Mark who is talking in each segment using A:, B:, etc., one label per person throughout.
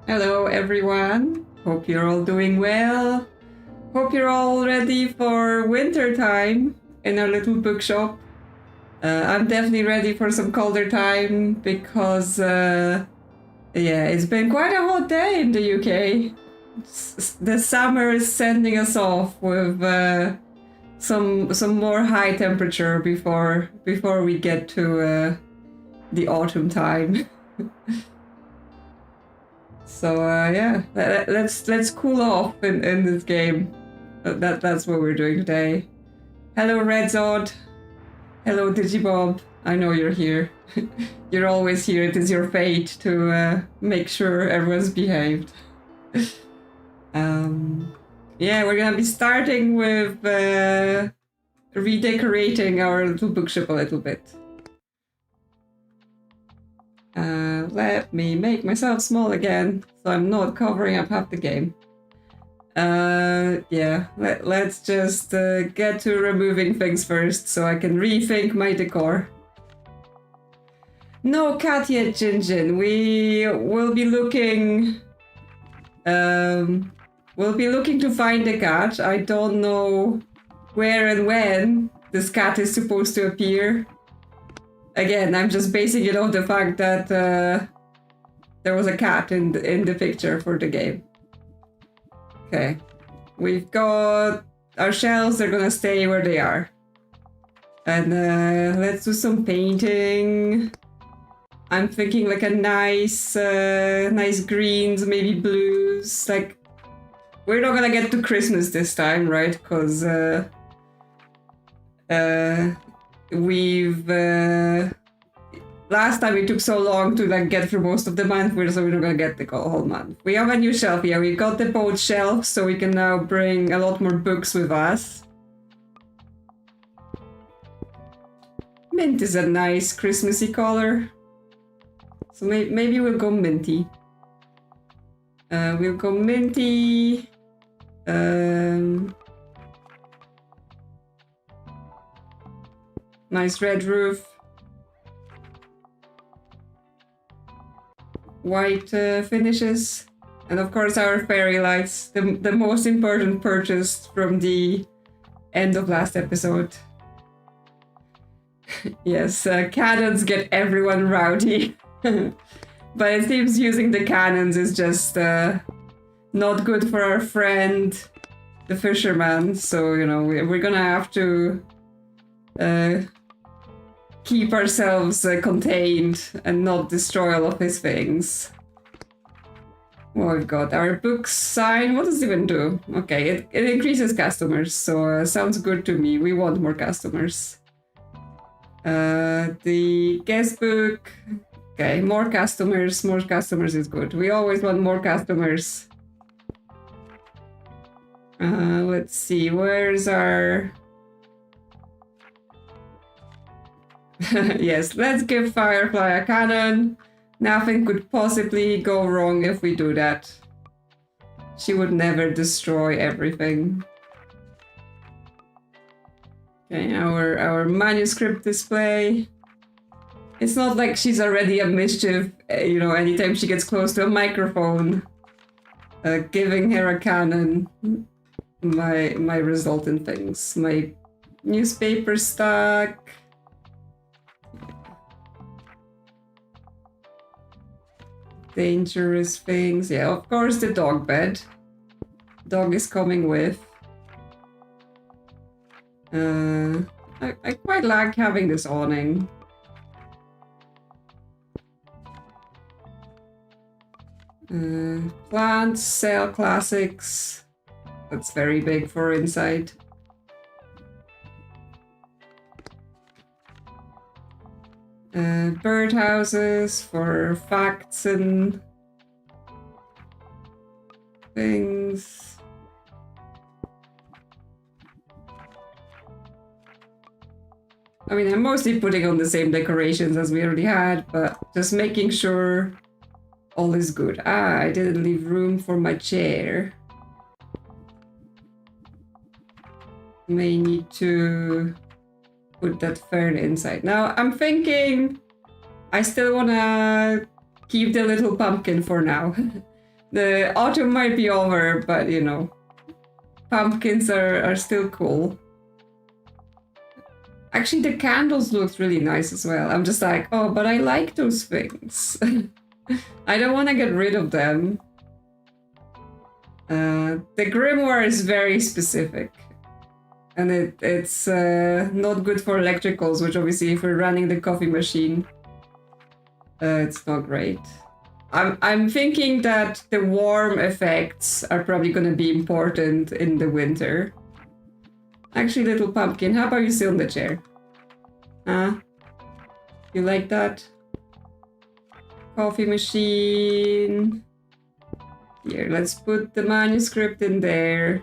A: Hello everyone, hope you're all doing well. Hope you're all ready for winter time in our little bookshop. I'm definitely ready for some colder time because it's been quite a hot day in the UK. The summer is sending us off with some more high temperature before we get to the autumn time. So let's cool off in this game. That's what we're doing today. Hello Red Zod. Hello Digibob. I know you're here. You're always here. It is your fate to make sure everyone's behaved. We're gonna be starting with redecorating our little bookshop a little bit. Let me make myself small again, so I'm not covering up half the game. Let's just get to removing things first, so I can rethink my decor. No cat yet, Jinjin. We will be looking. We'll be looking to find a cat. I don't know where and when this cat is supposed to appear. Again, I'm just basing it off the fact that there was a cat in the picture for the game. Okay, we've got our shelves. They're gonna stay where they are, and let's do some painting. I'm thinking like a nice greens, maybe blues. Like, we're not gonna get to Christmas this time, right? Because we've last time it took so long to like get through most of the month, so we're not gonna get the whole month. We have a new shelf here. We got the boat shelf, so we can now bring a lot more books with us. Mint is a nice Christmassy color, so maybe we'll go minty. We'll go minty. Nice red roof. White finishes. And of course our fairy lights. The most important purchase from the end of last episode. Yes, cannons get everyone rowdy. But it seems using the cannons is just not good for our friend, the fisherman. So, you know, we're gonna have to keep ourselves contained and not destroy all of his things. What we've got, our book sign. What does it even do? Okay, it increases customers, so sounds good to me. We want more customers. The guest book. Okay, more customers. More customers is good. We always want more customers. Let's see, where's our... Yes, let's give Firefly a cannon. Nothing could possibly go wrong if we do that. She would never destroy everything. Okay, our manuscript display. It's not like she's already a mischief, you know, anytime she gets close to a microphone. Giving her a cannon might result in things. My newspaper stack. Dangerous things. Yeah, of course the dog bed. Dog is coming with. I quite like having this awning. Plants, sell classics. That's very big for inside. Birdhouses for facts and things. I mean, I'm mostly putting on the same decorations as we already had, but just making sure all is good. Ah, I didn't leave room for my chair. May need to put that fern inside. Now, I'm thinking I still want to keep the little pumpkin for now. The autumn might be over, but you know, pumpkins are still cool. Actually, the candles look really nice as well. I'm just like, oh, but I like those things. I don't want to get rid of them. The grimoire is very specific. And it's not good for electricals, which obviously if we're running the coffee machine, it's not great. I'm thinking that the warm effects are probably going to be important in the winter. Actually, little pumpkin, how about you sit on the chair? Huh? You like that? Coffee machine. Here, let's put the manuscript in there.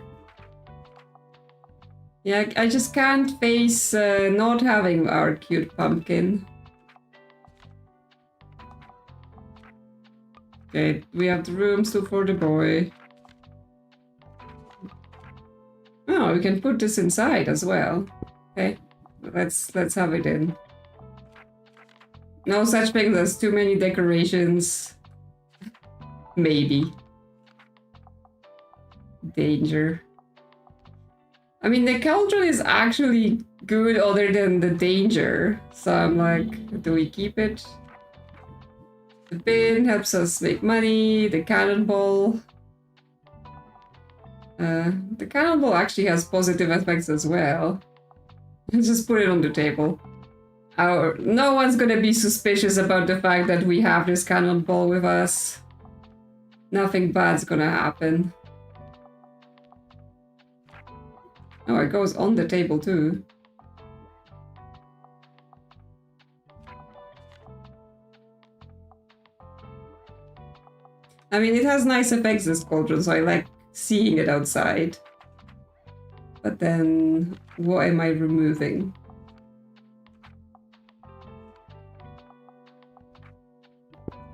A: Yeah, I just can't face not having our cute pumpkin. Okay, we have the room still for the boy. Oh, we can put this inside as well. Okay, let's have it in. No such thing as too many decorations. Maybe. Danger. I mean, the cauldron is actually good other than the danger. So I'm like, do we keep it? The bin helps us make money. The cannonball. The cannonball actually has positive effects as well. Just put it on the table. No one's gonna be suspicious about the fact that we have this cannonball with us. Nothing bad's gonna happen. Oh, it goes on the table too. I mean, it has nice effects, this cauldron, so I like seeing it outside. But then, what am I removing?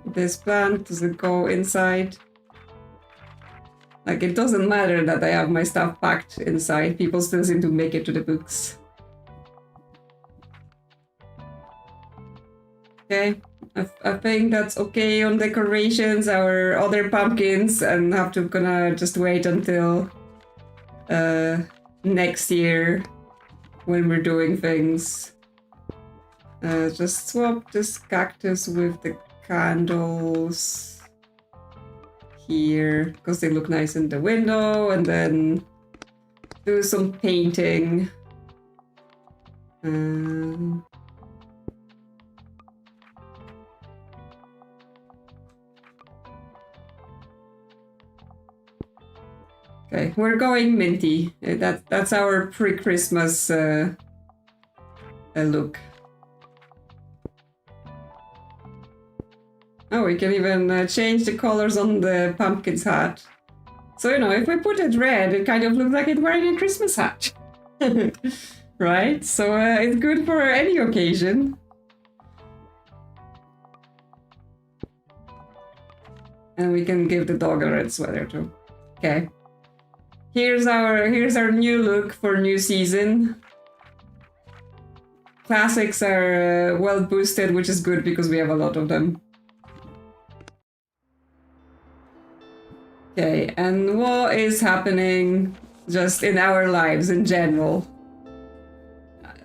A: This plant, does it go inside? Like, it doesn't matter that I have my stuff packed inside. People still seem to make it to the books. Okay, I think that's okay on decorations. Our other pumpkins, and have to gonna just wait until next year when we're doing things. Just swap this cactus with the candles here because they look nice in the window, and then do some painting. Okay, we're going minty. That's our pre-Christmas look. Oh, we can even change the colors on the pumpkin's hat. So, you know, if we put it red, it kind of looks like it's wearing a Christmas hat. Right? So it's good for any occasion. And we can give the dog a red sweater too. Okay. Here's our new look for new season. Classics are well boosted, which is good because we have a lot of them. Okay, and what is happening just in our lives in general?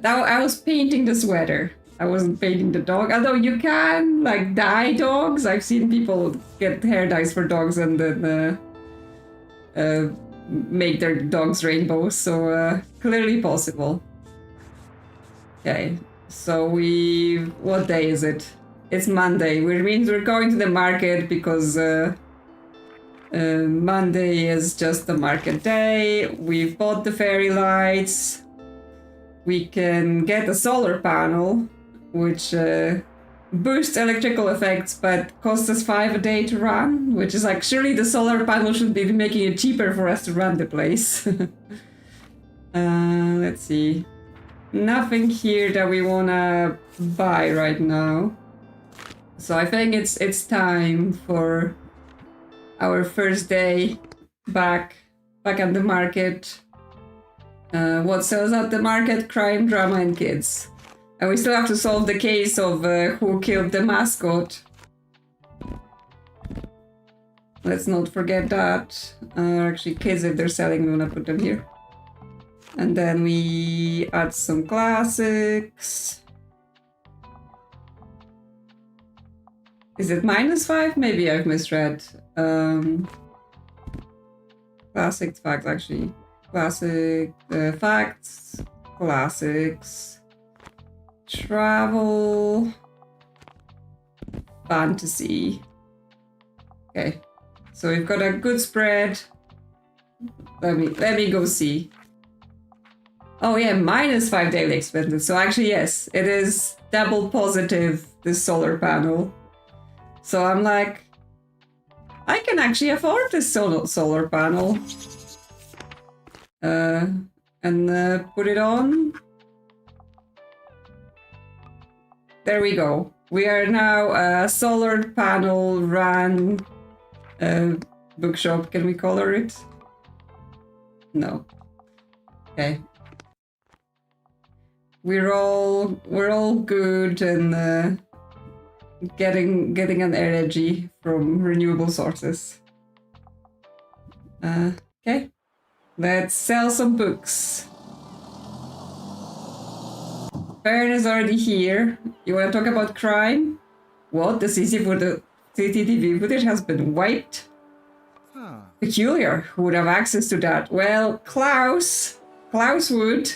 A: I was painting the sweater. I wasn't painting the dog. Although you can, like, dye dogs. I've seen people get hair dyes for dogs and then make their dogs rainbows. So clearly possible. Okay, so what day is it? It's Monday, which means we're going to the market because Monday is just the market day. We've bought the fairy lights. We can get a solar panel, which boosts electrical effects but costs us 5 a day to run, which is like, surely the solar panel should be making it cheaper for us to run the place. Let's see. Nothing here that we wanna buy right now. So I think it's time for our first day back at the market. What sells at the market? Crime, drama, and kids. And we still have to solve the case of who killed the mascot. Let's not forget that. Actually, kids, if they're selling, we want to put them here. And then we add some classics. Is it -5? Maybe I've misread. Classic facts, actually. Classic facts. Classics. Travel. Fantasy. Okay. So we've got a good spread. Let me go see. Oh yeah, -5 daily expenses. So actually, yes, it is double positive, this solar panel. So I'm like, I can actually afford this solar panel. And put it on. There we go. We are now a solar panel run bookshop. Can we color it? No. Okay. We're all good and getting an energy from renewable sources. Okay. Let's sell some books. Baron is already here. You want to talk about crime? What? The CCTV footage has been wiped? Huh. Peculiar. Who would have access to that? Well, Klaus would.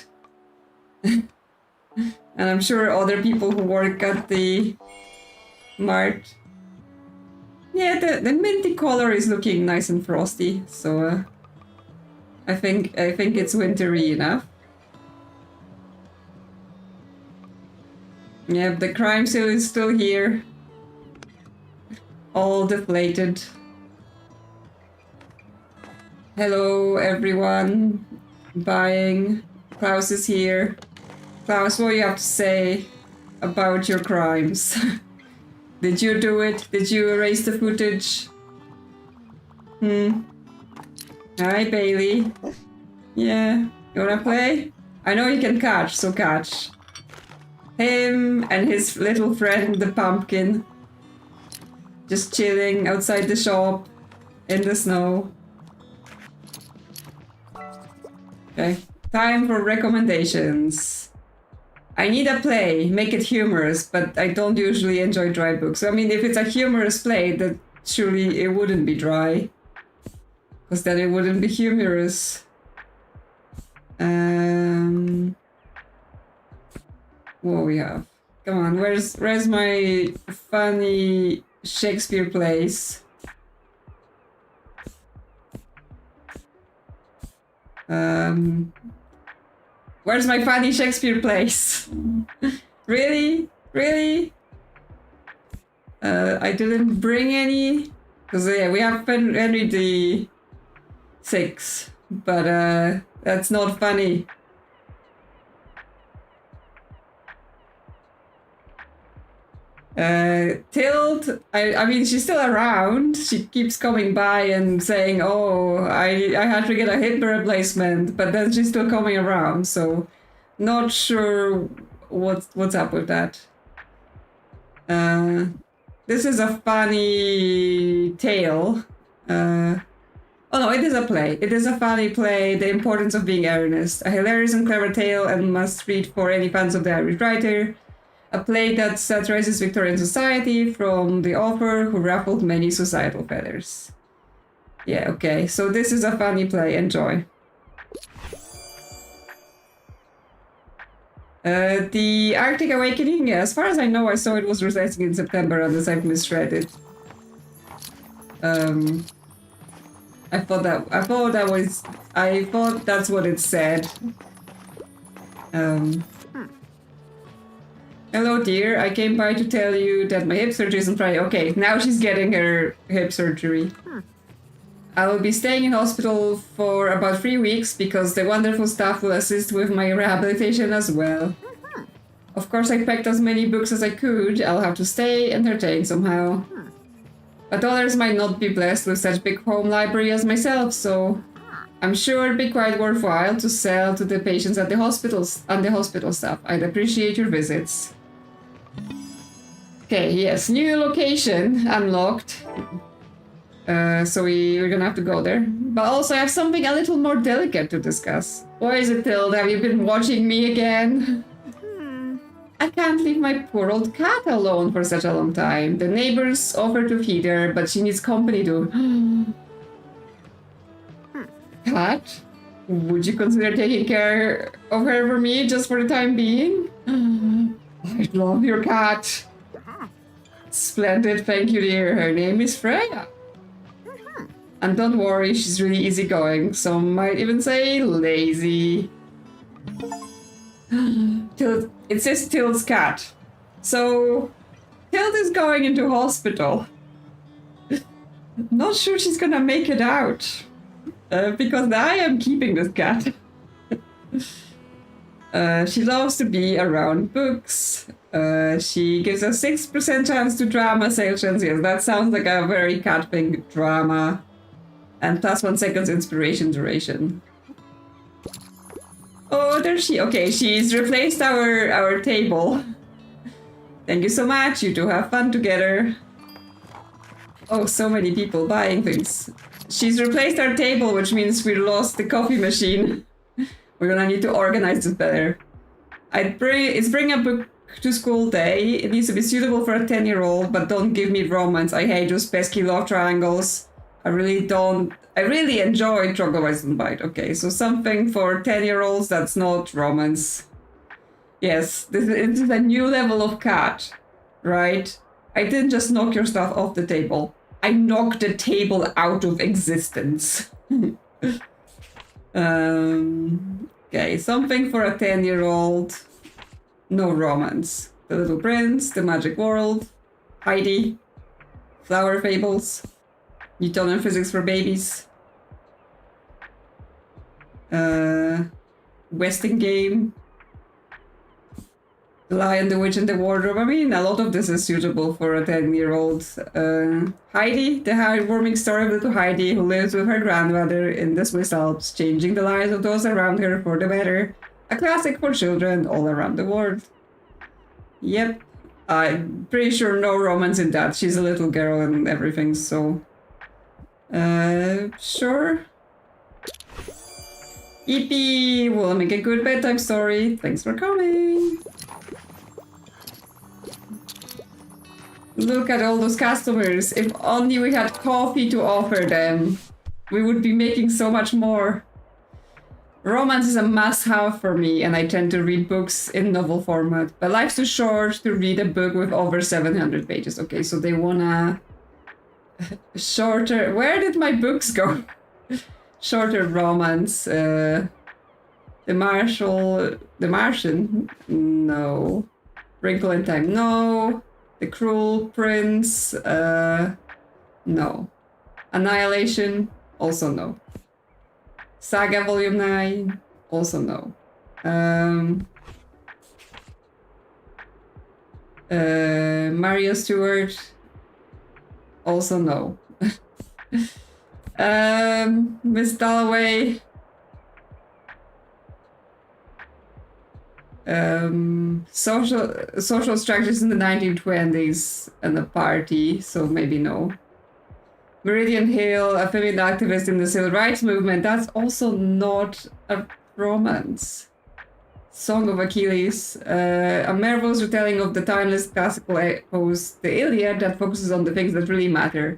A: And I'm sure other people who work at the mart. Yeah, the minty color is looking nice and frosty, so I think it's wintry enough. Yep, the crime seal is still here. All deflated. Hello, everyone. Buying. Klaus is here. Klaus, what do you have to say about your crimes? Did you do it? Did you erase the footage? Hi, Bailey. Yeah, you wanna play? I know you can catch, so catch. Him and his little friend, the pumpkin. Just chilling outside the shop in the snow. Okay, time for recommendations. I need a play, make it humorous, but I don't usually enjoy dry books. I mean, if it's a humorous play, then surely it wouldn't be dry. Because then it wouldn't be humorous. What we have? Come on, where's my funny Shakespeare plays? Where's my funny Shakespeare plays? Really? Really? I didn't bring any? Because yeah, we have Henry VI, but that's not funny. Tilt, I mean, she's still around. She keeps coming by and saying, oh, I had to get a hip replacement, but then she's still coming around, so not sure what's up with that. This is a funny tale. Oh no, it is a play. It is a funny play, The Importance of Being Earnest. A hilarious and clever tale and must read for any fans of the Irish writer. A play that satirizes Victorian society from the author who ruffled many societal feathers. Yeah, okay, so this is a funny play. Enjoy. The Arctic Awakening, yeah, as far as I know, I saw it was releasing in September unless I've misread it. I thought that's what it said. Hello, dear. I came by to tell you that my hip surgery is on Friday. Okay, now she's getting her hip surgery. I will be staying in hospital for about 3 weeks because the wonderful staff will assist with my rehabilitation as well. Of course, I packed as many books as I could. I'll have to stay entertained somehow. But others might not be blessed with such big home library as myself, so I'm sure it'd be quite worthwhile to sell to the patients at the hospitals and the hospital staff. I'd appreciate your visits. Okay, yes, new location unlocked. So we're gonna have to go there. But also I have something a little more delicate to discuss. Why is it, Tilda? Have you been watching me again? I can't leave my poor old cat alone for such a long time. The neighbors offer to feed her, but she needs company too. Cat? Would you consider taking care of her for me just for the time being? I love your cat. Splendid, thank you, dear. Her name is Freya. And don't worry, she's really easygoing. Some might even say lazy. It says Til's cat. So, Til is going into hospital. Not sure she's gonna make it out. Because I am keeping this cat. She loves to be around books. She gives a 6% chance to drama sessions. Yes, that sounds like a very cat thing, drama. And plus 1 second's inspiration duration. Oh, there's she. Okay, she's replaced our table. Thank you so much. You two have fun together. Oh, so many people buying things. She's replaced our table, which means we lost the coffee machine. We're gonna need to organize this better. It's bring a book to school day. It needs to be suitable for a 10-year-old, but don't give me romance. I hate those pesky love triangles. I really enjoy Troglodytes and Bite. Okay, so something for 10-year-olds that's not romance. Yes, this is a new level of cat, right? I didn't just knock your stuff off the table. I knocked the table out of existence. Okay, something for a 10-year-old. No romance. The Little Prince, The Magic World, Heidi, Flower Fables, Newtonian Physics for Babies, Westing Game, The Lion, the Witch, and the Wardrobe. I mean, a lot of this is suitable for a 10-year-old. Heidi, the heartwarming story of little Heidi, who lives with her grandmother in the Swiss Alps, changing the lives of those around her for the better. A classic for children all around the world. Yep, I'm pretty sure no romance in that. She's a little girl and everything, so... sure. Yippee! We'll make a good bedtime story. Thanks for coming! Look at all those customers. If only we had coffee to offer them, we would be making so much more. Romance is a must-have for me, and I tend to read books in novel format. But life's too short to read a book with over 700 pages. Okay, so they wanna... shorter... Where did my books go? Shorter romance. The Martian? No. Wrinkle in Time? No. The Cruel Prince? No. Annihilation? Also no. Saga Volume 9? Also no. Mario Stewart? Also no. Miss Dalloway? Social structures in the 1920s and a party, so maybe no. Meridian Hill, a feminine activist in the civil rights movement, that's also not a romance. Song of Achilles, a marvelous retelling of the timeless classical epos, the Iliad, that focuses on the things that really matter.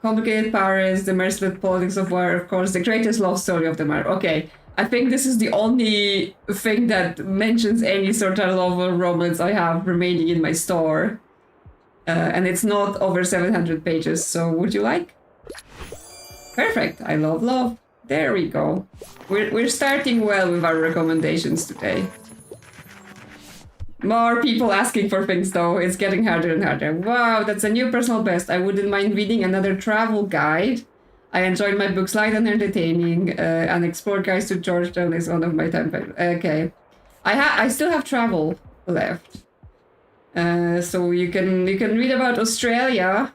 A: Complicated Paris, the merciless politics of war, of course, the greatest love story of them are. Okay, I think this is the only thing that mentions any sort of love or romance I have remaining in my store. And it's not over 700 pages, so would you like? Perfect, I love love. There we go. We're starting well with our recommendations today. More people asking for things though, it's getting harder and harder. Wow, that's a new personal best. I wouldn't mind reading another travel guide. I enjoyed my books light and entertaining. An explored guide to Georgetown is one of my time favorites. Okay. I still have travel left. So you can read about Australia.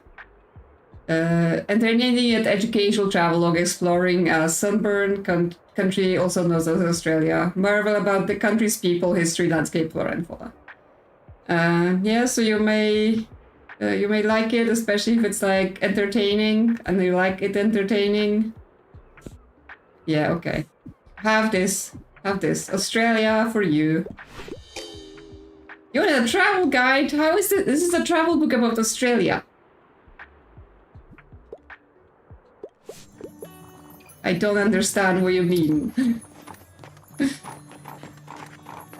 A: Entertaining yet educational travelogue exploring a sunburned country, also known as Australia. Marvel about the country's people, history, landscape, flora, and fauna. Yeah, so you may You may like it, especially if it's like entertaining and you like it entertaining. Yeah, okay. Have this. Have this. Australia for you. You want a travel guide? How is this? This is a travel book about Australia. I don't understand what you mean.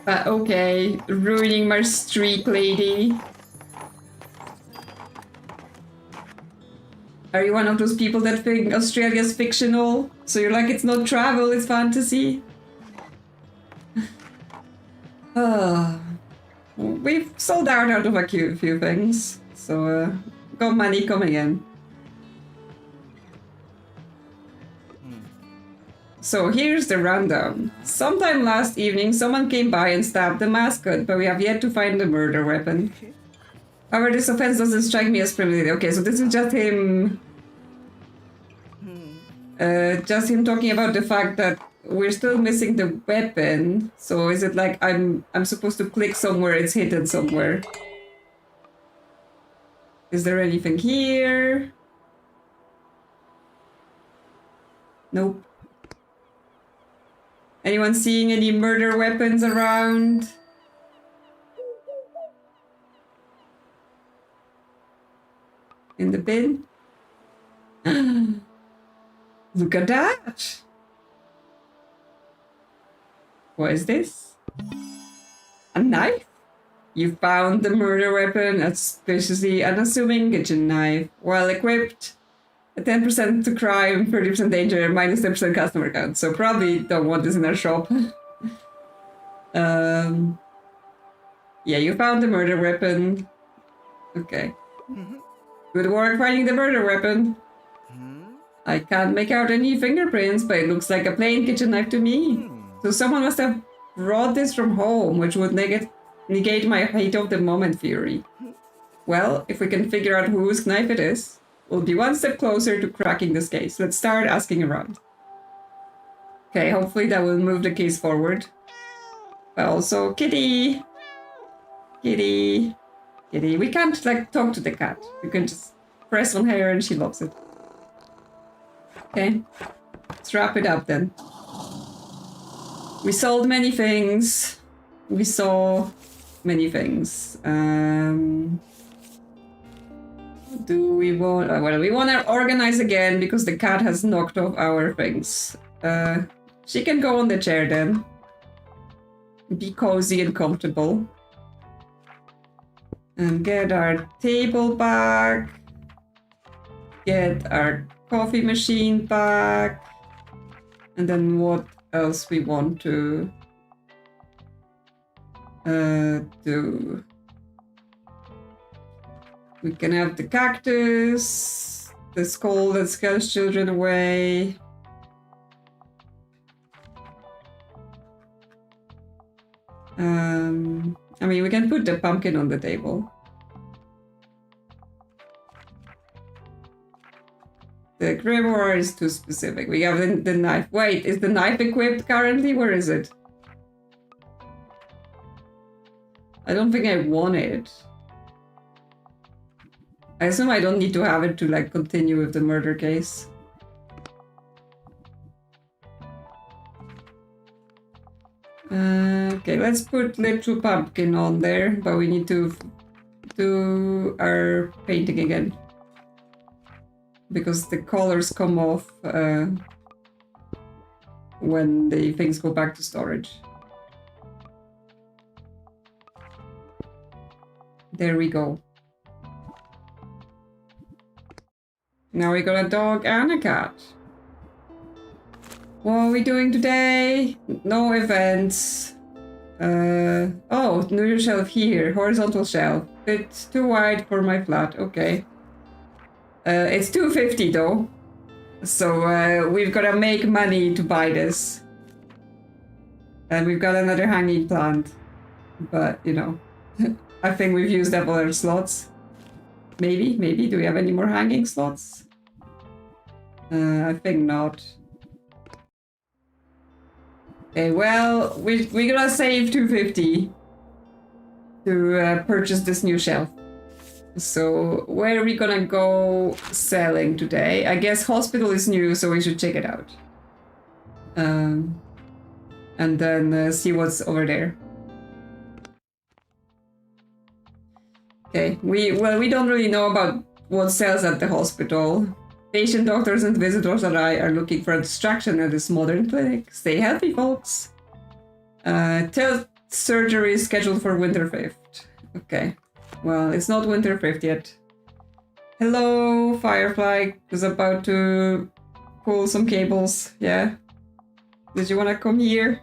A: Okay, ruining my streak, lady. Are you one of those people that think Australia's fictional? So you're like, it's not travel, it's fantasy? We've sold out of a few things. So, got money coming in. So here's the rundown. Sometime last evening, someone came by and stabbed the mascot, but we have yet to find the murder weapon. However, this offense doesn't strike me as preliminary. Okay, so this is just him... just him talking about the fact that we're still missing the weapon. So is it like I'm supposed to click somewhere, it's hidden somewhere? Is there anything here? Nope. Anyone seeing any murder weapons around? In the bin? Look at that! What is this? A knife? You found the murder weapon, a suspiciously unassuming kitchen knife. Well equipped, a 10% to crime, 30% danger, minus 10% customer count. So probably don't want this in our shop. Yeah, you found the murder weapon. Okay. Good work finding the murder weapon. I can't make out any fingerprints, but it looks like a plain kitchen knife to me. So someone must have brought this from home, which would negate my hate of the moment theory. Well, if we can figure out whose knife it is, we'll be one step closer to cracking this case. Let's start asking around. Okay, hopefully that will move the case forward. But also, kitty! Kitty! Kitty. We can't, like, talk to the cat. You can just press on her and she loves it. Okay, let's wrap it up then. We sold many things. We saw many things. Do we want... well, we want to organize again because the cat has knocked off our things. She can go on the chair then. Be cozy and comfortable. And get our table back. Get our coffee machine back. And then what else we want to do? We can have the cactus, the skull that scares children away. I mean, we can put the pumpkin on the table. The grimoire is too specific. We have the knife. Wait, is the knife equipped currently? Where is it? I don't think I want it. I assume I don't need to have it to, like, continue with the murder case. Okay, let's put little pumpkin on there, but we need to do our painting again. Because the colors come off when the things go back to storage. There we go. Now we got a dog and a cat. What are we doing today? No events. Oh, new shelf here. Horizontal shelf. Bit too wide for my flat. Okay. It's $250 though. So we've got to make money to buy this. And we've got another hanging plant. But, you know, I think we've used up all our slots. Maybe. Do we have any more hanging slots? I think not. Okay, well, we're gonna save $250 to purchase this new shelf. So where are we gonna go selling today? I guess hospital is new, so we should check it out. And then see what's over there. Okay, we don't really know about what sells at the hospital. Patient, doctors, and visitors and I are looking for a distraction at this modern clinic. Stay healthy, folks. Surgery is scheduled for winter 5th. Okay. Well, it's not winter 5th yet. Hello, Firefly was about to pull some cables. Yeah. Did you want to come here?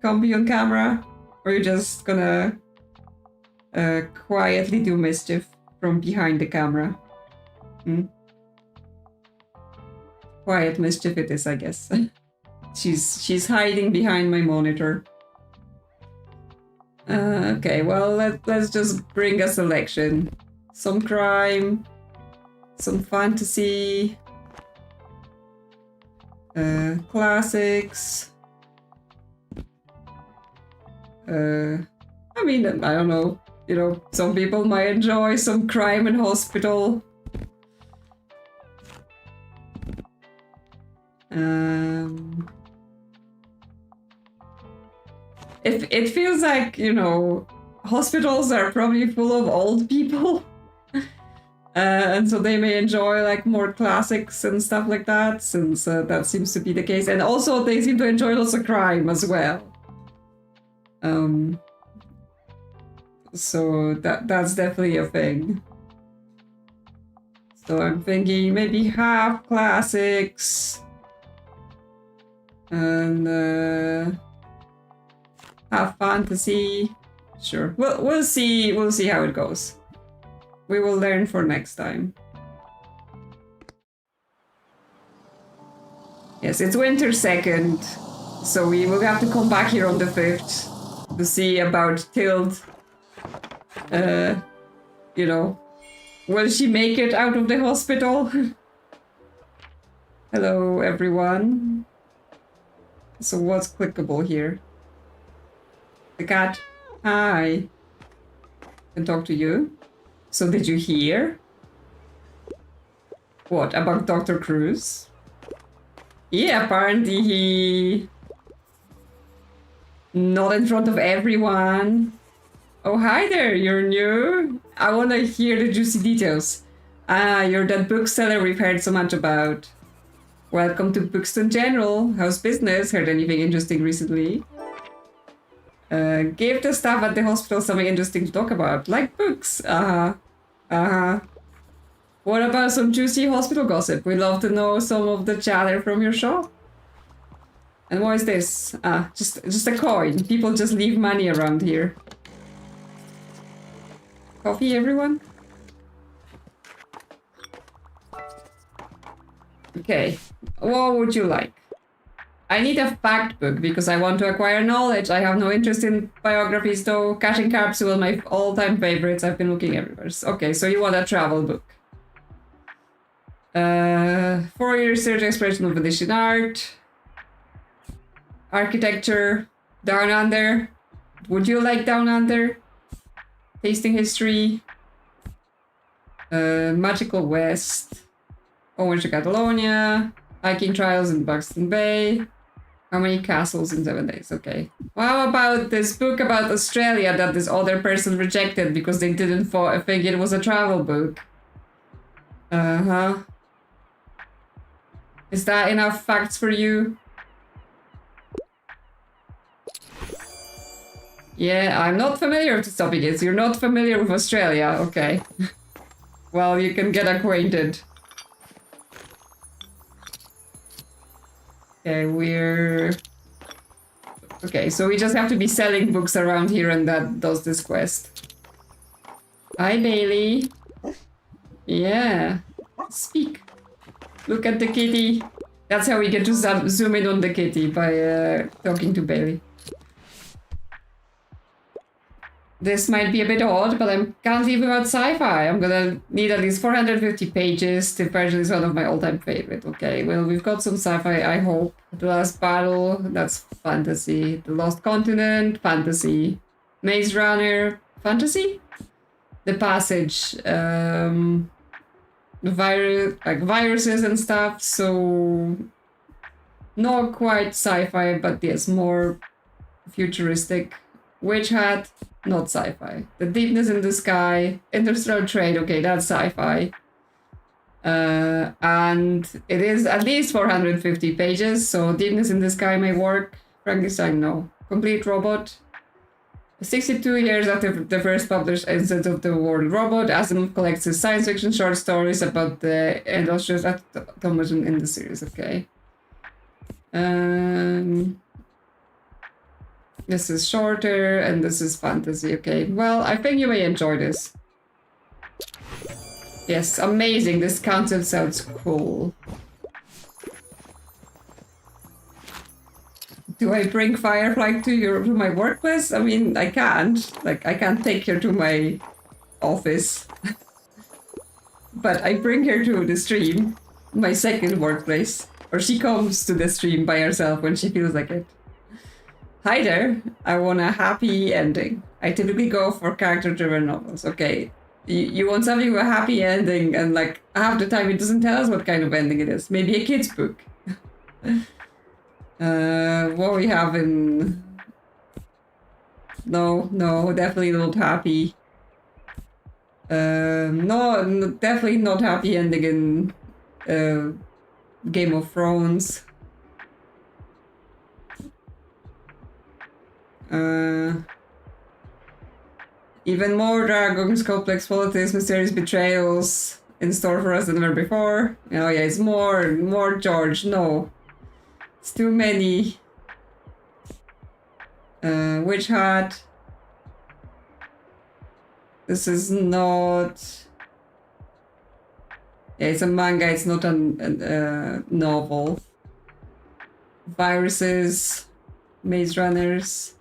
A: Come be on camera? Or are you just gonna quietly do mischief from behind the camera? Quiet mischief it is, I guess. She's hiding behind my monitor. Okay, well, let's just bring a selection. Some crime, some fantasy, classics. I mean, I don't know. You know, some people might enjoy some crime and hospital. It feels like, you know, hospitals are probably full of old people. And so they may enjoy like more classics and stuff like that, since that seems to be the case. And also they seem to enjoy lots of crime as well. So that's definitely a thing. So I'm thinking maybe half classics and half fantasy. Sure. We'll see how it goes. We will learn for next time. Yes, it's winter 2nd, so we will have to come back here on the 5th to see about Tild. You know, will she make it out of the hospital? Hello, everyone. So what's clickable here? The cat. Hi. Can talk to you. So did you hear? What, about Dr. Cruz? Yeah, apparently he... Not in front of everyone. Oh, hi there, you're new? I want to hear the juicy details. Ah, you're that bookseller we've heard so much about. Welcome to Bookston General. How's business? Heard anything interesting recently? Give the staff at the hospital something interesting to talk about, like books. What about some juicy hospital gossip? We'd love to know some of the chatter from your shop. And what is this? Just a coin. People just leave money around here. Coffee, everyone? Okay, what would you like? I need a fact book because I want to acquire knowledge. I have no interest in biographies though. Cashing Capsule, my all-time favorites. I've been looking everywhere. Okay, so you want a travel book. 4-year research exploration of Venetian art. Architecture. Down Under. Would you like Down Under? Tasting history. Magical West. Orange to Catalonia. Hiking trials in Buxton Bay. How many castles in 7 days? Okay. How about this book about Australia that this other person rejected because they didn't think it was a travel book? Is that enough facts for you? Yeah, I'm not familiar with this topic. You're not familiar with Australia. Okay. Well, you can get acquainted. Okay, okay, so we just have to be selling books around here and that does this quest. Hi, Bailey. Yeah. Speak. Look at the kitty. That's how we get to zoom in on the kitty, by talking to Bailey. This might be a bit odd, but I can't live without sci-fi. I'm gonna need at least 450 pages to purchase one of my all-time favorite. Okay, well, we've got some sci-fi, I hope. The Last Battle, that's fantasy. The Lost Continent, fantasy. Maze Runner, fantasy? the passage, viruses and stuff, so not quite sci-fi, but yes, more futuristic. Witch Hat, not sci-fi. The Deepness in the Sky, Interstellar Trade, okay, that's sci-fi. And it is at least 450 pages, so Deepness in the Sky may work. Frankenstein, no. Complete Robot. 62 years after the first published instance of the word robot, Asimov collects his science fiction short stories about the industrial automaton in the series, okay. This is shorter, and this is fantasy, okay. Well, I think you may enjoy this. Yes, amazing, this concept sounds cool. Do I bring Firefly to my workplace? I mean, I can't. Like, I can't take her to my office. But I bring her to the stream, my second workplace. Or she comes to the stream by herself when she feels like it. Hi there, I want a happy ending. I typically go for character-driven novels. Okay, you want something with a happy ending, and like half the time it doesn't tell us what kind of ending it is. Maybe a kid's book. What we have in... No, definitely not happy. No, definitely not happy ending in Game of Thrones. Even more dragons, complex politics, mysterious betrayals in store for us than ever before. Oh yeah, it's more George. No. It's too many. Witch Hat. This is not... Yeah, it's a manga, it's not a novel. Viruses. Maze Runners.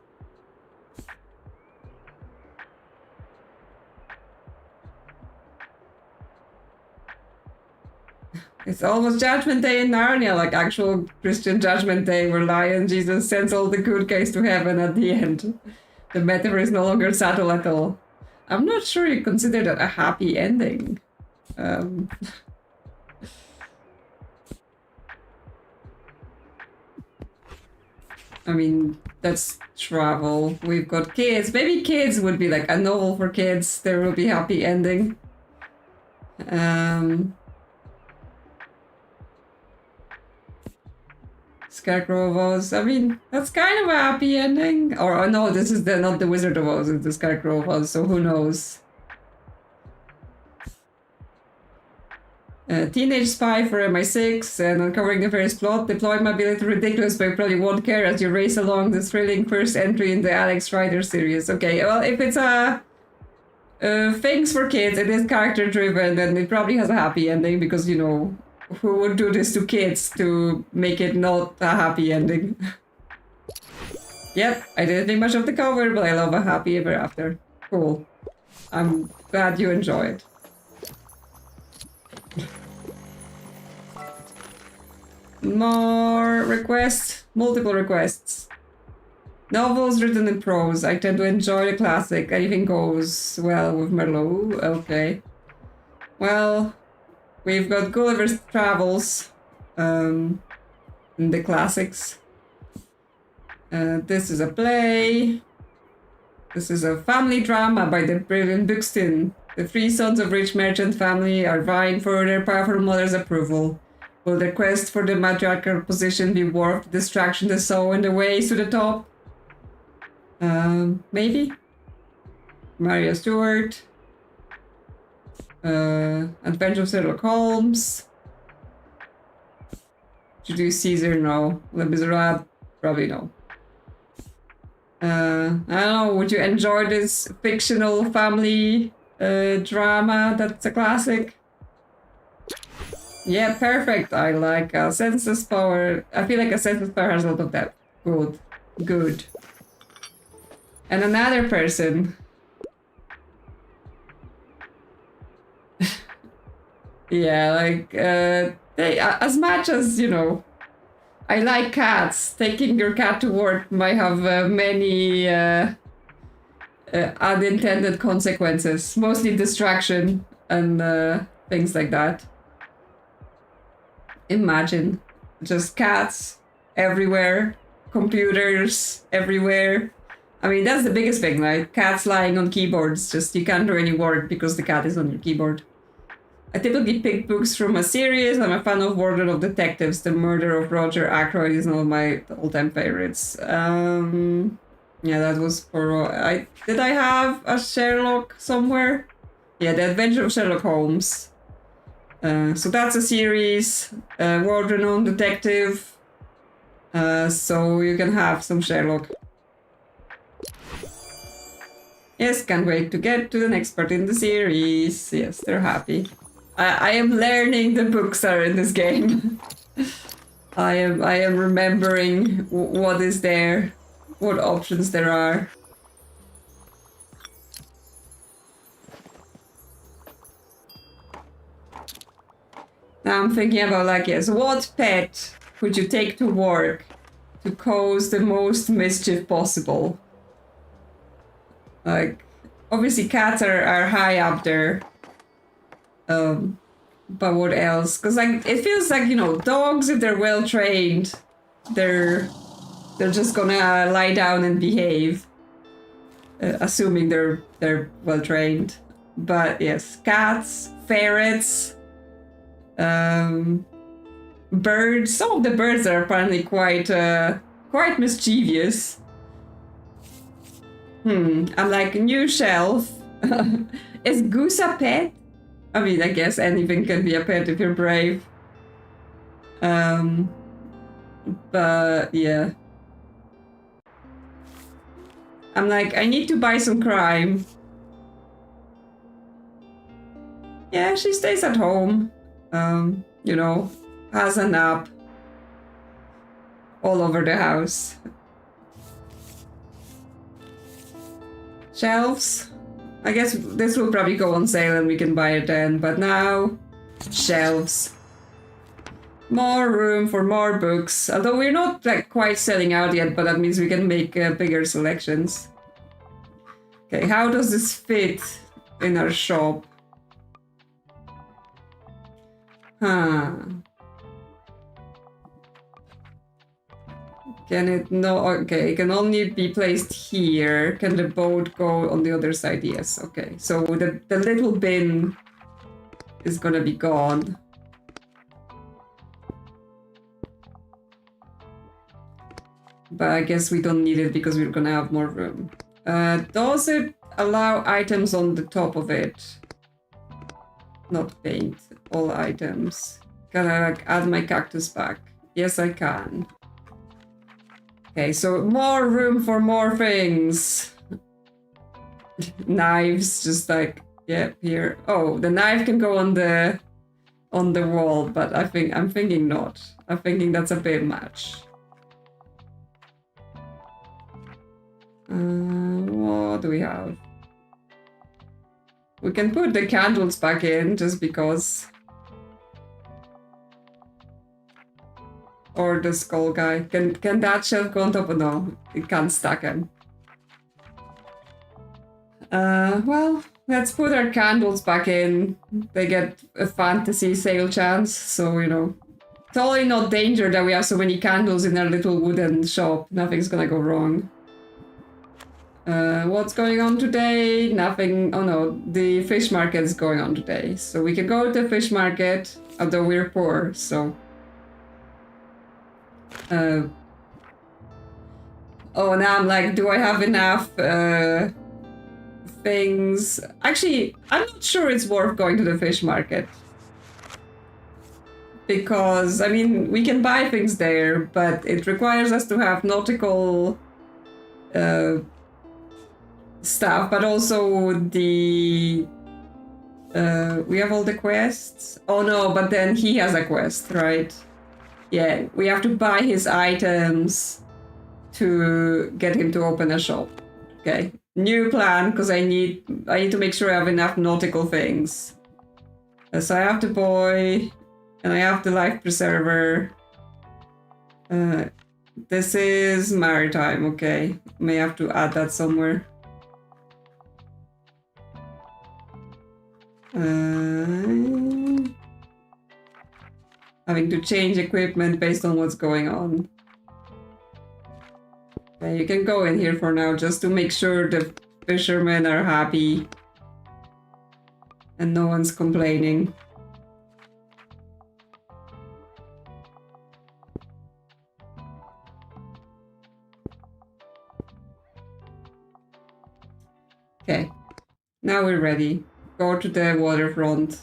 A: It's almost Judgment Day in Narnia, like actual Christian Judgment Day, where Lion Jesus sends all the good guys to heaven at the end. The metaphor is no longer subtle at all. I'm not sure you consider that a happy ending. I mean, that's travel. We've got kids. Maybe kids would be like a novel for kids. There will be happy ending. Scarecrow of Oz. I mean, that's kind of a happy ending. Or no, this is not the Wizard of Oz, it's the Scarecrow of Oz, so who knows. Teenage spy for MI6 and uncovering the various plot. Deploy my ability ridiculous, but you probably won't care as you race along the thrilling first entry in the Alex Rider series. Okay, well, if it's a things for kids, it is character driven, then it probably has a happy ending because, you know, who would do this to kids to make it not a happy ending? Yep, I didn't think much of the cover, but I love a happy ever after. Cool. I'm glad you enjoy it. More requests, multiple requests. Novels written in prose. I tend to enjoy the classic. Anything goes well with Merlot. Okay. Well, we've got Gulliver's Travels in the classics. This is a play. This is a family drama by the brilliant Bookston. The three sons of rich merchant family are vying for their powerful mother's approval. Will their quest for the matriarchal position be worth the distraction they saw in the ways to the top? Maybe? Maria Stewart. Adventure of Sherlock Holmes. Julius Caesar, no. Les Miserables, probably no. I don't know, would you enjoy this fictional family drama that's a classic? Yeah, perfect. I like a census power. I feel like a census power has a lot of that. Good. Good. And another person. Yeah, like, they, as much as, you know, I like cats, taking your cat to work might have many unintended consequences, mostly distraction and things like that. Imagine just cats everywhere, computers everywhere. I mean, that's the biggest thing, right? Cats lying on keyboards, just you can't do any work because the cat is on your keyboard. I typically pick books from a series. I'm a fan of Warden of Detectives. The Murder of Roger Ackroyd is one of my all-time favorites. Yeah, that was for... Did I have a Sherlock somewhere? Yeah, The Adventure of Sherlock Holmes. So that's a series. Warden on Detective. So you can have some Sherlock. Yes, can't wait to get to the next part in the series. Yes, they're happy. I am learning the books are in this game. I am remembering what is there, what options there are. Now I'm thinking about like, yes, what pet would you take to work to cause the most mischief possible? Like, obviously cats are high up there. But what else? Because like it feels like, you know, dogs, if they're well trained, they're just gonna lie down and behave, assuming they're well trained. But yes, cats, ferrets, birds. Some of the birds are apparently quite mischievous. I'm like, new shelf. Is goose a pet? I mean, I guess anything can be a pet if you're brave. But yeah. I'm like, I need to buy some crime. Yeah, she stays at home. You know, has a nap. All over the house. Shelves. I guess this will probably go on sale and we can buy it then, but now, shelves. More room for more books, although we're not like quite selling out yet, but that means we can make bigger selections. Okay, how does this fit in our shop? Can it no? Okay, it can only be placed here. Can the boat go on the other side? Yes. Okay, so the little bin is gonna be gone. But I guess we don't need it because we're gonna have more room. Does it allow items on the top of it? Not paint. All items. Can I like add my cactus back? Yes, I can. Okay, so more room for more things. Knives, just like, yeah, here. Oh, the knife can go on the wall, but I'm thinking not. I'm thinking that's a bit much. What do we have? We can put the candles back in just because. Or the skull guy. Can that shelf go on top? No, it can't stack him. Well, let's put our candles back in. They get a fantasy sale chance, so you know. Totally not danger that we have so many candles in our little wooden shop. Nothing's gonna go wrong. What's going on today? Nothing. Oh no, the fish market is going on today. So we can go to the fish market, although we're poor, so. Oh, now I'm like, do I have enough things? Actually, I'm not sure it's worth going to the fish market. Because, I mean, we can buy things there, but it requires us to have nautical stuff, but also the... we have all the quests? Oh no, but then he has a quest, right? Yeah, we have to buy his items to get him to open a shop. Okay, new plan, because I need to make sure I have enough nautical things. So I have the boy, and I have the life preserver. This is maritime, okay. May have to add that somewhere. Having to change equipment based on what's going on. Okay, you can go in here for now just to make sure the fishermen are happy and no one's complaining. Okay, now we're ready. Go to the waterfront.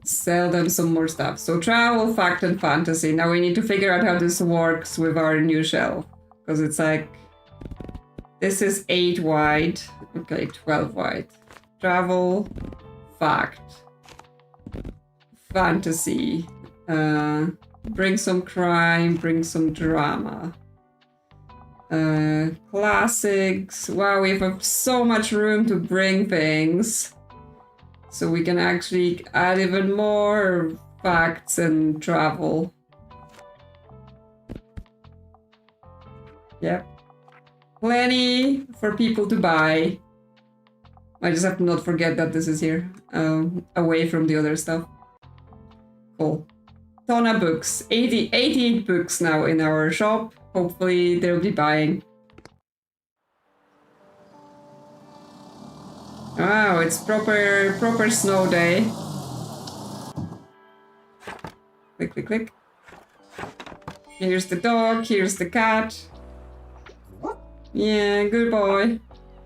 A: Sell them some more stuff. So travel, fact, and fantasy. Now we need to figure out how this works with our new shelf. Because it's like... This is 8 wide. Okay, 12 wide. Travel, fact, fantasy. Bring some crime, bring some drama. Classics. Wow, we have so much room to bring things. So we can actually add even more facts and travel. Yep. Plenty for people to buy. I just have to not forget that this is here. Away from the other stuff. Cool. Ton of books. 88 books now in our shop. Hopefully they'll be buying. Wow, it's proper snow day. Click, click, click. Here's the dog, here's the cat. Yeah, good boy.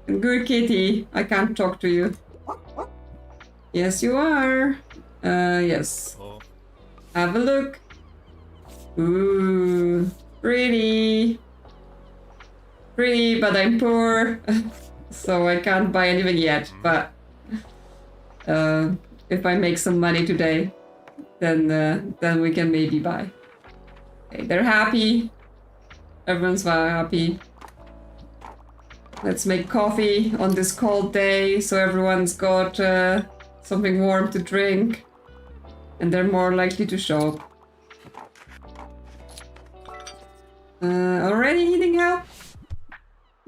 A: And good kitty. I can't talk to you. Yes, you are. Yes. Have a look. Ooh, pretty. Pretty, but I'm poor. So I can't buy anything yet, but if I make some money today, then we can maybe buy. Okay, they're happy. Everyone's very happy. Let's make coffee on this cold day, so everyone's got something warm to drink, and they're more likely to show up. Already needing help?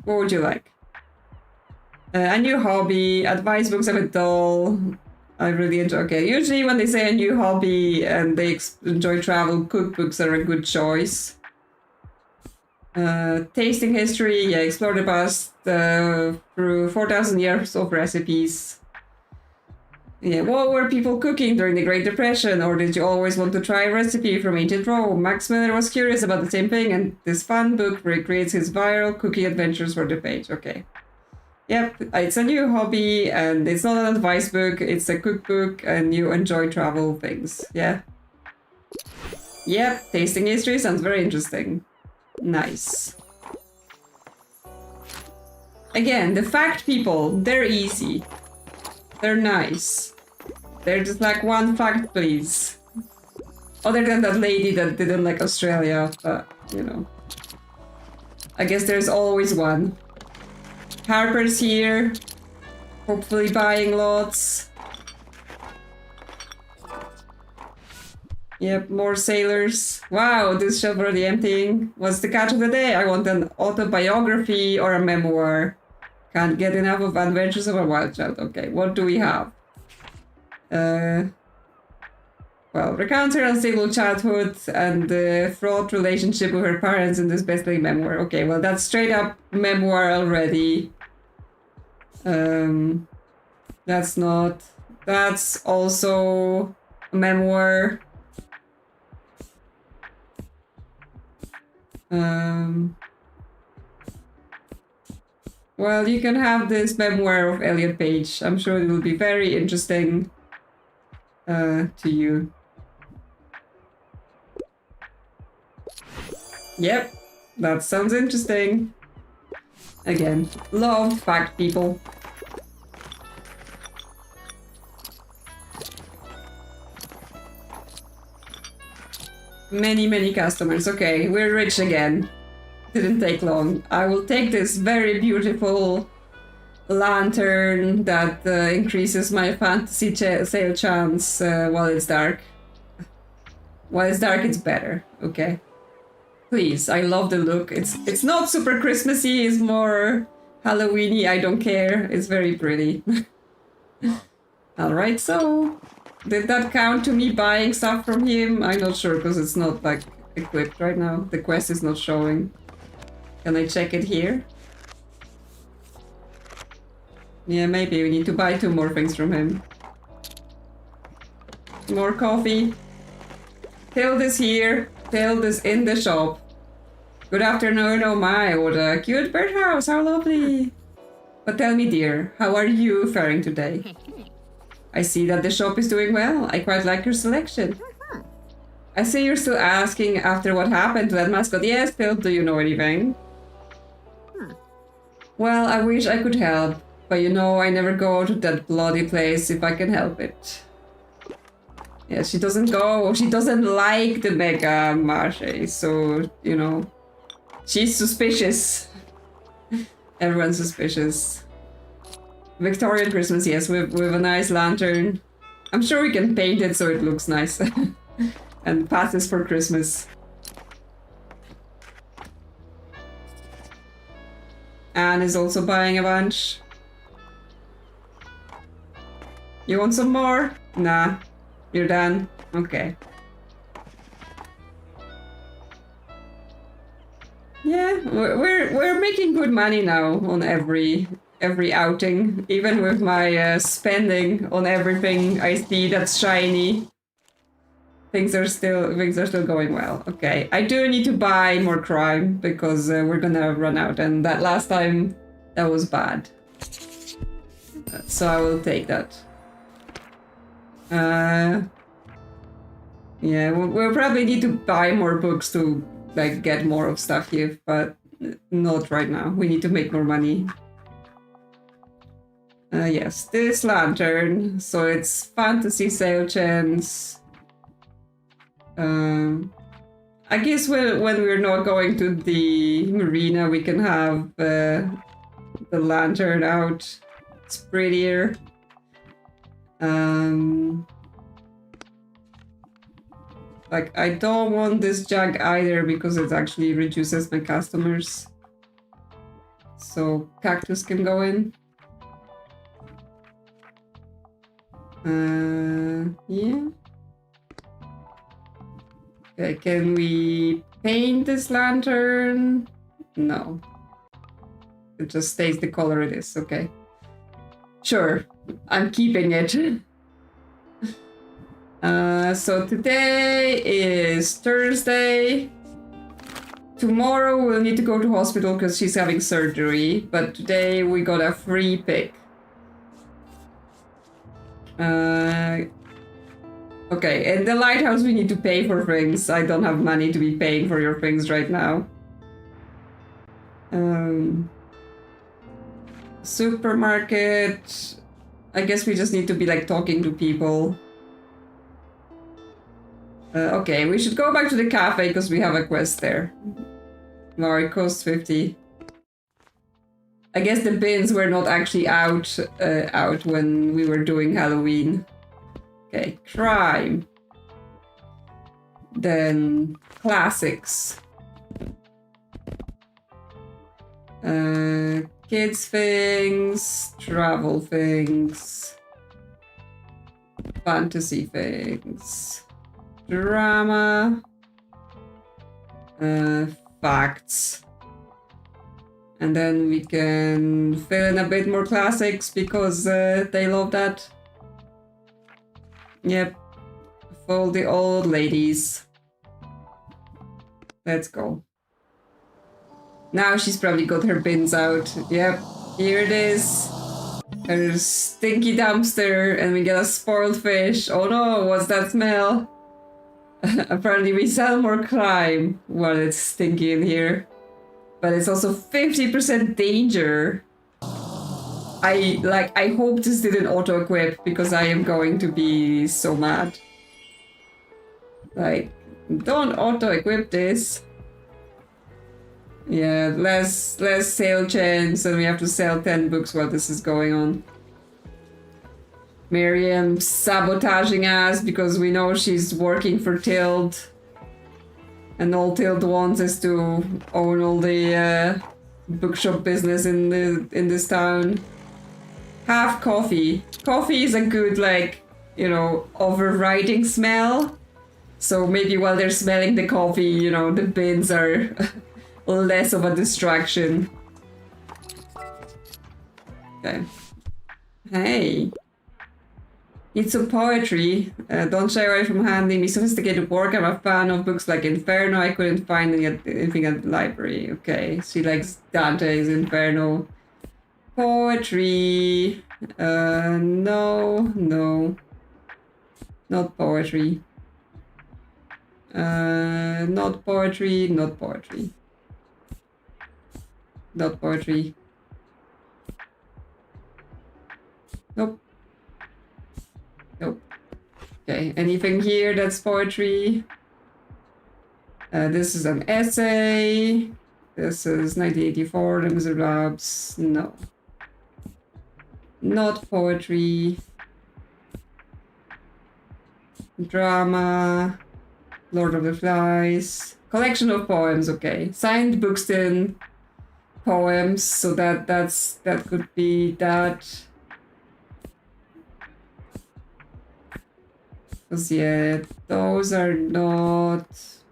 A: What would you like? A new hobby, advice books a bit dull. I really enjoy. Okay, usually when they say a new hobby and they enjoy travel, cookbooks are a good choice. Tasting history, yeah, explore the past through 4,000 years of recipes. Yeah, what were people cooking during the Great Depression, or did you always want to try a recipe from ancient Rome? Max Miller was curious about the same thing, and this fun book recreates his viral cooking adventures for the page. Okay. Yep, it's a new hobby, and it's not an advice book, it's a cookbook, and you enjoy travel things. Yeah. Yep, tasting history sounds very interesting. Nice. Again, the fact people, they're easy. They're nice. They're just like, one fact, please. Other than that lady that didn't like Australia, but, you know. I guess there's always one. Harper's here. Hopefully buying lots. Yep, more sailors. Wow, this shelf already emptying. What's the catch of the day? I want an autobiography or a memoir. Can't get enough of Adventures of a Wild Child. Okay, what do we have? Well, recounts her unstable childhood and the fraught relationship with her parents in this best-selling memoir. Okay, well, that's straight up memoir already. That's not... That's also a memoir. Well, you can have this memoir of Elliot Page. I'm sure it will be very interesting to you. Yep, that sounds interesting. Again, love fact people. Many customers. Okay, we're rich again. Didn't take long. I will take this very beautiful lantern that increases my fantasy sale chance while it's dark. While it's dark, it's better. Okay. Please, I love the look. It's not super Christmassy. It's more Halloweeny. I don't care. It's very pretty. Alright, so did that count to me buying stuff from him? I'm not sure because it's not like equipped right now. The quest is not showing. Can I check it here? Yeah, maybe we need to buy 2 more things from him. More coffee. Tilde is here. Tilde is in the shop. Good afternoon, oh my, what a cute birdhouse, how lovely. But tell me, dear, how are you faring today? I see that the shop is doing well. I quite like your selection. I see you're still asking after what happened to that mascot. Yes, Tilde, do you know anything? Well, I wish I could help. But you know, I never go to that bloody place if I can help it. Yeah, she doesn't go. She doesn't like the Mega Marché, so, you know, she's suspicious. Everyone's suspicious. Victorian Christmas, yes, with a nice lantern. I'm sure we can paint it so it looks nice. And passes for Christmas. Anne is also buying a bunch. You want some more? Nah. You're done? Okay. Yeah, we're making good money now on every outing. Even with my spending on everything I see that's shiny. Things are still going well. Okay, I do need to buy more crime because we're gonna run out, and that last time that was bad. So I will take that. Yeah, we'll probably need to buy more books to like get more of stuff here, but not right now. We need to make more money. Yes, this lantern. So it's fantasy sale chance. I guess when we're not going to the marina, we can have the lantern out. It's prettier. Like, I don't want this jug either because it actually reduces my customers. So cactus can go in. Yeah. Okay, can we paint this lantern? No. It just stays the color it is, okay. Sure, I'm keeping it. So today is Thursday. Tomorrow we'll need to go to hospital because she's having surgery, but today we got a free pick. Okay, in the lighthouse we need to pay for things. I don't have money to be paying for your things right now. Supermarket. I guess we just need to be like talking to people. Okay, we should go back to the cafe because we have a quest there. No, it costs 50. I guess the bins were not actually out when we were doing Halloween. Okay, crime. Then classics. Kids things, travel things, fantasy things, drama, facts. And then we can fill in a bit more classics because they love that. Yep. For the old ladies. Let's go. Now she's probably got her bins out. Yep. Here it is. Her stinky dumpster. And we get a spoiled fish. Oh no, what's that smell? Apparently we sell more crime while it's stinky in here. But it's also 50% danger. I hope this didn't auto-equip because I am going to be so mad. Like, don't auto-equip this. Yeah, less sale chance and we have to sell 10 books while this is going on. Miriam sabotaging us because we know she's working for Tilde. And all Tilde wants is to own all the bookshop business in this town. Have coffee. Coffee is a good, like, you know, overriding smell. So maybe while they're smelling the coffee, you know, the bins are less of a distraction. Okay. Hey. Need some poetry. Don't shy away from handing me sophisticated work. I'm a fan of books like Inferno. I couldn't find anything at the library. Okay, she likes Dante's Inferno. Poetry. No. Not poetry. Not poetry. Not poetry. Not poetry. Nope. Nope. Okay, anything here that's poetry? This is an essay. This is 1984, Les Miserables. No. Not poetry. Drama. Lord of the Flies. Collection of poems, okay. Signed Bookston poems, so that could be that. Because yeah, those are not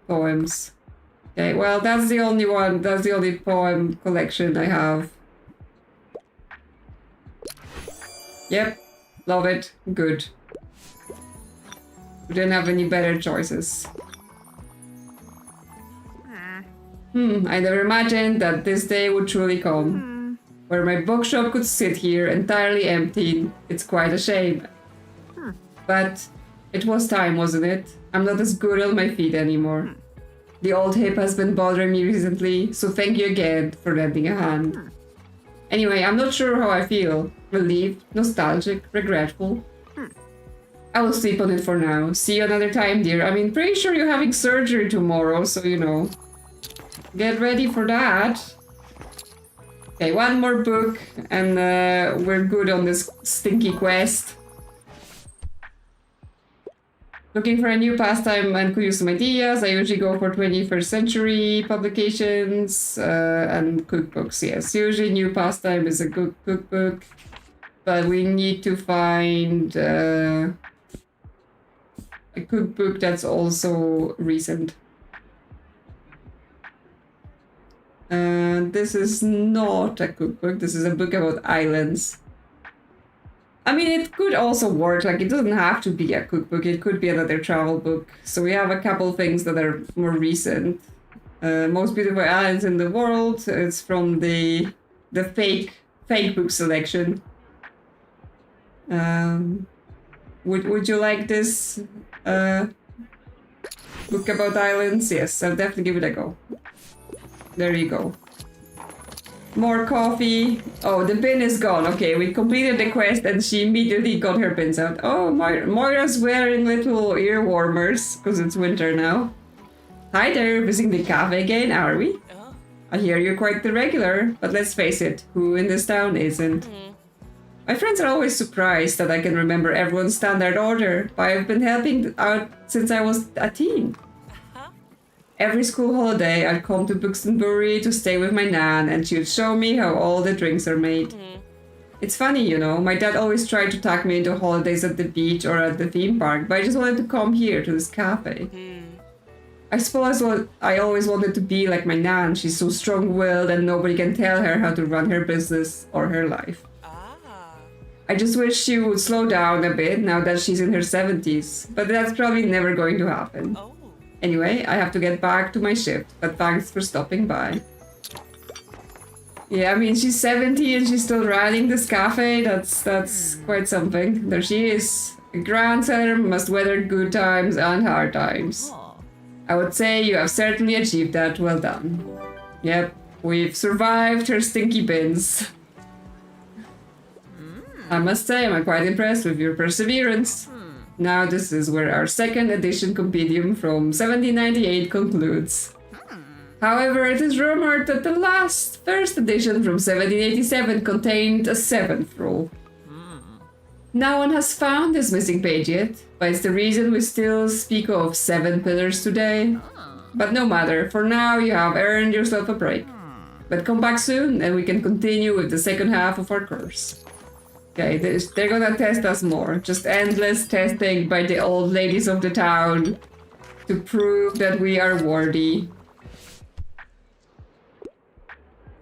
A: poems. Okay, well that's the only one, that's the only poem collection I have. Yep, love it, good. We didn't have any better choices. I never imagined that this day would truly come. Where my bookshop could sit here entirely empty. It's quite a shame. But it was time, wasn't it? I'm not as good on my feet anymore. The old hip has been bothering me recently, so thank you again for lending a hand. Anyway, I'm not sure how I feel. Relieved, nostalgic, regretful. I will sleep on it for now. See you another time, dear. I mean, pretty sure you're having surgery tomorrow, so you know. Get ready for that. Okay, one more book, and we're good on this stinky quest. Looking for a new pastime and could use some ideas. I usually go for 21st century publications and cookbooks. Yes, usually new pastime is a good cookbook, but we need to find a cookbook that's also recent. This is not a cookbook. This is a book about islands. I mean, it could also work. Like, it doesn't have to be a cookbook. It could be another travel book. So we have a couple things that are more recent. Most Beautiful Islands in the World. It's from the fake book selection. Would you like this book about islands? Yes, I'll definitely give it a go. There you go. More coffee. Oh, the bin is gone. Okay, we completed the quest and she immediately got her bins out. Oh, Moira's wearing little ear warmers because it's winter now. Hi there, visiting the cafe again, are we? I hear you're quite the regular, but let's face it, who in this town isn't? My friends are always surprised that I can remember everyone's standard order, but I've been helping out since I was a teen. Every school holiday, I'd come to Bookstonbury to stay with my nan, and she would show me how all the drinks are made. It's funny, you know, my dad always tried to tuck me into holidays at the beach or at the theme park, but I just wanted to come here to this cafe. I suppose I always wanted to be like my nan. She's so strong-willed and nobody can tell her how to run her business or her life. I just wish she would slow down a bit now that she's in her 70s, but that's probably never going to happen. Anyway, I have to get back to my shift, but thanks for stopping by. Yeah, I mean, she's 70 and she's still running this cafe. That's quite something. There she is. A grand seller must weather good times and hard times. I would say you have certainly achieved that. Well done. Yep, we've survived her stinky bins. I must say, I'm quite impressed with your perseverance. Now this is where our second edition compendium from 1798 concludes. However, it is rumored that the first edition from 1787 contained a seventh rule. No one has found this missing page yet, but it's the reason we still speak of 7 pillars today. But no matter, for now you have earned yourself a break. But come back soon and we can continue with the second half of our course. Okay, they're gonna test us more. Just endless testing by the old ladies of the town to prove that we are worthy.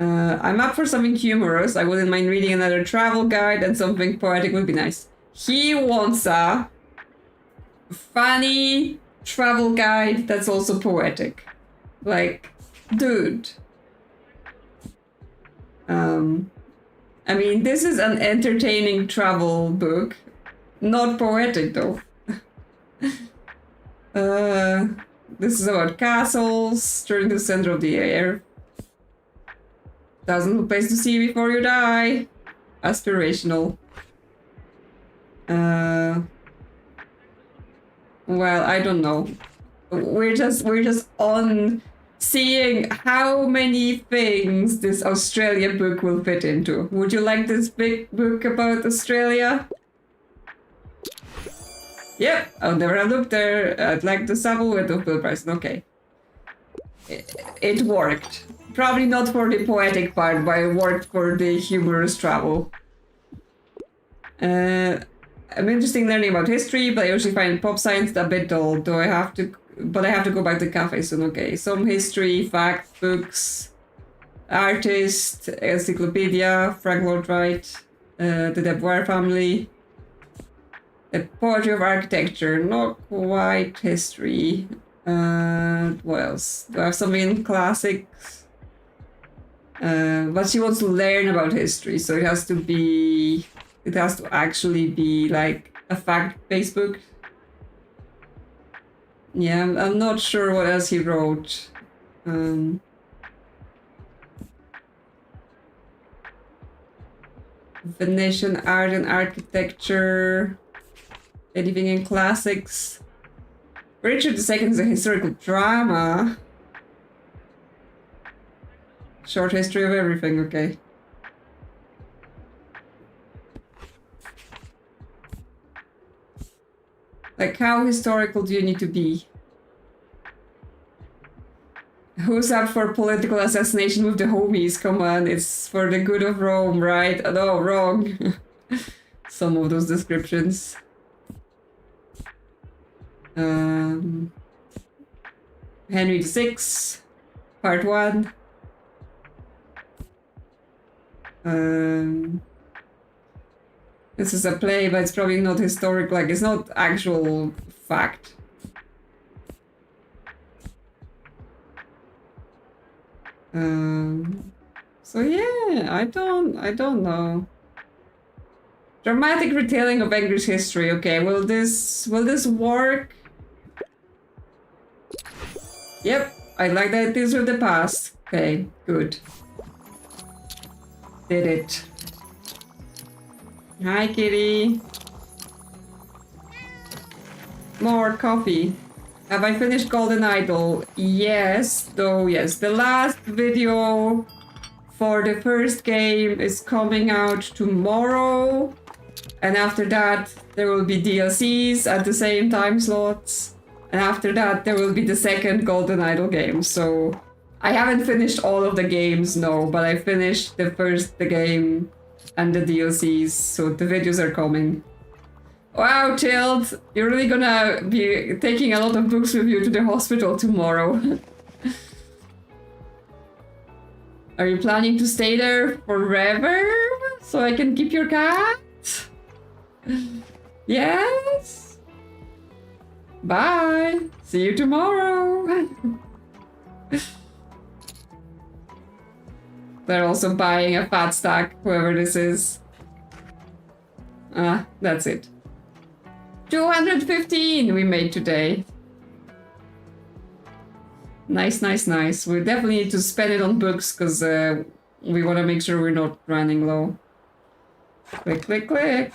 A: I'm up for something humorous. I wouldn't mind reading another travel guide, and something poetic would be nice. He wants a funny travel guide that's also poetic. Like, dude. I mean, this is an entertaining travel book. Not poetic, though. This is about castles, turning the center of the air. 1,000 places to see before you die. Aspirational. Well, I don't know. We're just on seeing how many things this Australia book will fit into. Would you like this big book about Australia? Yep, I'll never have looked there. I'd like the Savile with of Bill Bryson. Okay. It worked. Probably not for the poetic part, but it worked for the humorous travel. I'm interested in learning about history, but I usually find pop science a bit dull, though I have to go back to cafe soon. Okay, some history, facts, books, artist, encyclopedia, Frank Lloyd Wright, the Devoir family, the poetry of architecture, not quite history. What else? Do I have something in classics? But she wants to learn about history, so it has to actually be like a fact-based book. Yeah, I'm not sure what else he wrote. Venetian art and architecture. Anything in classics. Richard II is a historical drama. Short history of everything, okay. Like, how historical do you need to be? Who's up for political assassination with the homies? Come on, it's for the good of Rome, right? No, wrong. Some of those descriptions. Henry VI, Part 1. This is a play, but it's probably not historic, like it's not actual fact. So yeah, I don't know. Dramatic retelling of English history. Okay, will this work? Yep, I like that these were the past. Okay, good. Did it. Hi, kitty. More coffee. Have I finished Golden Idol? Yes, though yes. The last video for the first game is coming out tomorrow. And after that, there will be DLCs at the same time slots. And after that, there will be the second Golden Idol game. So I haven't finished all of the games, no, but I finished the game and the DLCs, so the videos are coming. Wow, Tilt, you're really gonna be taking a lot of books with you to the hospital tomorrow. Are you planning to stay there forever? So I can keep your cat? Yes? Bye! See you tomorrow! They're also buying a fat stack, whoever this is. Ah, that's it. 215 we made today. Nice, nice, nice. We definitely need to spend it on books because we want to make sure we're not running low. Click, click, click.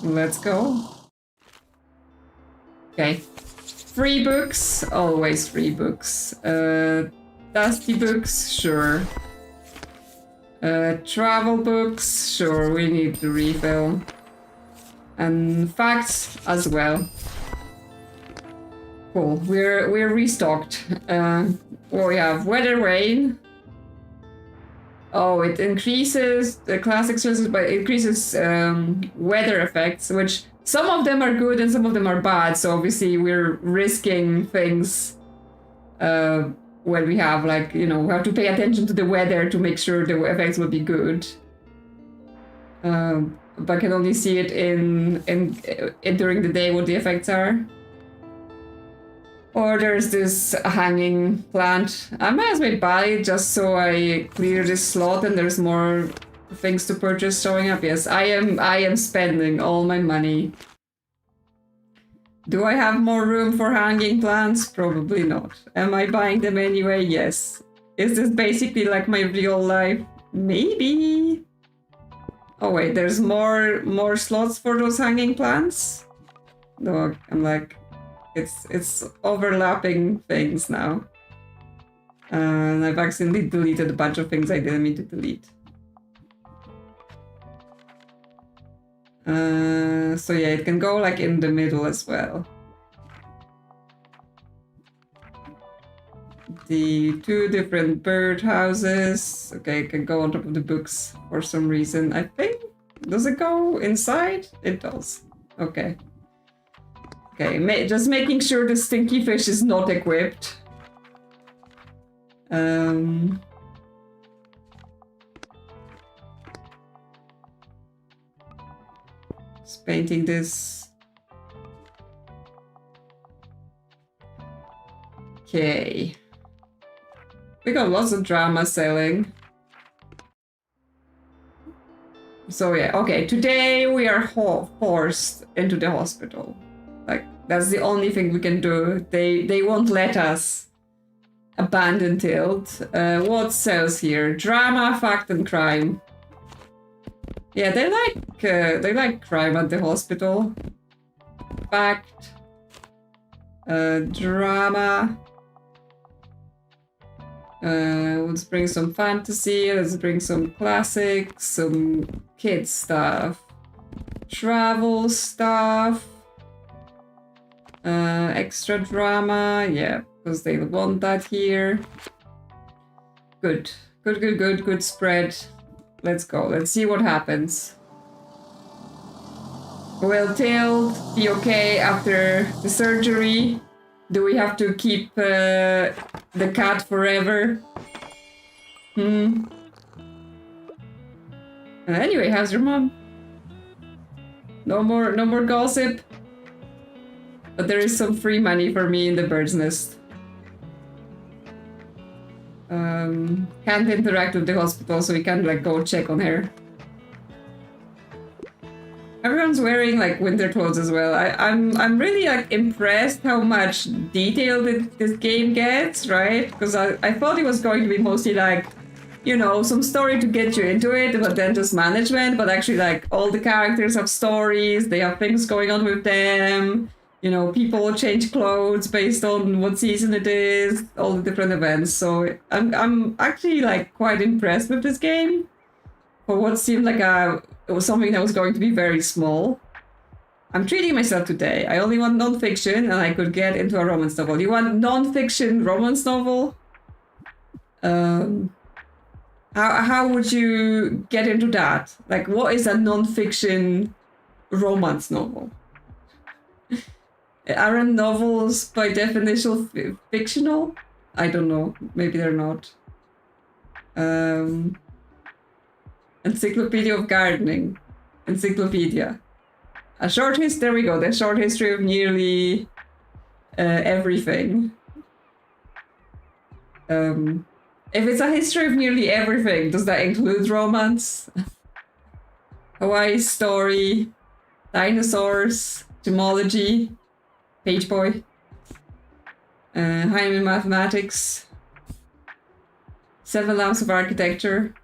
A: Let's go. Okay. Free books. Always free books. Dusty books, sure. Travel books, sure, we need to refill. And facts as well. Cool, we're restocked. Well, we have weather, rain. Oh, it increases the classic sources, but it increases weather effects, which some of them are good and some of them are bad. So obviously we're risking things when we have like, you know, we have to pay attention to the weather to make sure the effects will be good. But I can only see it in during the day what the effects are. Or there's this hanging plant. I might as well buy it just so I clear this slot and there's more things to purchase showing up. Yes, I am spending all my money. Do I have more room for hanging plants? Probably not. Am I buying them anyway? Yes. Is this basically like my real life? Maybe. Oh wait, there's more slots for those hanging plants? No, I'm like, it's overlapping things now. And I've accidentally deleted a bunch of things I didn't mean to delete. So yeah, it can go like in the middle as well. The two different bird houses. Okay, it can go on top of the books for some reason. I think, does it go inside? It does. Okay. Okay, just making sure the stinky fish is not equipped. Just painting this. Okay. We got lots of drama selling. So yeah, okay, today we are forced into the hospital. Like, that's the only thing we can do. They won't let us abandon Tilt. What sells here? Drama, fact, and crime. Yeah, they like crime at the hospital. Fact. Drama. Let's bring some fantasy, let's bring some classics, some kids stuff, travel stuff, extra drama, yeah, because they want that here. Good spread. Let's go, let's see what happens. Will Tilt be okay after the surgery? Do we have to keep the cat forever? Anyway, how's your mom? No more gossip. But there is some free money for me in the bird's nest. Can't interact with the hospital, so we can't like go check on her. Everyone's wearing like winter clothes as well. I'm really like impressed how much detail this game gets, right? Because I thought it was going to be mostly like, you know, some story to get you into it, but then just management. But actually, like, all the characters have stories. They have things going on with them. You know, people change clothes based on what season it is. All the different events. So I'm actually like quite impressed with this game. For what seemed like it was something that was going to be very small. I'm treating myself today. I only want non-fiction and I could get into a romance novel. You want non-fiction romance novel? How would you get into that? Like, what is a non-fiction romance novel? Aren't novels by definition fictional? I don't know. Maybe they're not. Encyclopedia of Gardening. Encyclopedia. A short history. There we go. The short history of nearly everything. If it's a history of nearly everything, does that include romance? Hawaii story, dinosaurs, gemology, page boy, Hyman mathematics, 7 lamps of architecture,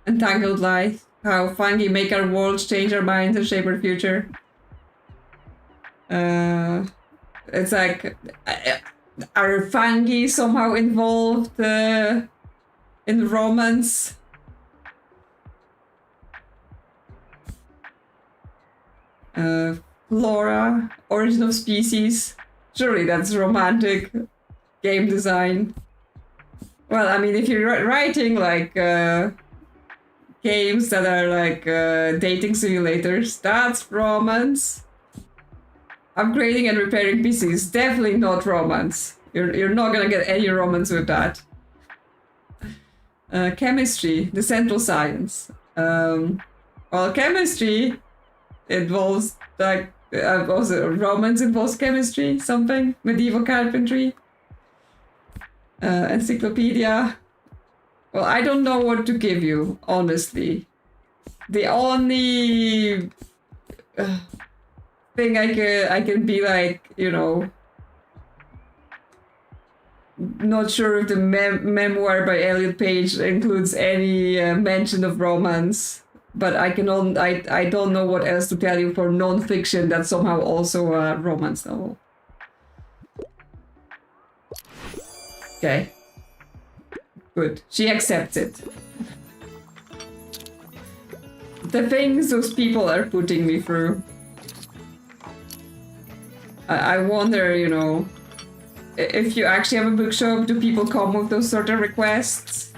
A: entangled life, how fungi make our world, change our minds, and shape our future. It's like, are fungi somehow involved in romance? Flora, origin of species. Surely that's romantic. Game design. Well, I mean, if you're writing like games that are like dating simulators. That's romance. Upgrading and repairing PCs, definitely not romance. You're not gonna get any romance with that. Chemistry, the central science. Well, chemistry involves like also romance involves chemistry, something medieval carpentry. Encyclopedia. Well, I don't know what to give you, honestly. The only thing I can be like, you know, not sure if the memoir by Elliot Page includes any mention of romance, but I don't know what else to tell you for non-fiction that's somehow also a romance novel. Okay. Good. She accepts it. The things those people are putting me through. I wonder, you know, if you actually have a bookshop, do people come with those sort of requests?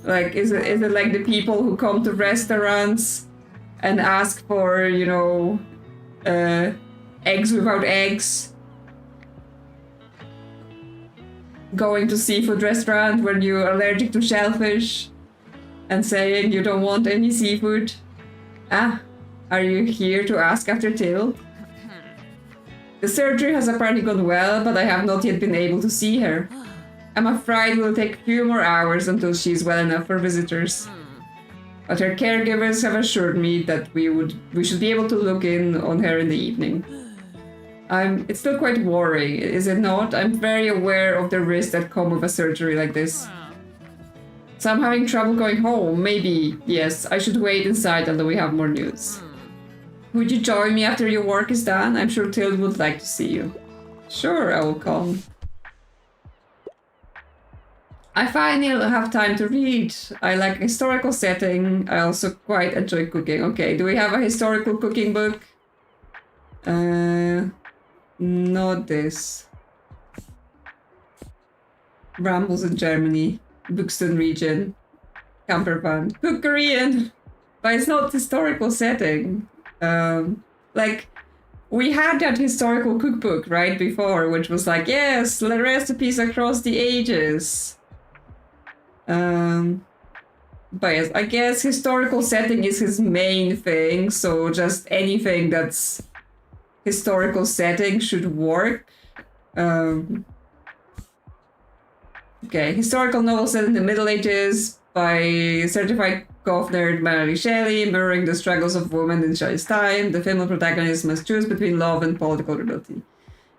A: Like, is it like the people who come to restaurants and ask for, you know, eggs without eggs? Going to seafood restaurant when you're allergic to shellfish and saying you don't want any seafood? Ah, are you here to ask after Till? The surgery has apparently gone well, but I have not yet been able to see her. I'm afraid it will take a few more hours until she's well enough for visitors. But her caregivers have assured me that we should be able to look in on her in the evening. It's still quite worrying, is it not? I'm very aware of the risks that come with a surgery like this. So I'm having trouble going home. Maybe, yes, I should wait inside until we have more news. Would you join me after your work is done? I'm sure Till would like to see you. Sure, I will come. I finally have time to read. I like historical setting. I also quite enjoy cooking. Okay, do we have a historical cooking book? Not this. Rambles in Germany. Bookston region. Campervan. Cook Korean! But it's not historical setting. Like, we had that historical cookbook, right, before, which was like, yes, recipes across the ages. But yes, I guess historical setting is his main thing, so just anything that's historical setting should work. Okay, historical novel set in the Middle Ages by certified golf nerd Mary Shelley, mirroring the struggles of women in Shelley's time. The female protagonist must choose between love and political rebellion.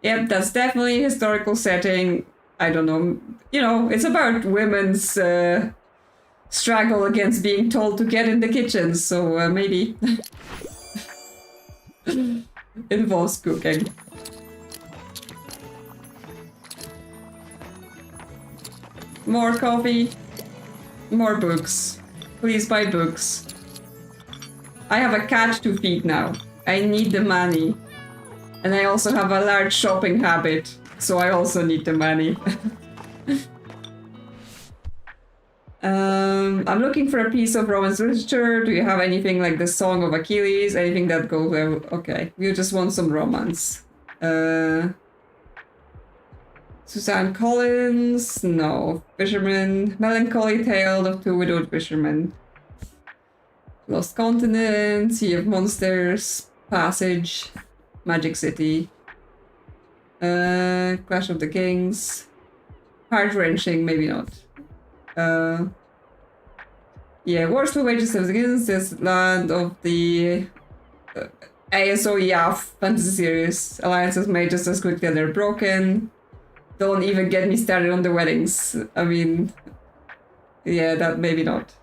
A: Yep, that's definitely historical setting. I don't know, you know, it's about women's struggle against being told to get in the kitchen, so maybe involves cooking. More coffee, more books. Please buy books. I have a cat to feed now. I need the money. And I also have a large shopping habit, so I also need the money. I'm looking for a piece of Romance literature. Do you have anything like the Song of Achilles? Anything that goes well? Okay, we just want some romance. Suzanne Collins? No. Fisherman. Melancholy Tale of Two Widowed Fishermen. Lost Continent. Sea of Monsters. Passage. Magic City. Clash of the Kings. Heart-wrenching, maybe not. Yeah, Wars for Wages against this land of the ASO YAF fantasy series. Alliances made just as quickly as they're broken. Don't even get me started on the weddings. I mean, yeah, that maybe not.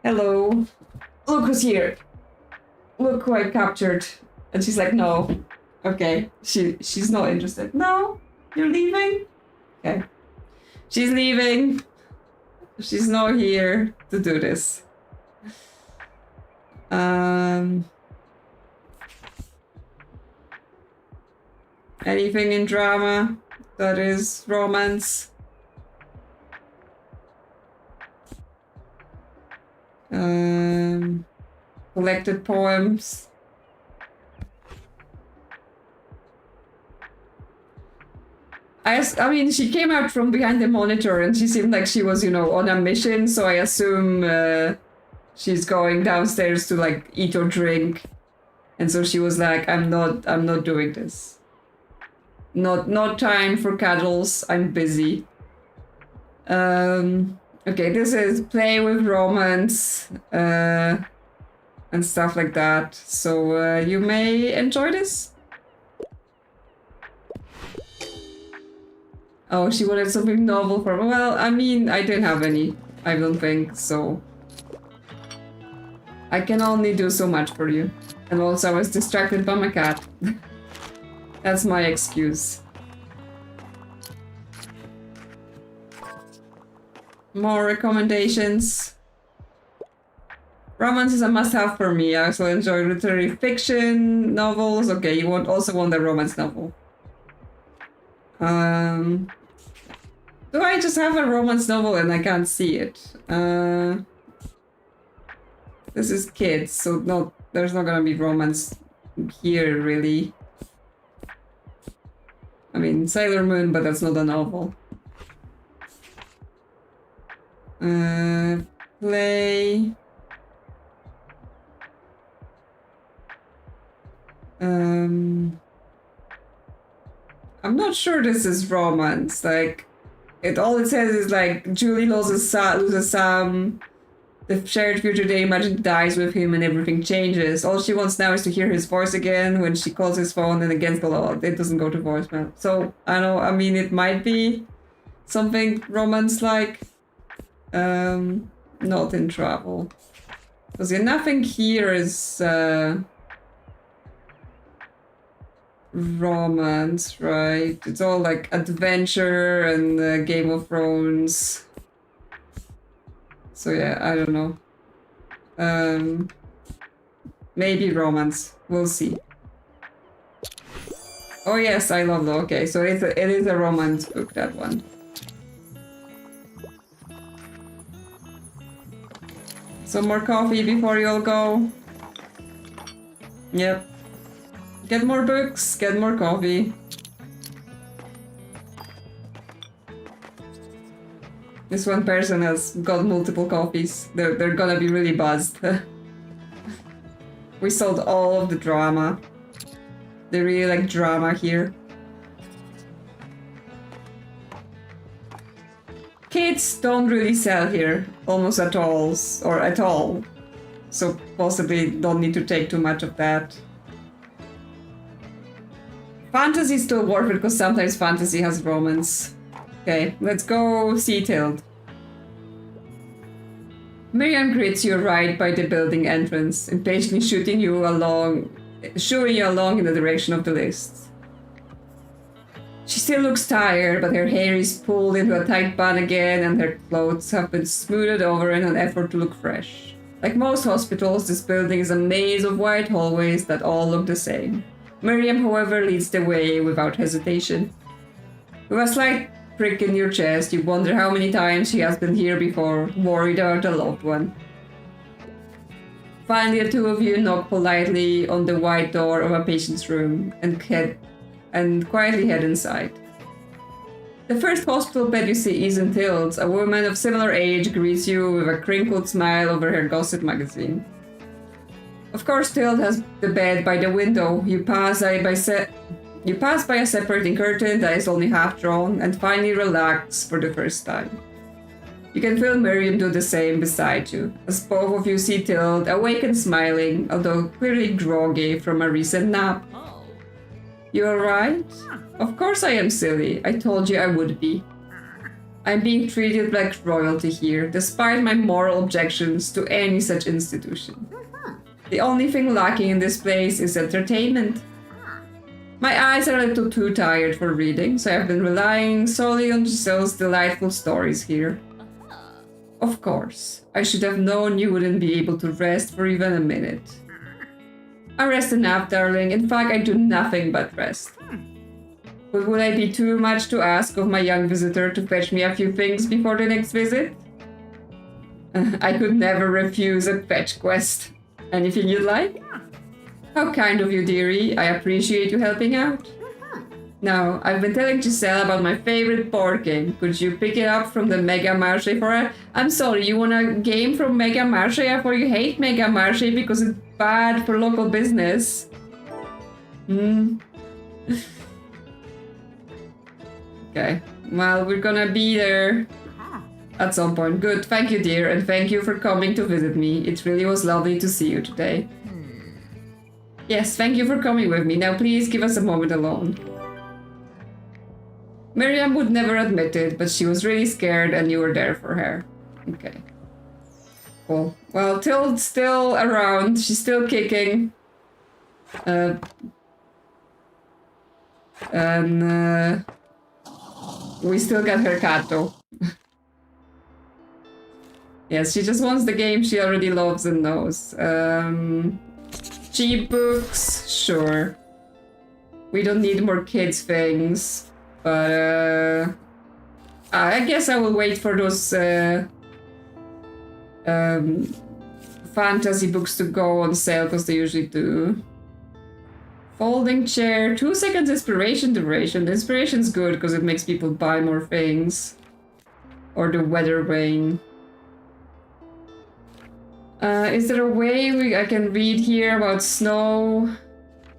A: Hello. Look who's here. Look who I captured. And she's like, no. Okay, she's not interested. No? You're leaving? Okay. She's leaving. She's not here to do this. Anything in drama that is romance? Collected poems. I mean, she came out from behind the monitor and she seemed like she was, you know, on a mission. So I assume she's going downstairs to like eat or drink. And so she was like, I'm not doing this. Not time for cuddles. I'm busy. Okay, this is play with romance and stuff like that. So you may enjoy this. Oh, she wanted something novel for... Well, I mean, I didn't have any. I don't think, so... I can only do so much for you. And also I was distracted by my cat. That's my excuse. More recommendations. Romance is a must-have for me. I also enjoy literary fiction, novels. Okay, you also want a romance novel. Do I just have a romance novel and I can't see it? This is kids, so there's not gonna be romance here, really. I mean, Sailor Moon, but that's not a novel. Play. I'm not sure this is romance. Like, all it says is like Julie loses Sam. The shared future they imagine dies with him and everything changes. All she wants now is to hear his voice again when she calls his phone, and against the law, it doesn't go to voicemail. So, I know, I mean, it might be something romance-like. Not in travel. Because nothing here is romance, right? It's all like adventure and Game of Thrones. So yeah, I don't know. Maybe romance. We'll see. Oh yes, I love that. Okay, so it is a romance book, that one. Some more coffee before you all go. Yep. Get more books, get more coffee. This one person has got multiple copies. They're gonna be really buzzed. We sold all of the drama. They really like drama here. Kids don't really sell here, almost at all, or at all. So possibly don't need to take too much of that. Fantasy is still worth it, because sometimes fantasy has romance. Okay, let's go Sea-tailed. Miriam greets you right by the building entrance, impatiently shooing you along in the direction of the list. She still looks tired, but her hair is pulled into a tight bun again, and her clothes have been smoothed over in an effort to look fresh. Like most hospitals, this building is a maze of wide hallways that all look the same. Miriam, however, leads the way without hesitation. With a slight prick in your chest, you wonder how many times she has been here before, worried about a loved one. Finally, the two of you knock politely on the wide door of a patient's room and quietly head inside. The first hospital bed you see isn't Hills. A woman of similar age greets you with a crinkled smile over her gossip magazine. Of course, Tilt has the bed by the window. You pass by a separating curtain that is only half drawn and finally relax for the first time. You can feel Miriam do the same beside you, as both of you see Tilt awake and smiling, although clearly groggy from a recent nap. You alright? Of course I am silly. I told you I would be. I'm being treated like royalty here, despite my moral objections to any such institution. The only thing lacking in this place is entertainment. My eyes are a little too tired for reading, so I've been relying solely on Giselle's delightful stories here. Of course, I should have known you wouldn't be able to rest for even a minute. I rest a nap, darling. In fact, I do nothing but rest. But would I be too much to ask of my young visitor to fetch me a few things before the next visit? I could never refuse a fetch quest. Anything you'd like? How kind of you, dearie. I appreciate you helping out. Now, I've been telling Giselle about my favorite board game. Could you pick it up from the Mega Marché for her? I'm sorry, you want a game from Mega Marché after you hate Mega Marché because it's bad for local business? Okay, well, we're gonna be there at some point. Good, thank you, dear, and thank you for coming to visit me. It really was lovely to see you today. Yes, thank you for coming with me. Now please give us a moment alone. Miriam would never admit it, but she was really scared and you were there for her. Okay. Cool. Well, Tilt's still around. She's still kicking. And we still got her cat though. Yes, she just wants the game she already loves and knows. Cheap books, sure. We don't need more kids things, but I guess I will wait for those fantasy books to go on sale because they usually do. Folding chair, 2 seconds inspiration duration. The inspiration's good because it makes people buy more things. Or the weather vane. Is there a way I can read here about snow?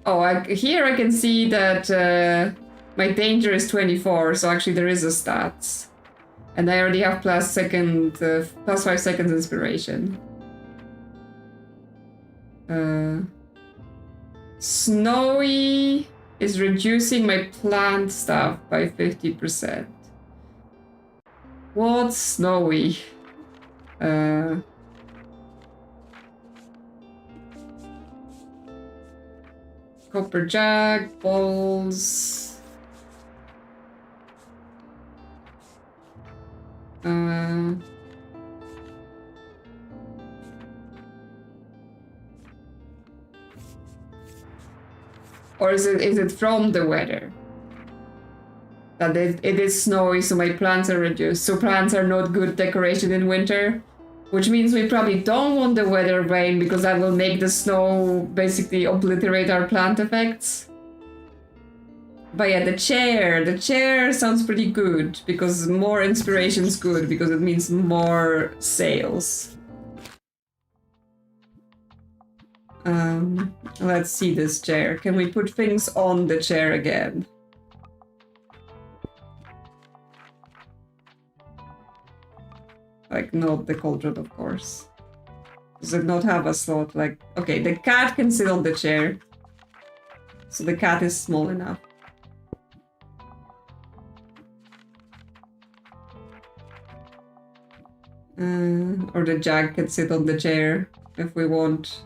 A: Oh, here I can see that my danger is 24, so actually there is a stats. And I already have plus 5 seconds inspiration. Snowy is reducing my plant stuff by 50%. What's snowy? Copper jack, balls. Or is it from the weather? That it is snowy, so my plants are reduced. So plants are not good decoration in winter. Which means we probably don't want the weather vane because that will make the snow basically obliterate our plant effects. But yeah, the chair sounds pretty good because more inspiration is good because it means more sales. Let's see this chair. Can we put things on the chair again? Like, not the cauldron, of course. Does it not have a slot? Like, okay, the cat can sit on the chair. So the cat is small enough. Or the jag can sit on the chair if we want.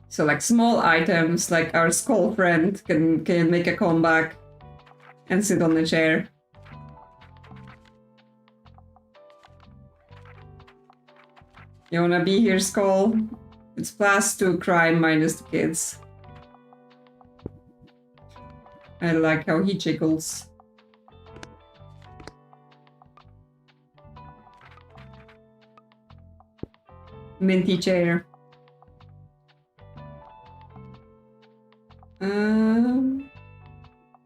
A: So like small items, like our skull friend can make a comeback and sit on the chair. You wanna be here, Skull? It's +2 crime minus the kids. I like how he jiggles. Minty chair.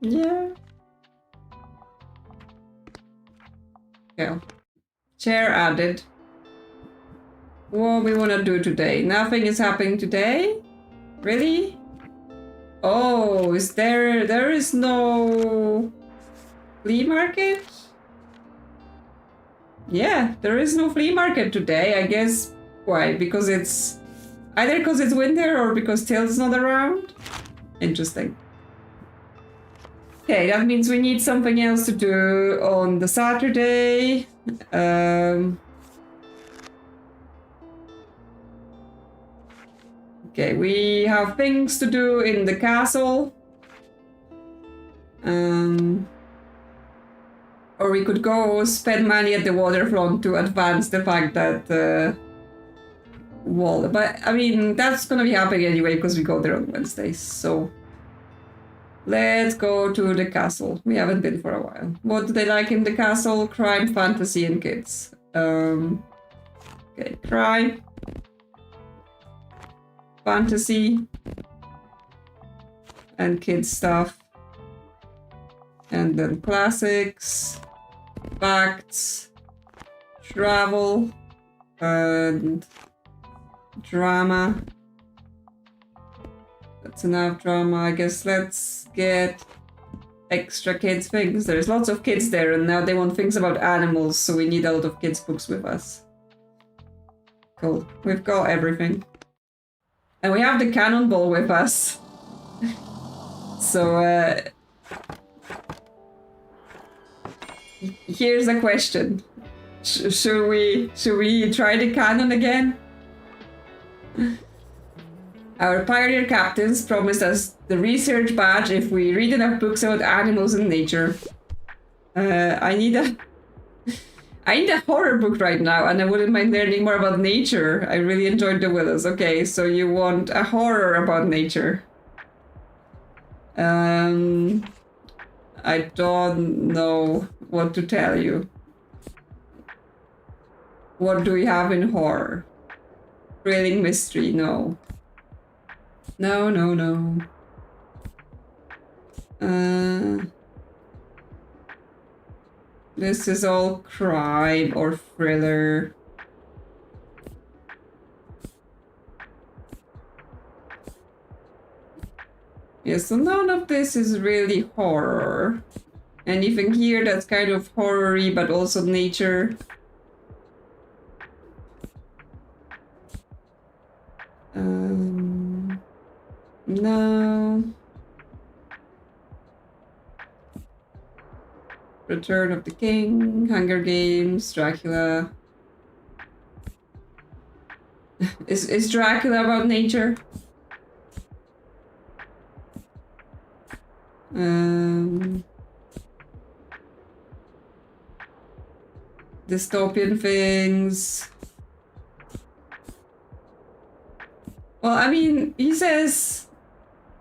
A: Yeah. Yeah. Chair added. What we want to do today? Nothing is happening today? Really? Oh, there is no flea market? Yeah, there is no flea market today. I guess why? Because it's either because it's winter or because Tail's not around. Interesting. Okay, that means we need something else to do on the Saturday. Okay, we have things to do in the castle. Or we could go spend money at the waterfront to advance the fact that wall. But I mean, that's gonna be happening anyway because we go there on Wednesdays. So let's go to the castle. We haven't been for a while. What do they like in the castle? Crime, fantasy, and kids. Okay, crime. Fantasy. And kids stuff. And then classics. Facts. Travel. And drama. That's enough drama. I guess let's get extra kids things. There's lots of kids there and now they want things about animals, so we need a lot of kids books with us. Cool. We've got everything. And we have the cannonball with us. So here's a question. Should we try the cannon again? Our pioneer captains promised us the research badge if we read enough books about animals and nature. I need a horror book right now, and I wouldn't mind learning more about nature. I really enjoyed The Willows. Okay, so you want a horror about nature. I don't know what to tell you. What do we have in horror? Thrilling mystery, no. No, no, no. This is all crime or thriller. Yeah, so none of this is really horror. Anything here that's kind of horror-y but also nature. No. Return of the King, Hunger Games, Dracula. Is Dracula about nature? Dystopian things. Well, I mean, he says,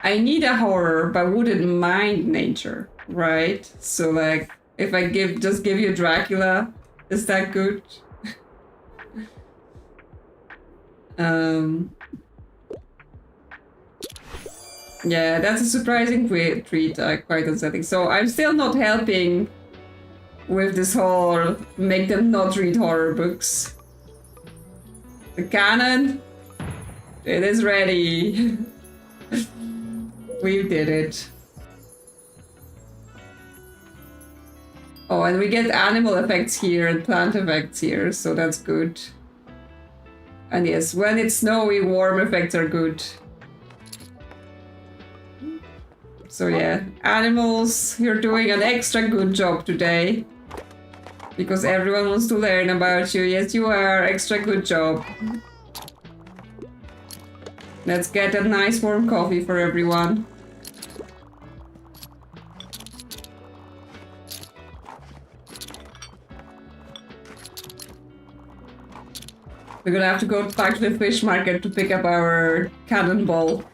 A: I need a horror, but wouldn't mind nature, right? So, like, if I just give you Dracula, is that good? Yeah, that's a surprising treat, quite unsettling. So I'm still not helping with this whole make them not read horror books. The cannon, it is ready. We did it. Oh, and we get animal effects here and plant effects here, so that's good. And yes, when it's snowy, warm effects are good. So yeah, animals, you're doing an extra good job today. Because everyone wants to learn about you. Yes, you are. Extra good job. Let's get a nice warm coffee for everyone. We're gonna have to go back to the fish market to pick up our cannonball.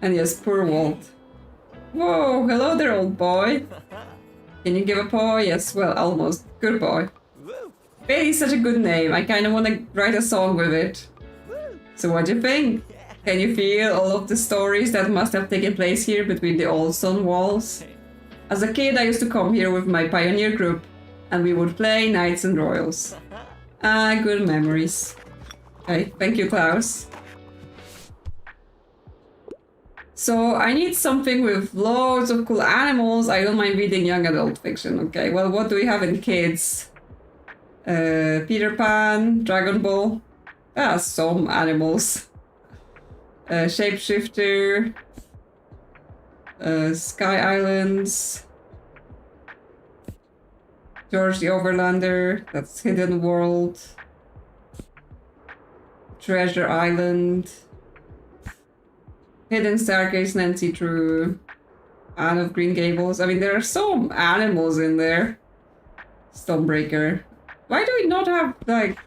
A: And yes, poor Walt. Whoa, hello there, old boy. Can you give a paw? Yes, well, almost. Good boy. Bailey's such a good name. I kind of want to write a song with it. So what do you think? Can you feel all of the stories that must have taken place here between the old stone walls? As a kid, I used to come here with my pioneer group, and we would play knights and royals. Ah, good memories. Okay, thank you, Klaus. So I need something with loads of cool animals. I don't mind reading young adult fiction. Okay, well, what do we have in kids? Peter Pan, Dragon Ball. Ah, some animals. Shapeshifter. Sky Islands. George the Overlander. That's Hidden World. Treasure Island. Hidden Staircase, Nancy Drew, Anne of Green Gables. I mean, there are some animals in there. Stonebreaker. Why do we not have, like,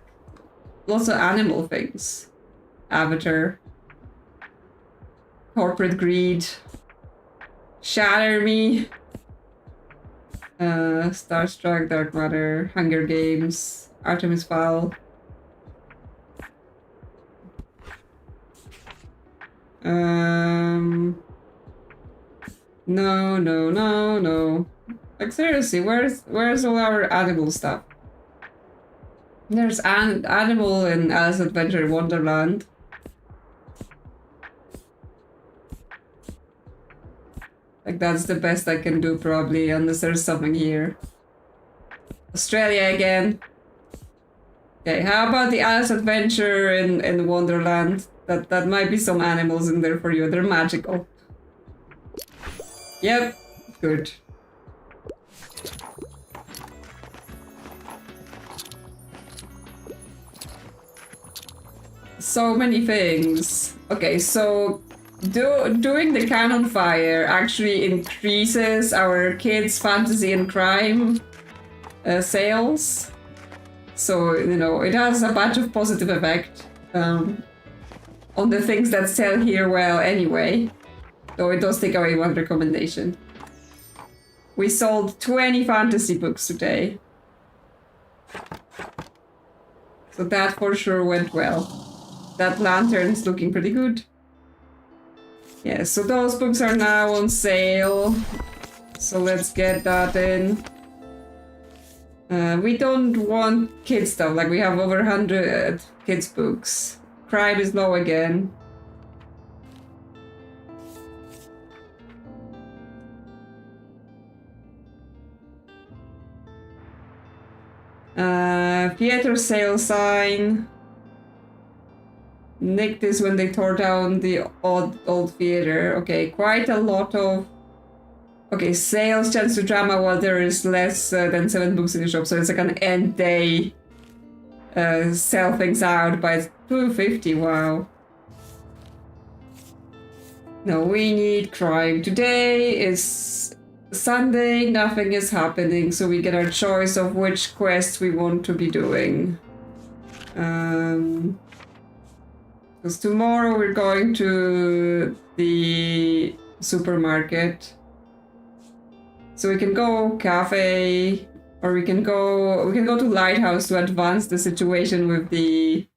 A: lots of animal things? Avatar. Corporate Greed. Shatter Me. Starstruck, Dark Matter, Hunger Games, Artemis Fowl. No, no, no, no. Like seriously, where's all our animal stuff? There's an animal in Alice Adventure Wonderland. Like that's the best I can do probably, unless there's something here. Australia again. Okay, how about the Alice Adventure in Wonderland? That might be some animals in there for you. They're magical. Yep, good. So many things. Okay, so doing the cannon fire actually increases our kids' fantasy and crime sales. So, you know, it has a bunch of positive effect on the things that sell here well anyway. Though it does take away one recommendation. We sold 20 fantasy books today. So that for sure went well. That lantern's looking pretty good. Yeah, so those books are now on sale. So let's get that in. We don't want kids stuff, like we have over 100 kids books. Crime is low again. Theater sale sign. Nicked this when they tore down the old theater. Okay, quite a lot of... Okay, sales chance to drama while there is less than 7 books in the shop. So it's like an end day sell things out by $2.50. Wow. No, we need crime. Today is Sunday, nothing is happening, so we get our choice of which quest we want to be doing. Because tomorrow we're going to the supermarket. So we can go cafe, or we can go to Lighthouse to advance the situation with the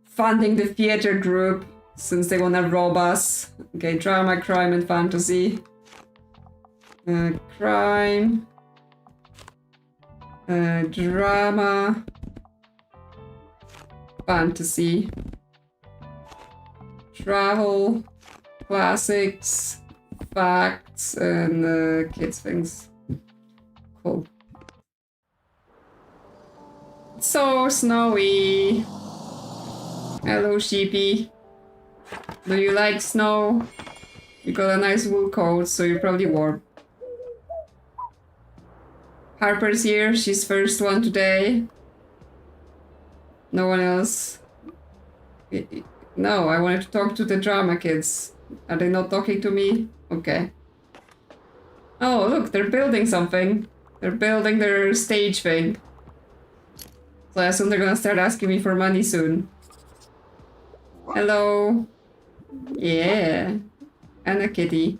A: funding the theater group, since they want to rob us. Okay, drama, crime, and fantasy. Crime. Drama. Fantasy. Travel. Classics. Facts. And kids things. Cool. It's so snowy. Hello, sheepy. Do you like snow? You got a nice wool coat, so you're probably warm. Harper's here, she's first one today. No one else. No, I wanted to talk to the drama kids. Are they not talking to me? Okay. Oh, look, they're building something. They're building their stage thing. So I assume they're gonna start asking me for money soon. Hello. Yeah. And a kitty.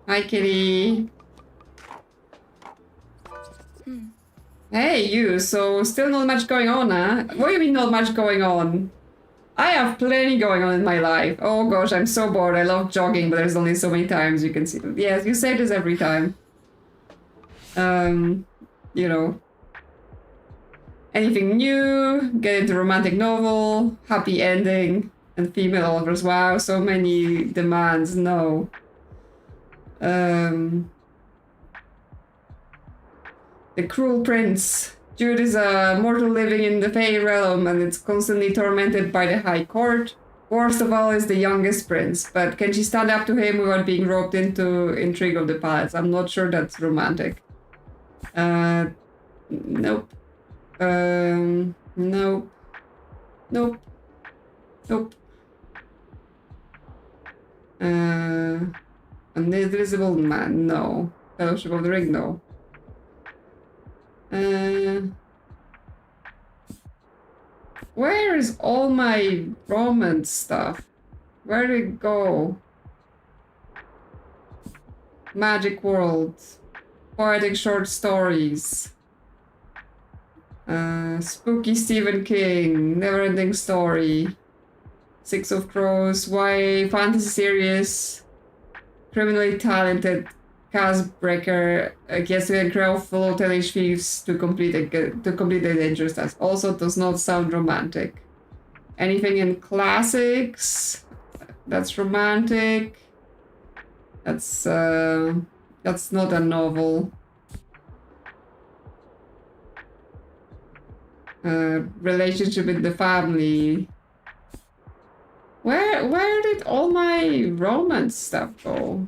A: Hi, kitty. Hey, you. So, still not much going on, huh? What do you mean not much going on? I have plenty going on in my life. Oh gosh, I'm so bored. I love jogging, but there's only so many times you can see them. Yes, you say this every time. You know. Anything new, get into romantic novel, happy ending, and female authors. Wow, so many demands. No. The Cruel Prince. Jude is a mortal living in the Fey realm and it's constantly tormented by the High Court. Worst of all is the youngest prince, but can she stand up to him without being roped into intrigue of the palace? I'm not sure that's romantic. Nope. Nope. Nope. Nope. An Invisible Man, no. Fellowship of the Ring, no. Where is all my romance stuff? Where did it go? Magic World. Poetic short stories. Spooky Stephen King. Never-ending story. Six of Crows. Why fantasy series. Criminally talented cast breaker gets to grow fellow teenage thieves to complete the dangerous task. Also does not sound romantic. Anything in classics? That's romantic. That's not a novel. Relationship in the family. Where did all my romance stuff go?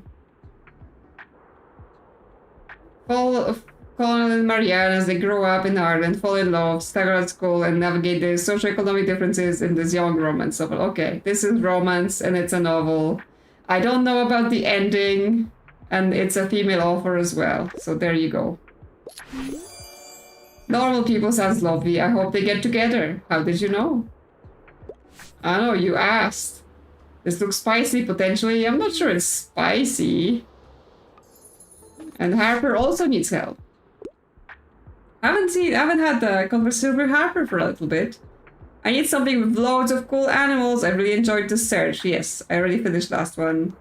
A: Colonel and Marianne, as they grow up in Ireland, fall in love, stagger at school, and navigate the socioeconomic differences in this young romance novel. Okay, this is romance and it's a novel. I don't know about the ending, and it's a female author as well, so there you go. Normal people sounds lovely. I hope they get together. How did you know? I know, you asked. This looks spicy, potentially. I'm not sure it's spicy. And Harper also needs help. I haven't had a conversation with Harper for a little bit. I need something with loads of cool animals. I really enjoyed the search. Yes, I already finished last one.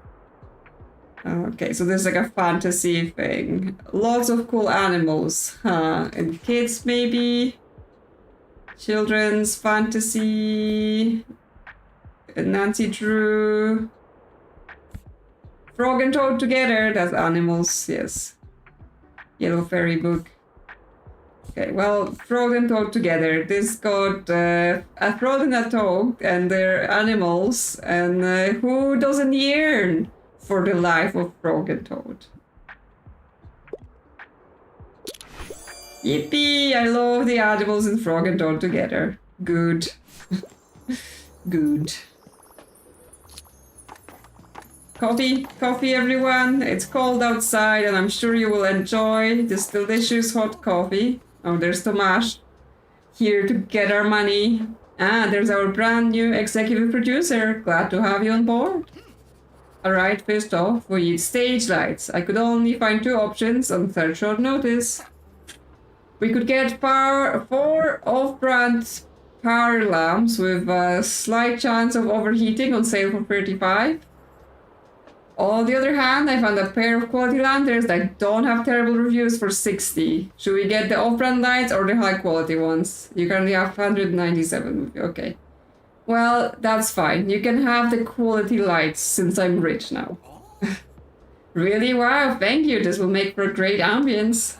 A: Okay, so there's like a fantasy thing. Lots of cool animals, huh? And kids, maybe? Children's fantasy. Nancy Drew. Frog and Toad together, that's animals, yes. Yellow Fairy book. Okay, well, Frog and Toad together. This got a frog and a toad, and they're animals, and who doesn't yearn for the life of Frog and Toad? Yippee! I love the animals in Frog and Toad together. Good. Good. Coffee everyone. It's cold outside and I'm sure you will enjoy this delicious hot coffee. Oh, there's Tomasz here to get our money. Ah, there's our brand new executive producer. Glad to have you on board. Alright, first off, we need stage lights. I could only find 2 options on third short notice. We could get 4 off-brand power lamps with a slight chance of overheating on sale for 35. On the other hand, I found a pair of quality lanterns that don't have terrible reviews for 60. Should we get the off-brand lights or the high-quality ones? You currently have 197. Okay. Well, that's fine. You can have the quality lights since I'm rich now. Really? Wow, thank you. This will make for a great ambience.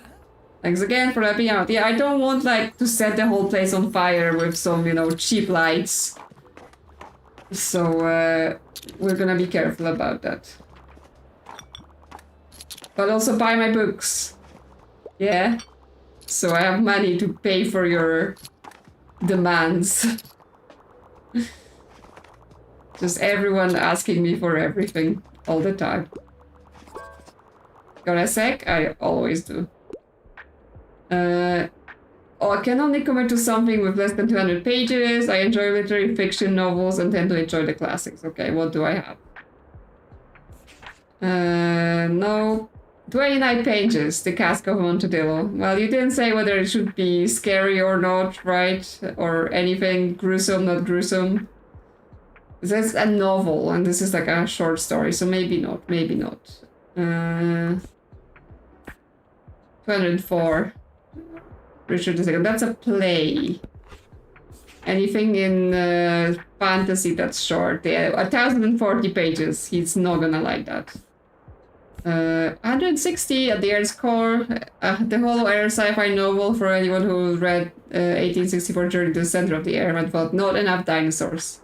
A: Thanks again for helping out. Yeah, I don't want, like, to set the whole place on fire with some, you know, cheap lights. So, we're gonna be careful about that. But also buy my books. Yeah? So I have money to pay for your demands. Just everyone asking me for everything all the time. Got a sec? I always do. Oh, I can only commit to something with less than 200 pages. I enjoy literary fiction novels and tend to enjoy the classics. Okay, what do I have? No. 29 pages, The Cask of Montedillo. Well, you didn't say whether it should be scary or not, right? Or anything gruesome, not gruesome. That's a novel, and this is like a short story, so maybe not, maybe not. 204. Richard II, that's a play. Anything in fantasy that's short. Yeah, 1040 pages, he's not gonna like that. 160 at the Air's core. The Hollow Air sci-fi novel for anyone who read 1864 Journey to the Center of the Air and thought not enough dinosaurs.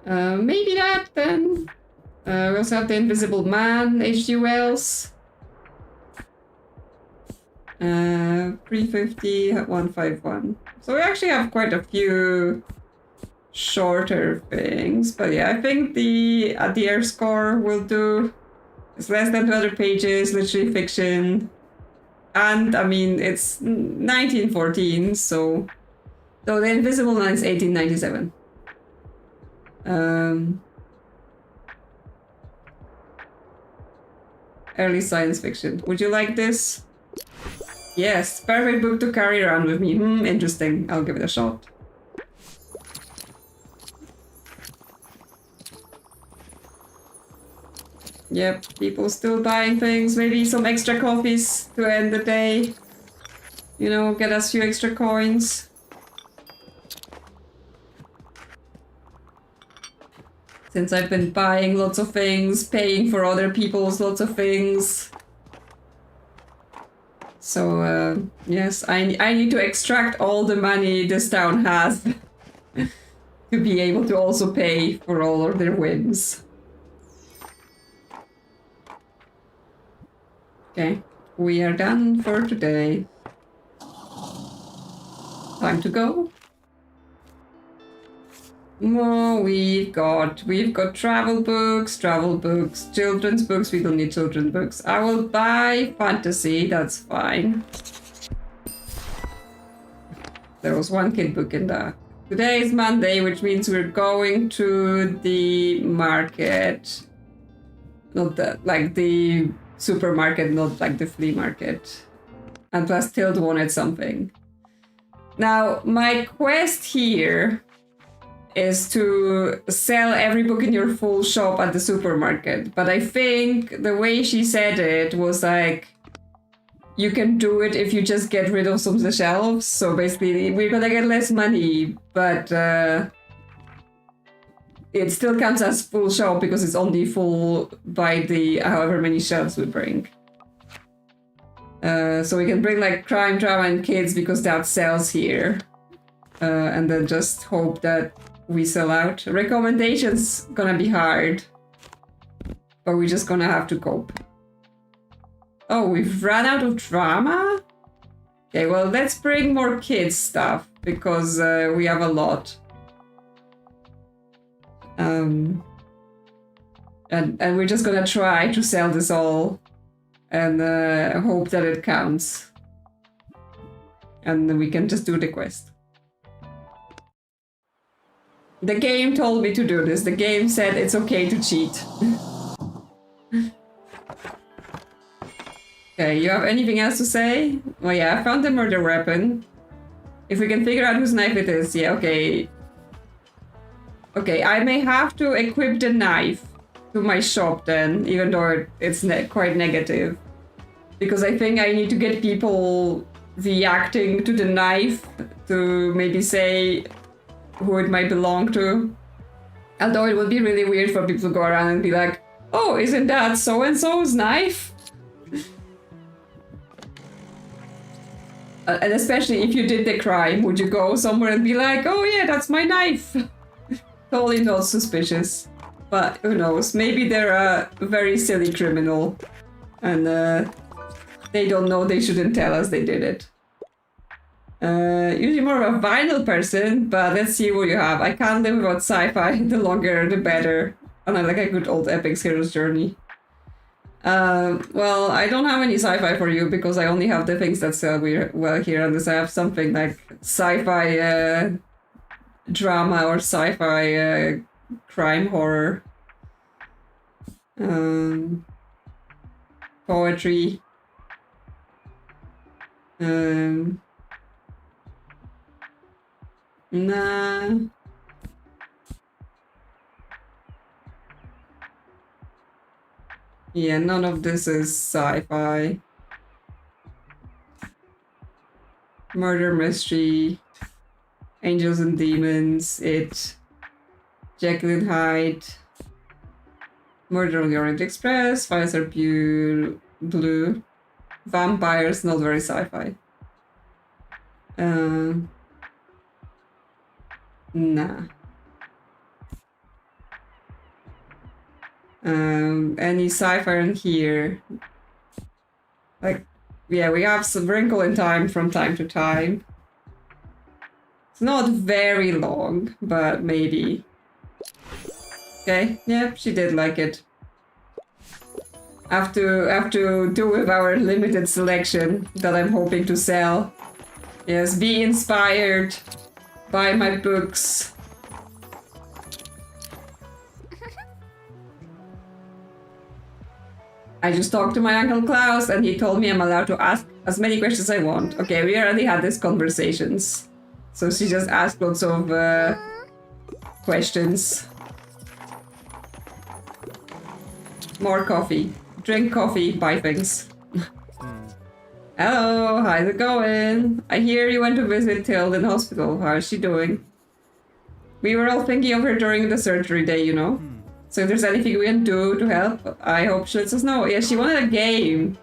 A: Maybe that then. We also have The Invisible Man, H.G. Wells. 350, 151. So we actually have quite a few shorter things, but yeah, I think the at the Air score will do. It's less than 200 pages, literary fiction. And, I mean, it's 1914, so... So The Invisible Man is 1897. Early science fiction. Would you like this? Yes, perfect book to carry around with me. Interesting. I'll give it a shot. Yep, people still buying things. Maybe some extra coffees to end the day. You know, get us a few extra coins. Since I've been buying lots of things, paying for other people's lots of things. So, yes, I need to extract all the money this town has to be able to also pay for all of their whims. Okay, we are done for today. Time to go. Oh, we've got travel books, children's books. We don't need children's books. I will buy fantasy, that's fine. There was one kid book in that. Today is Monday, which means we're going to the market. Not the supermarket, not like the flea market. And plus Tilt wanted something. Now, my quest here is to sell every book in your full shop at the supermarket. But I think the way she said it was like, you can do it if you just get rid of some of the shelves. So basically, we're gonna get less money, but it still counts as full shop because it's only full by the however many shelves we bring. So we can bring like crime, drama, and kids because that sells here. And then just hope that we sell out. Recommendations gonna be hard, but we're just gonna have to cope. Oh, we've run out of drama? Okay, well, let's bring more kids stuff because we have a lot. And we're just gonna try to sell this all and hope that it counts. And then we can just do the quest. The game told me to do this. The game said it's okay to cheat. Okay, you have anything else to say? Oh yeah, I found the murder weapon. If we can figure out whose knife it is, yeah, okay. Okay, I may have to equip the knife to my shop then, even though it's quite negative. Because I think I need to get people reacting to the knife to maybe say who it might belong to. Although it would be really weird for people to go around and be like, oh, isn't that so-and-so's knife? And especially if you did the crime, would you go somewhere and be like, oh yeah, that's my knife? Totally not suspicious. But who knows, maybe they're a very silly criminal. And they don't know they shouldn't tell us they did it. Usually more of a vinyl person, but let's see what you have. I can't live without sci-fi. The longer, the better. And I like a good old Epic's Hero's Journey. Well, I don't have any sci-fi for you because I only have the things that sell well here, unless I have something like sci-fi drama or sci-fi crime horror. Poetry. Nah. Yeah, none of this is sci-fi. Murder mystery. Angels and Demons. It. Jekyll and Hyde. Murder on the Orient Express. Fires Are Blue. Vampires, not very sci-fi. Nah. Any sci-fi in here? Like, yeah, we have some Wrinkle in Time from time to time. It's not very long, but maybe. Okay, yeah, she did like it. Have to do with our limited selection that I'm hoping to sell. Yes, be inspired. Buy my books. I just talked to my Uncle Klaus and he told me I'm allowed to ask as many questions as I want. Okay, we already had these conversations. So she just asked lots of questions. More coffee. Drink coffee, buy things. Hello, how's it going? I hear you went to visit Tilde in hospital. How's she doing? We were all thinking of her during the surgery day, you know? So if there's anything we can do to help, I hope she lets us know. Yeah, she wanted a game.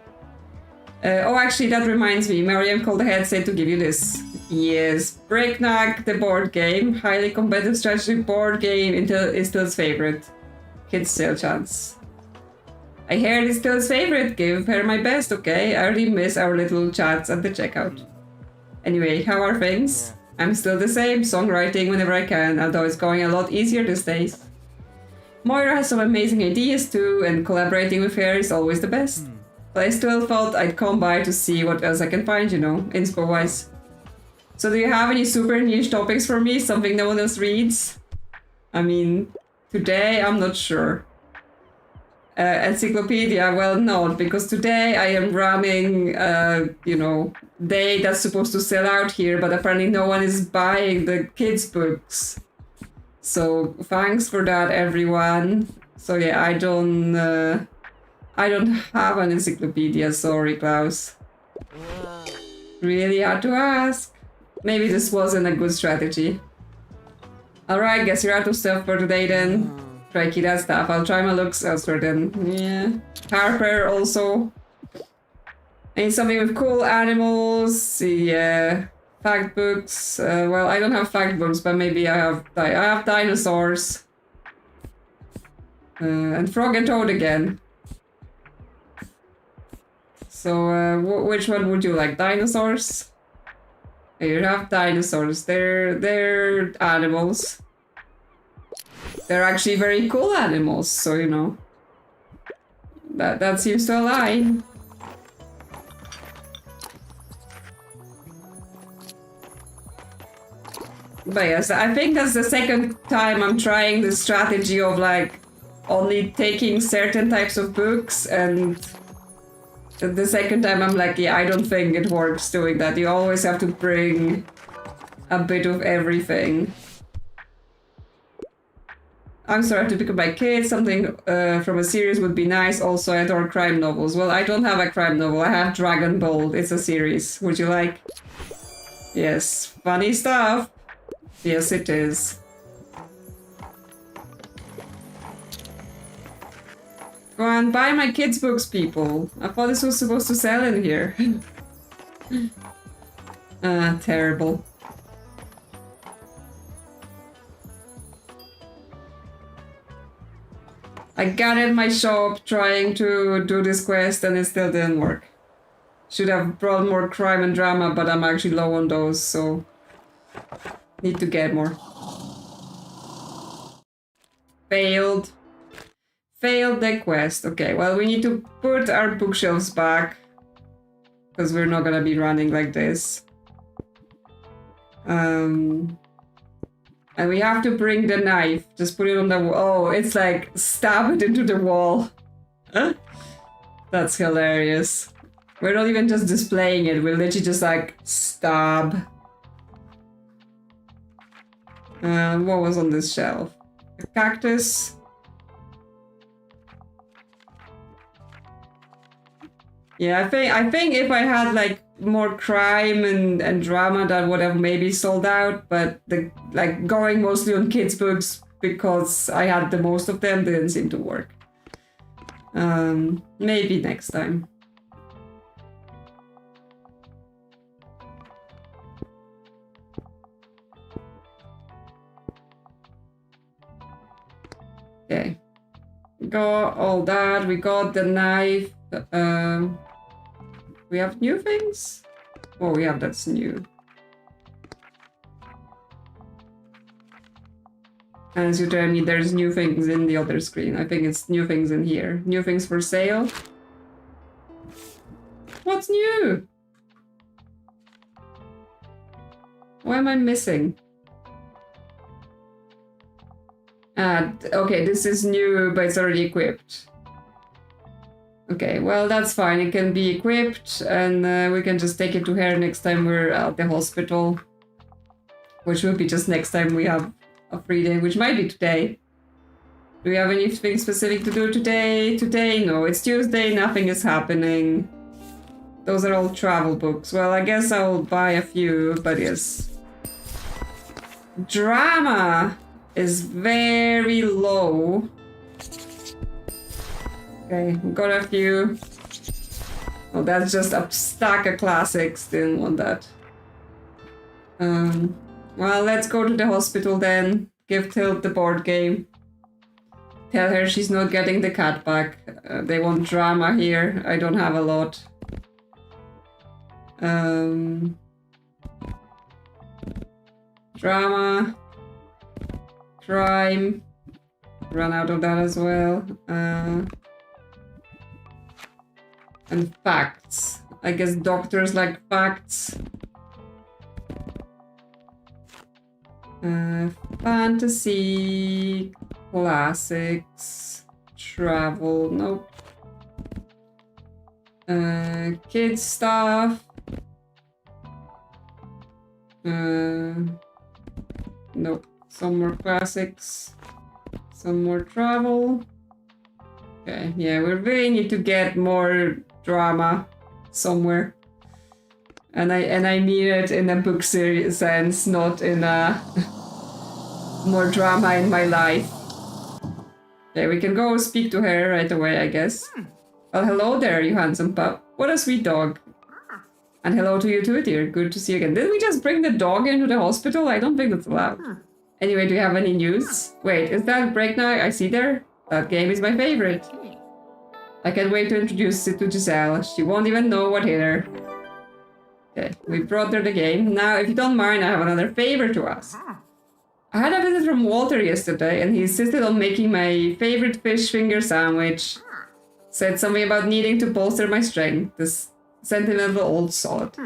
A: Oh, actually, that reminds me. Mariam called ahead, said to give you this. Yes, Breakneck, the board game. Highly competitive strategy board game is Til's favorite. Kids still chance. I heard it's Til's favorite. Give her my best, okay? I already miss our little chats at the checkout. Anyway, how are things? I'm still the same, songwriting whenever I can, although it's going a lot easier these days. Moira has some amazing ideas too, and collaborating with her is always the best. But I still thought I'd come by to see what else I can find, you know, inspo-wise. So do you have any super niche topics for me? Something no one else reads? I mean, today I'm not sure. Encyclopedia, well, not, because today I am running, you know, day that's supposed to sell out here, but apparently no one is buying the kids' books. So thanks for that, everyone. So yeah, I don't have an encyclopedia, sorry, Klaus. Really had to ask. Maybe this wasn't a good strategy. Alright, guess you're out of stuff for today then. Tricky that stuff. I'll try my looks elsewhere then. Yeah. Harper also. I need something with cool animals. Yeah. Fact books. Well, I don't have fact books, but maybe I have dinosaurs. And Frog and Toad again. So, which one would you like? Dinosaurs? You have dinosaurs. They're animals. They're actually very cool animals, so you know. That seems to align. But yes, I think that's the second time I'm trying the strategy of like only taking certain types of books, and the second time I'm like, yeah, I don't think it works doing that. You always have to bring a bit of everything. I'm sorry, I have to pick up my kids. Something from a series would be nice. Also, I adore crime novels. Well, I don't have a crime novel. I have Dragon Ball. It's a series. Would you like? Yes. Funny stuff. Yes, it is. Go on, buy my kids' books, people. I thought this was supposed to sell in here. Terrible. I got in my shop trying to do this quest and it still didn't work. Should have brought more crime and drama, but I'm actually low on those, so need to get more. Failed. Failed the quest. Okay, well, we need to put our bookshelves back because we're not gonna be running like this. And we have to bring the knife. Just put it on the wall. Oh, it's like stab it into the wall. Huh? That's hilarious. We're not even just displaying it. We're literally just like stab. What was on this shelf? A cactus. Yeah, I think if I had like more crime and drama, that would have maybe sold out, but the like going mostly on kids' books because I had the most of them didn't seem to work. Maybe next time. Okay. Got all that, we got the knife. We have new things? Oh, we have that's new. And as you tell me, there's new things in the other screen. I think it's new things in here. New things for sale. What's new? What am I missing? Okay, this is new, but it's already equipped. Okay, well, that's fine. It can be equipped, and we can just take it to her next time we're at the hospital. Which will be just next time we have a free day, which might be today. Do we have anything specific to do today? Today, no. It's Tuesday, nothing is happening. Those are all travel books. Well, I guess I'll buy a few, but yes. Drama is very low. Okay, got a few. Oh, that's just a stack of classics. Didn't want that. Well, let's go to the hospital then. Give Tilt the board game. Tell her she's not getting the cat back. They want drama here. I don't have a lot. Drama. Crime. Run out of that as well. And facts. I guess doctors like facts. Fantasy, classics, travel, nope. Kids stuff. Nope. Some more classics. Some more travel. Okay, yeah, we really need to get more drama somewhere. And I mean it in a book series sense, not in a more drama in my life. Okay, we can go speak to her right away, I guess. Well, hello there, you handsome pup. What a sweet dog. And hello to you too, dear. Good to see you again. Did we just bring the dog into the hospital? I don't think that's allowed. Anyway, do you have any news? Wait, is that Breakneck I see there? That game is my favorite. I can't wait to introduce it to Giselle. She won't even know what hit her. Okay, we brought her the game. Now, if you don't mind, I have another favor to ask. I had a visit from Walter yesterday, and he insisted on making my favorite fish finger sandwich. Said something about needing to bolster my strength, this sentimental old sod.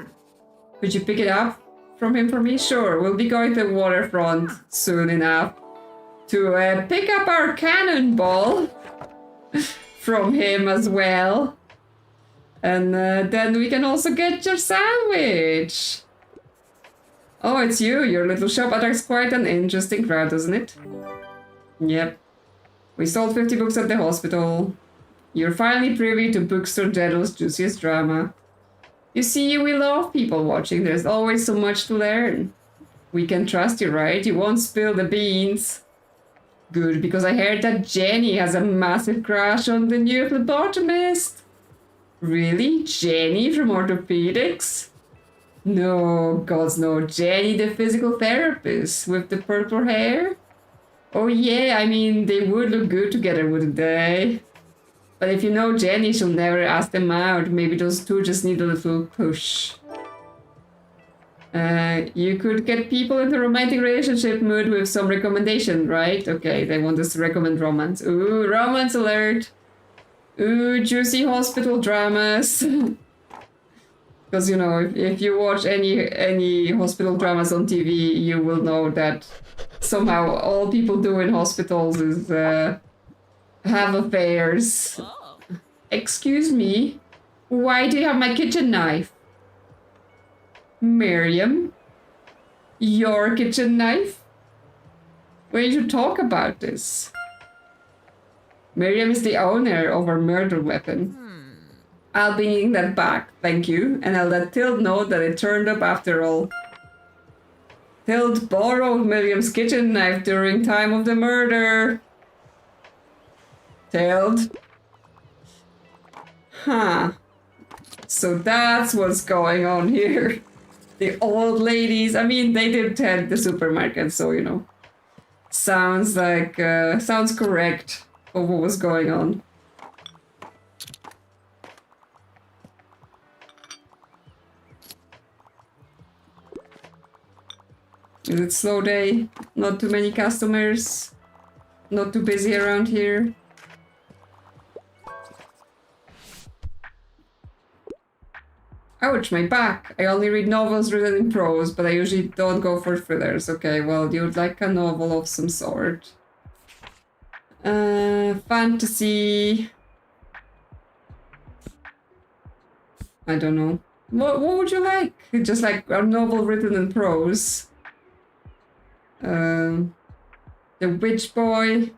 A: Could you pick it up from him for me? Sure, we'll be going to the waterfront soon enough to pick up our cannonball from him as well. And then we can also get your sandwich. Oh, it's you. Your little shop attracts quite an interesting crowd, doesn't it? Yep. We sold 50 books at the hospital. You're finally privy to Bookstore Deadle's juiciest drama. You see, we love people watching. There's always so much to learn. We can trust you, right? You won't spill the beans. Good, because I heard that Jenny has a massive crush on the new phlebotomist. Really? Jenny from orthopedics? No, gods no. Jenny the physical therapist with the purple hair? Oh yeah, I mean, they would look good together, wouldn't they? But if you know Jenny, she'll never ask them out. Maybe those two just need a little push. You could get people in the romantic relationship mood with some recommendation, right? Okay, they want us to recommend romance. Ooh, romance alert! Ooh, juicy hospital dramas. Because, you know, if you watch any hospital dramas on TV, you will know that somehow all people do in hospitals is have affairs.
B: Oh.
A: Excuse me, why do you have my kitchen knife? Miriam? Your kitchen knife? When did you talk about this? Miriam is the owner of our murder weapon. I'll be needing that back, thank you. And I'll let Tilt know that it turned up after all. Tilt borrowed Miriam's kitchen knife during time of the murder. Tilt. Huh. So that's what's going on here. The old ladies, I mean, they did tend the supermarket, so, you know. Sounds like, sounds correct of what was going on. Is it slow day? Not too many customers? Not too busy around here? Ouch, my back! I only read novels written in prose, but I usually don't go for thrillers. Okay, well, you'd like a novel of some sort. Fantasy... I don't know. What would you like? Just like a novel written in prose. The Witch Boy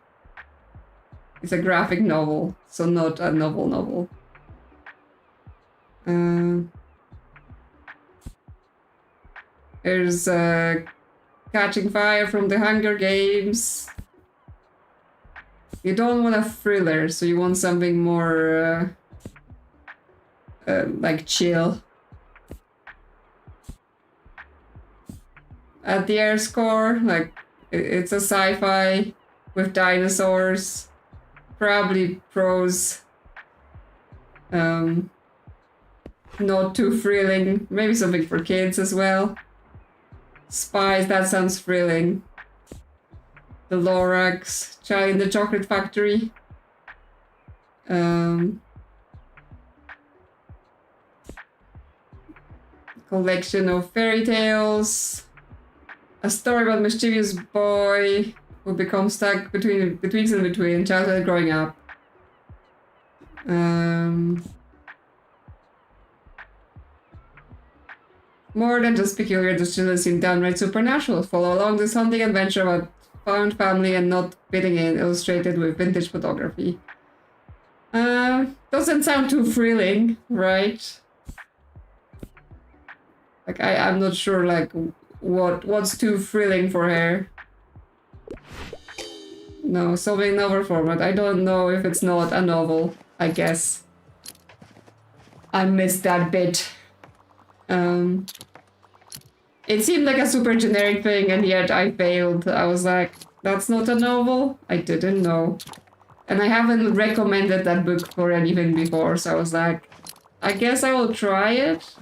A: is a graphic novel, so not a novel. There's Catching Fire from the Hunger Games. You don't want a thriller, so you want something more like chill. At the air score, like it's a sci-fi with dinosaurs, probably prose. Not too thrilling. Maybe something for kids as well. Spies, that sounds thrilling. The Lorax, Charlie in the Chocolate Factory. Collection of fairy tales. A story about a mischievous boy who becomes stuck between childhood and growing up. More than just peculiar, the children seem downright supernatural. Follow along this hunting adventure about found family and not fitting in, illustrated with vintage photography. Doesn't sound too thrilling, right? Like I'm not sure like what's too thrilling for her. No, something novel format. I don't know if it's not a novel, I guess. I missed that bit. It seemed like a super generic thing, and yet I failed. I was like, that's not a novel? I didn't know. And I haven't recommended that book for anything before, so I was like, I guess I will try it.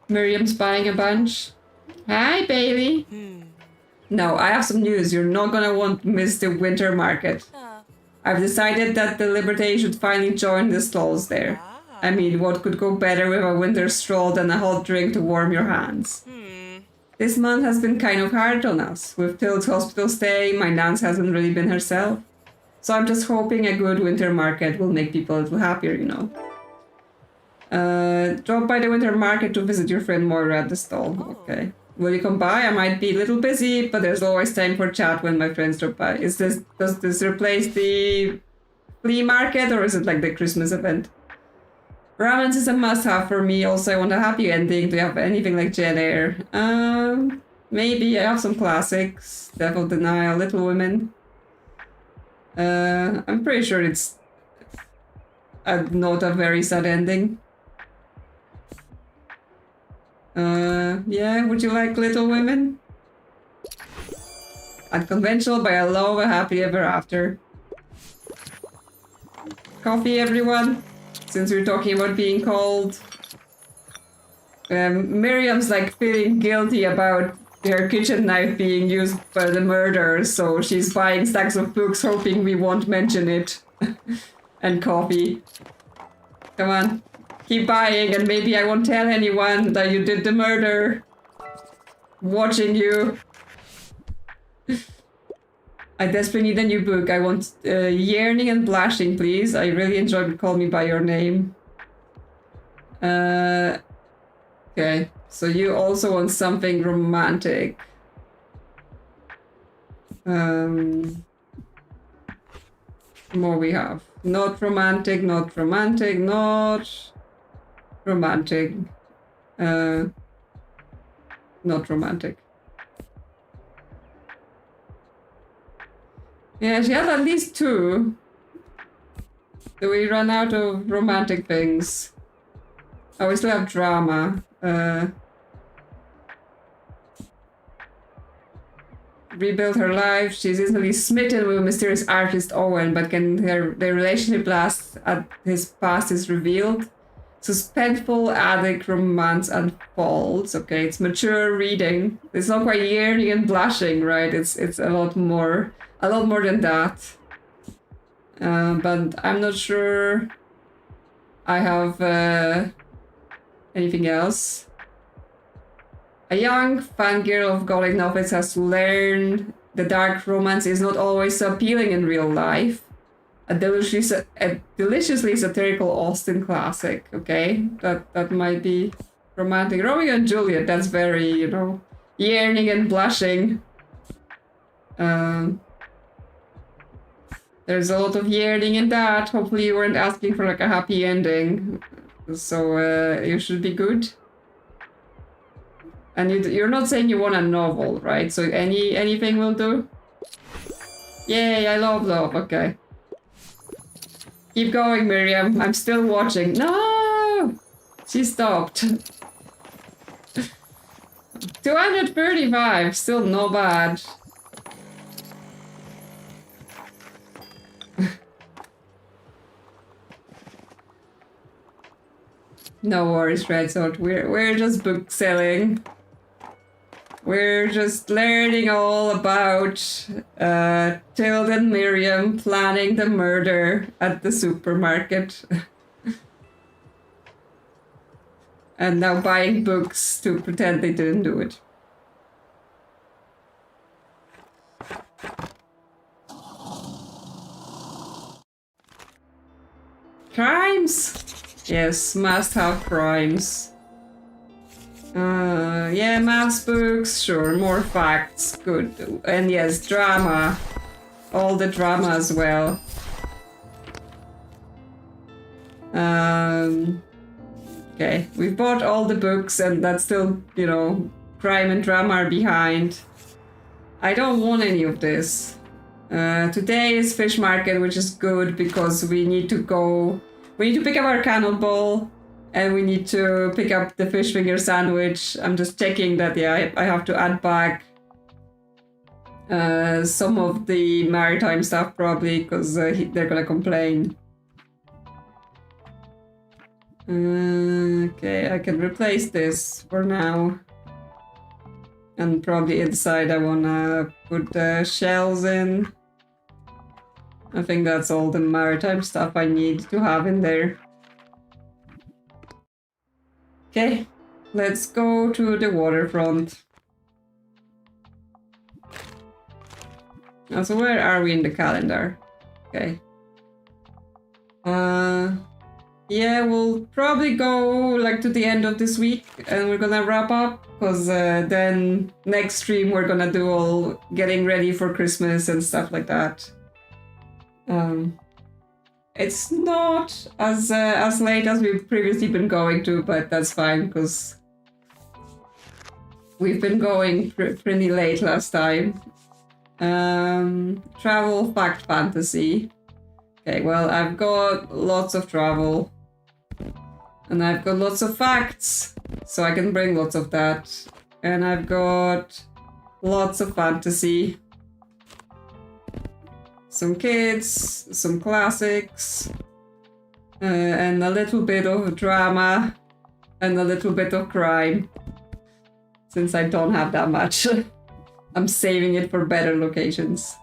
A: Miriam's buying a bunch. Hi, baby. No, I have some news. You're not gonna want to miss the winter market. I've decided that the Liberté should finally join the stalls there. I mean, what could go better with a winter stroll than a hot drink to warm your hands? This month has been kind of hard on us. With Tilt's hospital stay, my Nance hasn't really been herself. So I'm just hoping a good winter market will make people a little happier, you know. Drop by the winter market to visit your friend Moira at the stall. Okay. Will you come by? I might be a little busy, but there's always time for chat when my friends drop by. Does this replace the flea market, or is it like the Christmas event? Romance is a must-have for me. Also, I want a happy ending. Do you have anything like Jane Eyre? Maybe. I have some classics. Death of Denial, Little Women. I'm pretty sure it's not a very sad ending. Yeah, would you like Little Women? Unconventional, but I love a happy ever after. Coffee, everyone? Since we're talking about being cold. Miriam's like feeling guilty about her kitchen knife being used by the murderers, so she's buying stacks of books hoping we won't mention it. And coffee. Come on. Keep buying, and maybe I won't tell anyone that you did the murder. Watching you. I desperately need a new book. I want Yearning and Blushing, please. I really enjoyed Call Me By Your Name. Okay, so you also want something romantic. More we have. Not romantic, not romantic, not romantic. Not romantic. Yeah, she has at least two. Do we run out of romantic things? Oh, we still have drama. Rebuild her life. She's instantly smitten with a mysterious artist Owen, but can their relationship last as his past is revealed? Suspenseful addict romance unfolds. Okay, it's mature reading. It's not quite yearning and blushing, right? It's a lot more than that. But I'm not sure I have anything else. A young fangirl of Gothic novels has learned the dark romance is not always so appealing in real life. A deliciously satirical Austen classic. Okay, that might be romantic. Romeo and Juliet. That's very, you know, yearning and blushing. There's a lot of yearning in that. Hopefully you weren't asking for like a happy ending. So you should be good. And you're not saying you want a novel, right? So anything will do? Yay, I love love. Okay. Keep going, Miriam. I'm still watching. No! She stopped. 235. Still not bad. No worries, Red Sword. We're just book selling. We're just learning all about Tilda and Miriam planning the murder at the supermarket. And now buying books to pretend they didn't do it. Crimes! Yes, must have crimes. Yeah, maths books, sure, more facts, good. And yes, drama. All the drama as well. Okay, we've bought all the books and that's still, you know, crime and drama are behind. I don't want any of this. Today is fish market, which is good because we need to pick up our cannonball. And we need to pick up the fish finger sandwich. I'm just checking that, yeah, I have to add back some of the maritime stuff probably because they're gonna complain. Okay, I can replace this for now. And probably inside I wanna put the shells in. I think that's all the maritime stuff I need to have in there. Okay, let's go to the waterfront. So where are we in the calendar? Okay. Yeah, we'll probably go like to the end of this week and we're gonna wrap up because then next stream we're gonna do all getting ready for Christmas and stuff like that. It's not as late as we've previously been going to, but that's fine because we've been going pretty late last time. Travel, fact, fantasy. Okay, well, I've got lots of travel. And I've got lots of facts, so I can bring lots of that. And I've got lots of fantasy. Some kids, some classics, and a little bit of drama, and a little bit of crime. Since I don't have that much, I'm saving it for better locations.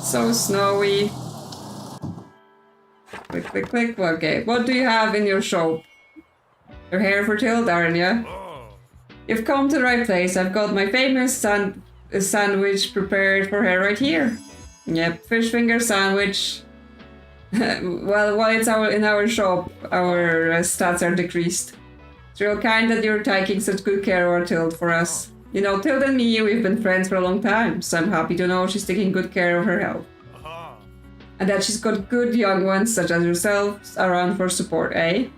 A: So snowy. Click, click, click. Okay, what do you have in your shop? You're here for Tilda, aren't you? You've come to the right place. I've got my famous sandwich prepared for her right here. Yep, fish finger sandwich. Well, while it's in our shop, our stats are decreased. It's real kind that you're taking such good care of our Tild for us. You know, Tild and me, we've been friends for a long time, so I'm happy to know she's taking good care of her health. And that she's got good young ones, such as yourselves, around for support, eh?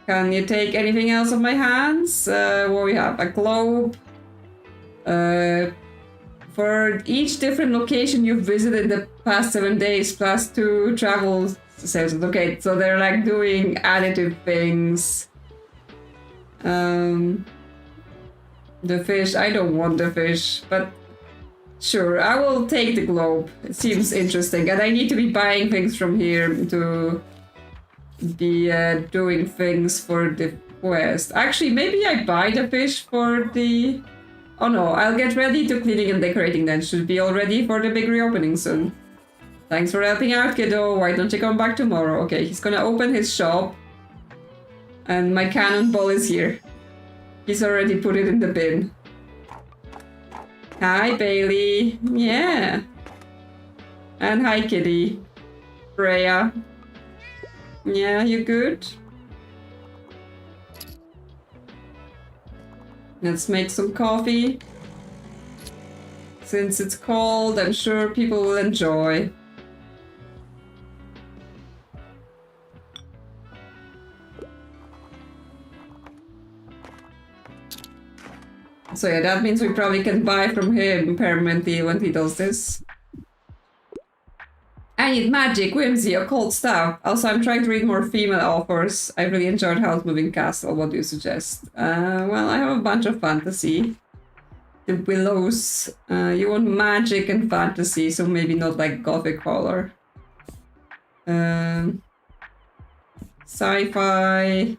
A: Can you take anything else off my hands? What we have? A globe. For each different location you've visited in the past 7 days, plus 2 travel sessions. Okay, so they're like doing additive things. The fish, I don't want the fish, but sure, I will take the globe. It seems interesting, and I need to be buying things from here to be doing things for the quest. Actually, maybe I buy the fish for the... Oh no, I'll get ready to cleaning and decorating then. Should be all ready for the big reopening soon. Thanks for helping out, kiddo. Why don't you come back tomorrow? Okay, he's gonna open his shop. And my cannonball is here. He's already put it in the bin. Hi, Bailey. Yeah. And hi, Kitty. Freya. Yeah, you good? Let's make some coffee. Since it's cold, I'm sure people will enjoy. So yeah, that means we probably can buy from him permanently when he does this. I need magic, whimsy, occult stuff. Also, I'm trying to read more female authors. I really enjoyed House Moving Castle. What do you suggest? Well, I have a bunch of fantasy. The Willows. You want magic and fantasy, so maybe not like gothic horror. Sci-fi.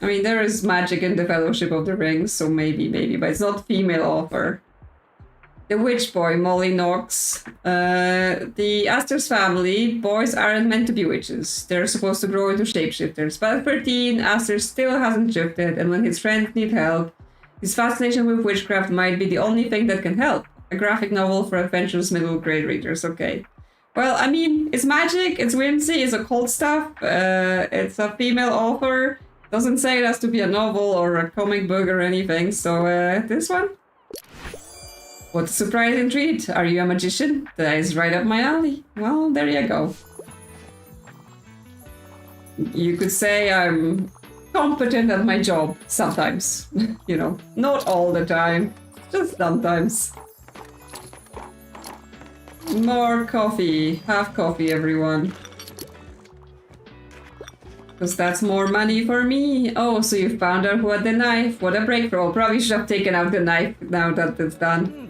A: I mean, there is magic in the Fellowship of the Rings, so maybe, but it's not female author. The Witch Boy, Molly Knox. The Astor's family, boys aren't meant to be witches. They're supposed to grow into shapeshifters. But at 13, Astor still hasn't shifted, and when his friends need help, his fascination with witchcraft might be the only thing that can help. A graphic novel for adventurous middle grade readers, okay. Well, I mean, it's magic, it's whimsy, it's occult stuff, it's a female author. Doesn't say it has to be a novel or a comic book or anything, so this one? What a surprising treat! Are you a magician? That is right up my alley. Well, there you go. You could say I'm competent at my job sometimes. You know, not all the time, just sometimes. More coffee. Have coffee, everyone. Because that's more money for me. Oh, so you found out who had the knife. What a breakthrough. Probably should have taken out the knife now that it's done.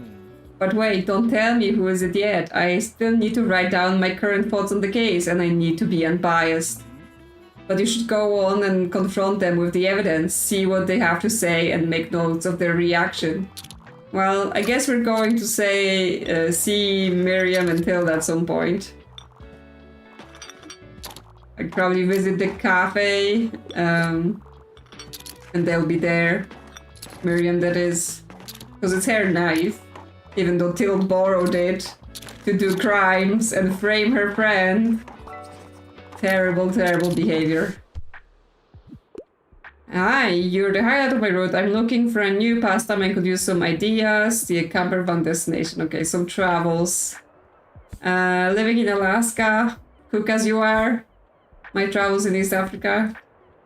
A: But wait, don't tell me who is it yet. I still need to write down my current thoughts on the case, and I need to be unbiased. But you should go on and confront them with the evidence, see what they have to say, and make notes of their reaction. Well, I guess we're going to say see Miriam and Tilda at some point. I'd probably visit the cafe, and they'll be there. Miriam, that is. Because it's her knife. Even though Till borrowed it to do crimes and frame her friend. Terrible, terrible behavior. Hi, you're the highlight of my road. I'm looking for a new pastime and could use some ideas. The camper van destination. Okay, some travels. Living in Alaska. Cook as you are. My travels in East Africa.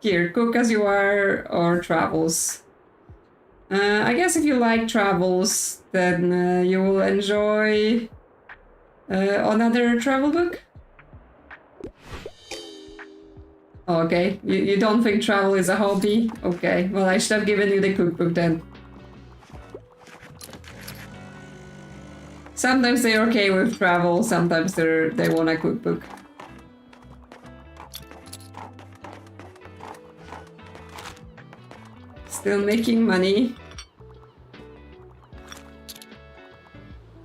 A: Here, cook as you are or travels. I guess if you like travels, then you will enjoy another travel book. Oh, okay, you don't think travel is a hobby? Okay, well I should have given you the cookbook then. Sometimes they're okay with travel, sometimes they want a cookbook. Still making money.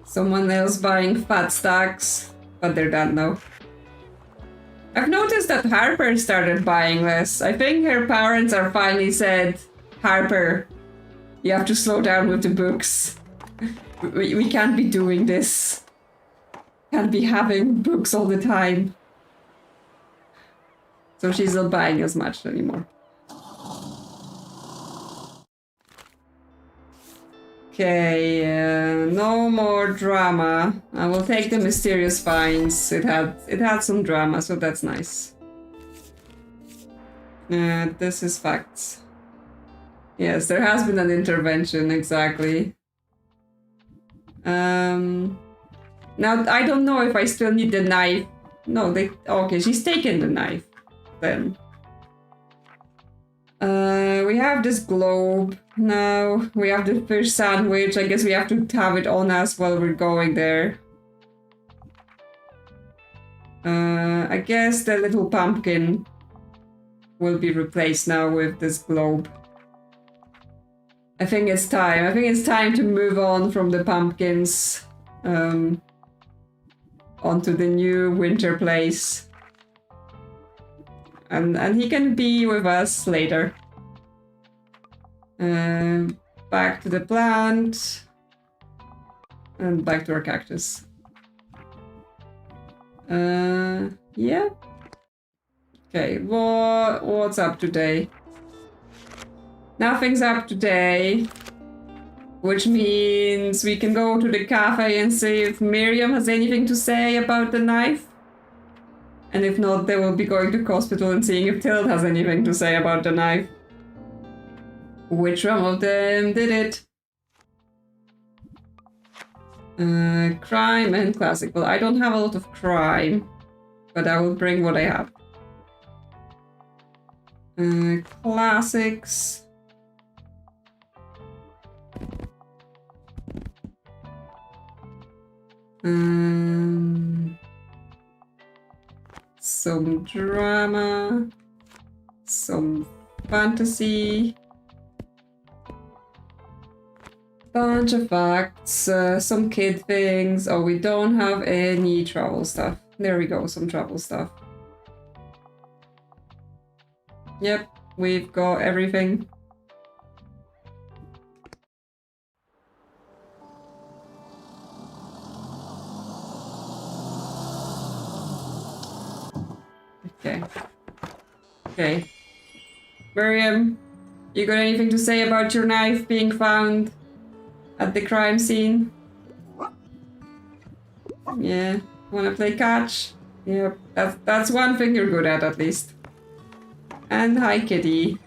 A: Someone else buying fat stacks, but they're done now. I've noticed that Harper started buying less. I think her parents are finally said, Harper, you have to slow down with the books. We can't be doing this. Can't be having books all the time. So she's not buying as much anymore. Okay, no more drama. I will take the mysterious finds. It had some drama, so that's nice. This is facts. Yes, there has been an intervention, exactly. Now I don't know if I still need the knife. No, okay, she's taken the knife then. We have this globe now. We have the fish sandwich. I guess we have to have it on us while we're going there. I guess the little pumpkin will be replaced now with this globe. I think it's time. I think it's time to move on from the pumpkins onto the new winter place. And he can be with us later. Back to the plant. And back to our cactus. Yeah. Okay, what's up today? Nothing's up today. Which means we can go to the cafe and see if Miriam has anything to say about the knife. And if not, they will be going to hospital and seeing if Tilt has anything to say about the knife. Which one of them did it? Crime and classic. Well, I don't have a lot of crime, but I will bring what I have. Classics. Some drama, some fantasy, bunch of facts, some kid things. Oh, we don't have any travel stuff. There we go, some travel stuff. Yep, we've got everything. Okay. Okay. Miriam, you got anything to say about your knife being found at the crime scene? Yeah. Wanna play catch? Yep. That's one thing you're good at least. And hi, kitty.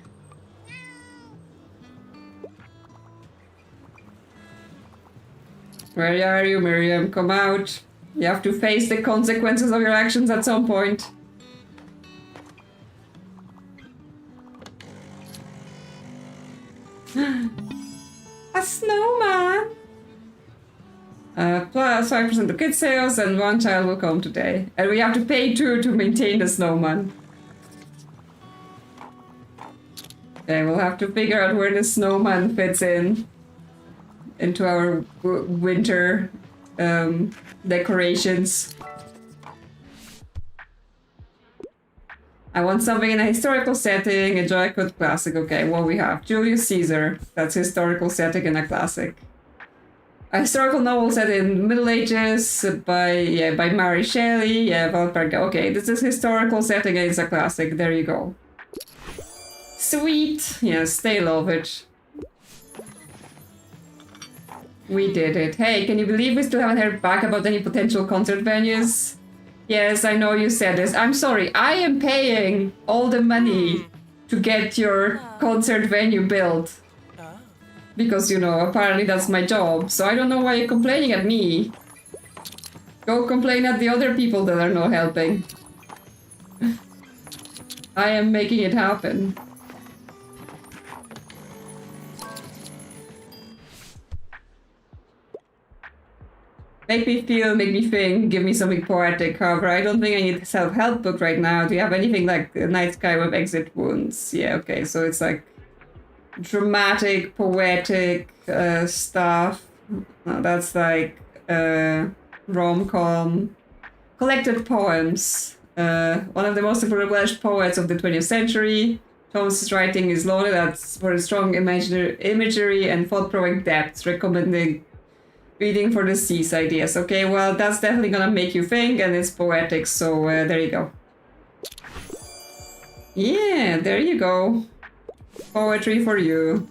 A: Where are you, Miriam? Come out. You have to face the consequences of your actions at some point. A snowman! Plus 5% of kid sales and one child will come today. And we have to pay 2 to maintain the snowman. Okay, we'll have to figure out where the snowman fits into our winter decorations. I want something in a historical setting, a joy code classic. Okay, what we have? Julius Caesar. That's historical setting in a classic. A historical novel set in Middle Ages by Mary Shelley. Yeah, Valparaiso. Okay, this is historical setting and it's a classic. There you go. Sweet. Yes, they love it. We did it. Hey, can you believe we still haven't heard back about any potential concert venues? Yes, I know you said this. I'm sorry, I am paying all the money to get your concert venue built. Because, you know, apparently that's my job. So I don't know why you're complaining at me. Go complain at the other people that are not helping. I am making it happen. Make me feel, make me think, give me something poetic. However, I don't think I need a self-help book right now. Do you have anything like The Night Sky with Exit Wounds? Yeah, okay, so it's like dramatic, poetic stuff. That's like rom-com. Collected poems. One of the most important Welsh poets of the 20th century. Thomas's writing is lauded for its strong imagery and thought-provoking depth, recommending reading for the seaside. Yes, okay, well, that's definitely gonna make you think, and it's poetic, so there you go. Yeah, there you go. Poetry for you.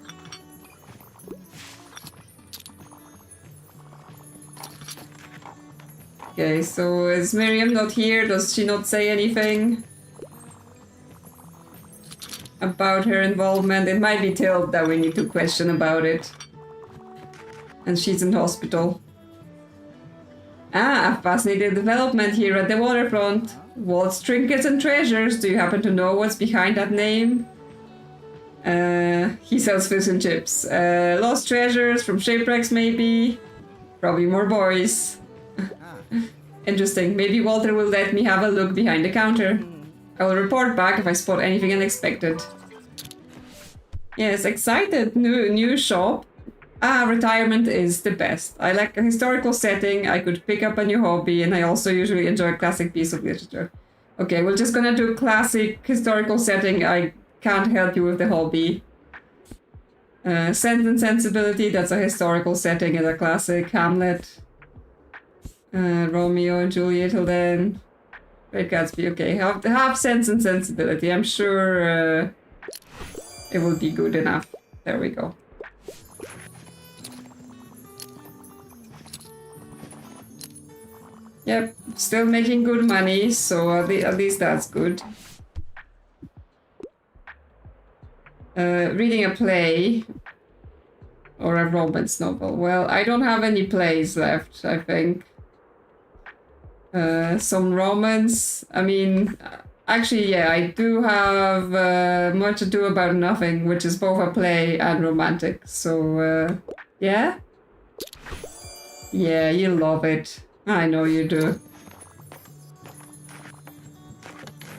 A: Okay, so is Miriam not here? Does she not say anything about her involvement? It might be Tilt that we need to question about it. And she's in hospital. Ah, a fascinating development here at the waterfront. Waltz Trinkets and Treasures. Do you happen to know what's behind that name? He sells fish and chips. Lost treasures from shipwrecks, maybe. Probably more boys. Interesting. Maybe Walter will let me have a look behind the counter. I will report back if I spot anything unexpected. Yes, excited. New shop. Ah, retirement is the best. I like a historical setting, I could pick up a new hobby, and I also usually enjoy a classic piece of literature. Okay, we're just gonna do classic historical setting. I can't help you with the hobby. Sense and Sensibility, that's a historical setting in a classic. Hamlet. Romeo and Juliet till then. Great Gatsby, okay. Have Sense and Sensibility. I'm sure it will be good enough. There we go. Yep, still making good money, so at least that's good. Reading a play or a romance novel. Well, I don't have any plays left, I think. Some romance. I mean, actually, yeah, I do have Much Ado About Nothing, which is both a play and romantic. So, yeah? Yeah, you love it. I know you do.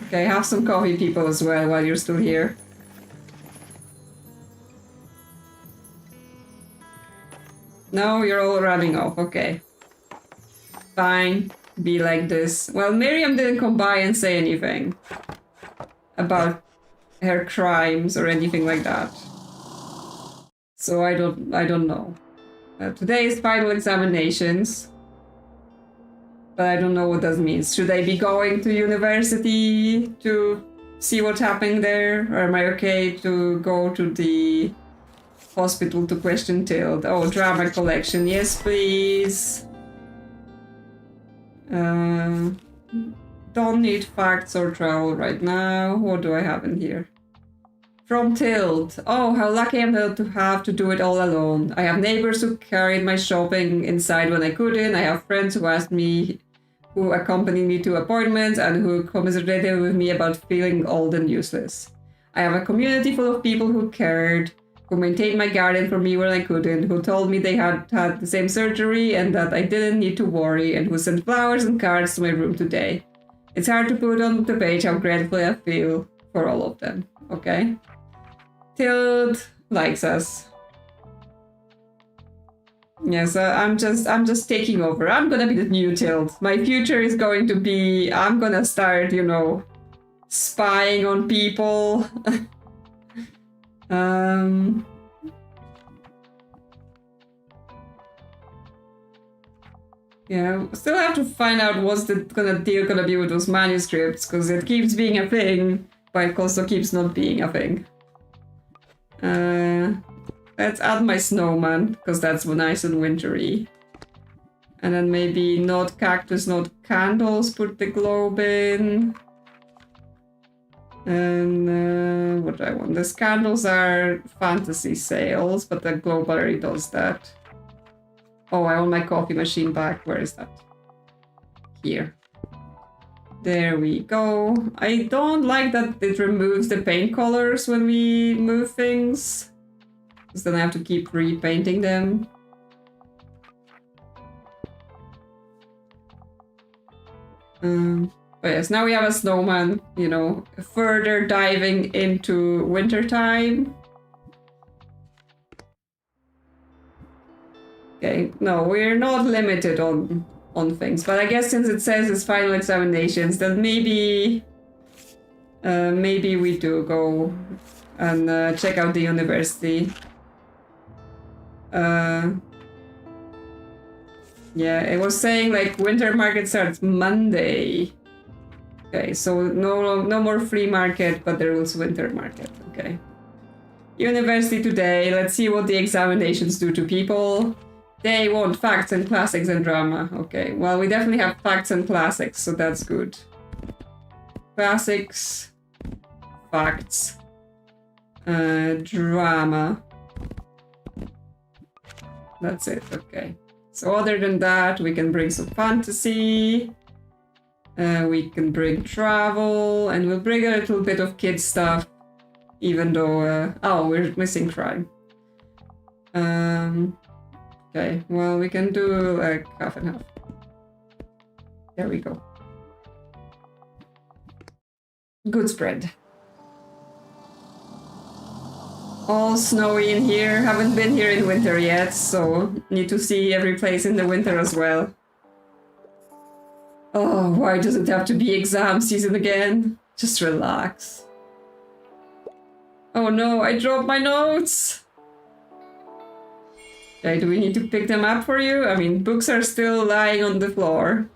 A: Okay, have some coffee, people, as well, while you're still here. No, you're all running off. Okay. Fine. Be like this. Well, Miriam didn't come by and say anything about her crimes or anything like that. So I don't know. Today is final examinations. But I don't know what that means. Should I be going to university to see what's happening there? Or am I okay to go to the hospital to question Tilt? Oh, drama collection. Yes, please. Don't need facts or travel right now. What do I have in here? From Tilt. Oh, how lucky I'm to have to do it all alone. I have neighbors who carried my shopping inside when I couldn't. I have friends who asked me, who accompanied me to appointments and who commiserated with me about feeling old and useless. I have a community full of people who cared, who maintained my garden for me when I couldn't, who told me they had had the same surgery and that I didn't need to worry, and who sent flowers and cards to my room today. It's hard to put on the page how grateful I feel for all of them. Okay? Tilt likes us. Yes, I'm just taking over. I'm gonna be the new Tilt. My future is going to be, I'm gonna start, you know, spying on people. Yeah, still have to find out what's the deal gonna be with those manuscripts, because it keeps being a thing, but it also keeps not being a thing. Let's add my snowman, because that's nice and wintry. And then maybe not cactus, not candles, put the globe in. And what do I want? These candles are fantasy sales, but the globe already does that. Oh, I want my coffee machine back. Where is that? Here. There we go. I don't like that it removes the paint colors when we move things, because then I have to keep repainting them. But yes, now we have a snowman, you know, further diving into wintertime. Okay, no, we're not limited on things, but I guess since it says it's final examinations, then maybe we do go and check out the university. Yeah, it was saying like winter market starts Monday. Okay, so no more free market, but there was winter market. Okay. University today. Let's see what the examinations do to people. They want facts and classics and drama. Okay, well, we definitely have facts and classics, so that's good. Classics, facts, drama. That's it, okay. So other than that, we can bring some fantasy. We can bring travel, and we'll bring a little bit of kid stuff, even though, oh, we're missing crime. Okay, well, we can do like half and half. There we go. Good spread. All snowy in here. Haven't been here in winter yet, so need to see every place in the winter as well. Oh, why does it have to be exam season again? Just relax. Oh no, I dropped my notes! Okay, do we need to pick them up for you? I mean, books are still lying on the floor.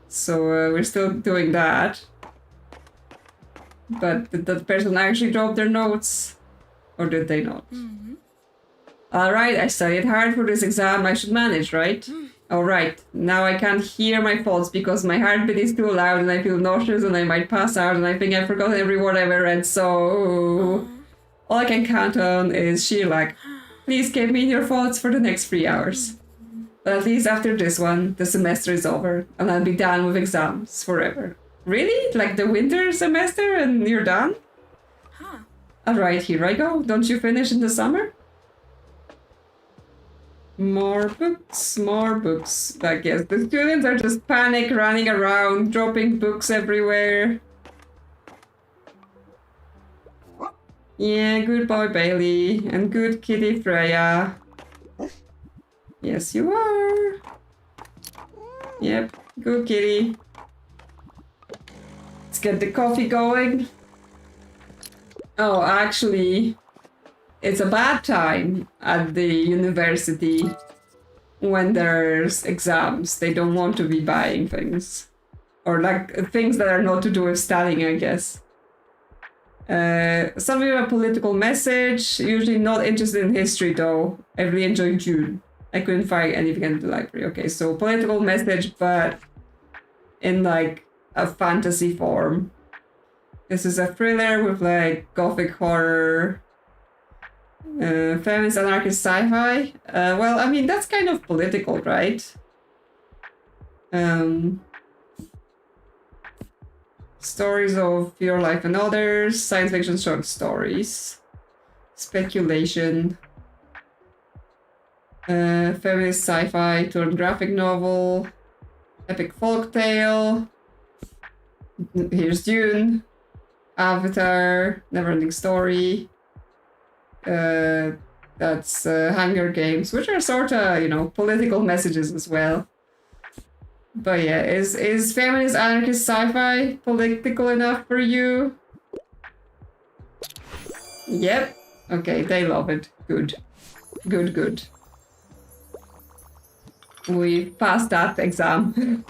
A: So we're still doing that. But did that person actually drop their notes? Or did they not? Alright, I studied hard for this exam. I should manage, right? Alright, now I can't hear my thoughts because my heartbeat is too loud and I feel nauseous and I might pass out and I think I've forgotten every word I've ever read, so... All I can count on is sheer luck. Please keep me in your thoughts for the next 3 hours. But at least after this one, the semester is over and I'll be done with exams forever. Really? Like the winter semester and you're done? Alright, here I go. Don't you finish in the summer? More books. I guess the students are just panic running around, dropping books everywhere. Yeah, good boy Bailey, and good kitty Freya. Yes, you are. Yep, good kitty. Let's get the coffee going. Oh, actually, it's a bad time at the university when there's exams. They don't want to be buying things. Or like things that are not to do with studying, I guess. Some of you have a political message. Usually not interested in history though. I really enjoyed June. I couldn't find anything in the library. Okay, so political message, but in like a fantasy form. This is a thriller with like gothic horror, feminist anarchist sci-fi. Well, I mean, that's kind of political, right? Stories of your life and others, science fiction short stories, speculation, feminist sci-fi turned graphic novel, epic folktale. Here's Dune, Avatar, never-ending story. That's Hunger Games, which are sort of, you know, political messages as well. But yeah, is feminist anarchist sci-fi political enough for you? Yep. Okay, they love it. Good. Good. We passed that exam.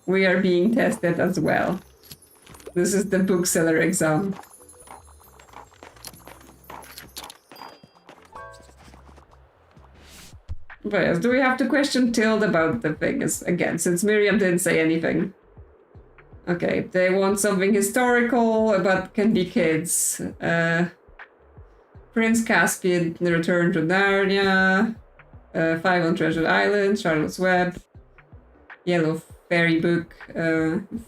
A: We are being tested as well. This is the bookseller exam. But yes, do we have to question Tilde about the thing again, since Miriam didn't say anything? Okay, they want something historical, but can be kids. Prince Caspian, The Return to Narnia, 5 on Treasure Island, Charlotte's Web, Yellow Fairy Book,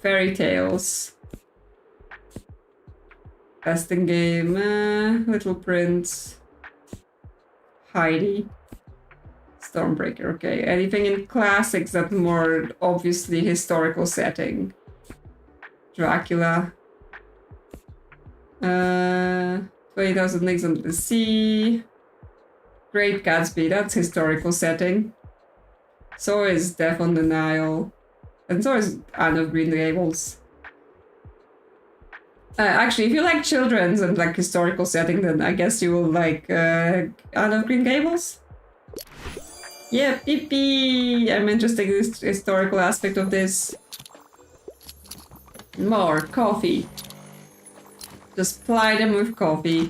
A: Fairy Tales, Besting Game, Little Prince, Heidi. Stormbreaker, okay. Anything in classics that more obviously historical setting? Dracula. 20,000 Leagues Under the Sea. Great Gatsby, that's historical setting. So is Death on the Nile. And so is Anne of Green Gables. Actually, if you like children's and like historical setting, then I guess you will like Anne of Green Gables? Yeah, pee. I'm interested in this historical aspect of this. More coffee. Just ply them with coffee.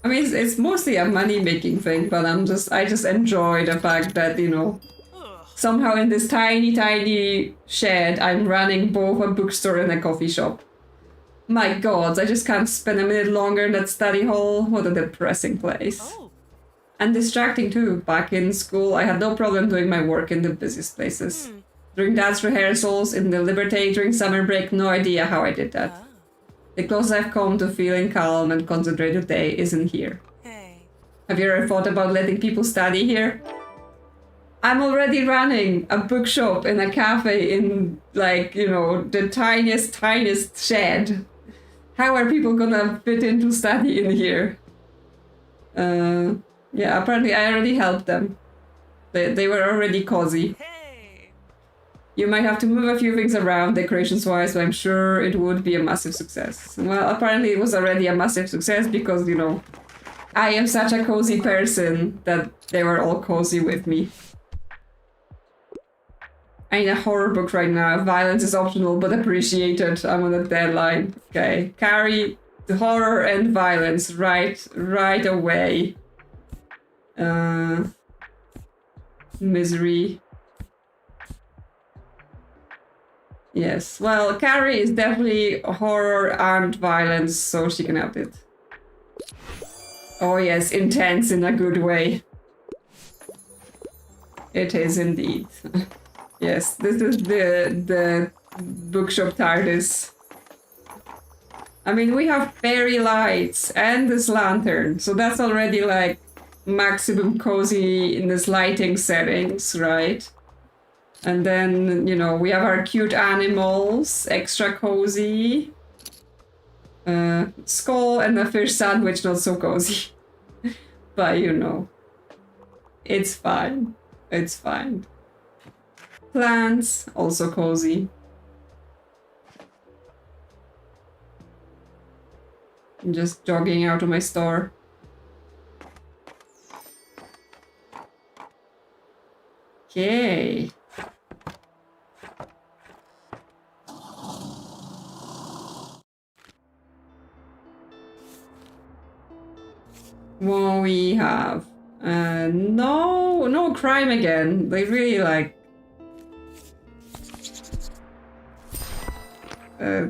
A: I mean, it's mostly a money-making thing, but I just enjoy the fact that, you know, somehow in this tiny shed, I'm running both a bookstore and a coffee shop. My God, I just can't spend a minute longer in that study hall. What a depressing place. Oh. And distracting too. Back in school, I had no problem doing my work in the busiest places. During dance rehearsals, in the Liberté, during summer break, no idea how I did that. The closest I've come to feeling calm and concentrated day isn't here. Hey. Have you ever thought about letting people study here? I'm already running a bookshop in a cafe in, like, you know, the tiniest shed. How are people gonna fit into study in here? Yeah, apparently I already helped them. They were already cozy. Hey. You might have to move a few things around decorations-wise, but I'm sure it would be a massive success. Well, apparently it was already a massive success because, you know, I am such a cozy person that they were all cozy with me. I need a horror book right now. Violence is optional but appreciated. I'm on a deadline. Okay, carry the horror and violence right away. Misery. Yes, well, Carrie is definitely horror and violence, so she can have it. Oh yes, intense in a good way. It is indeed. Yes, this is the bookshop TARDIS. I mean, we have fairy lights and this lantern, so that's already like maximum cozy in this lighting settings, right? And then, you know, we have our cute animals, extra cozy. Skull and a fish sandwich, not so cozy. But, you know, it's fine. It's fine. Plants, also cozy. I'm just jogging out of my store. Okay. What we have? No crime again. They really like...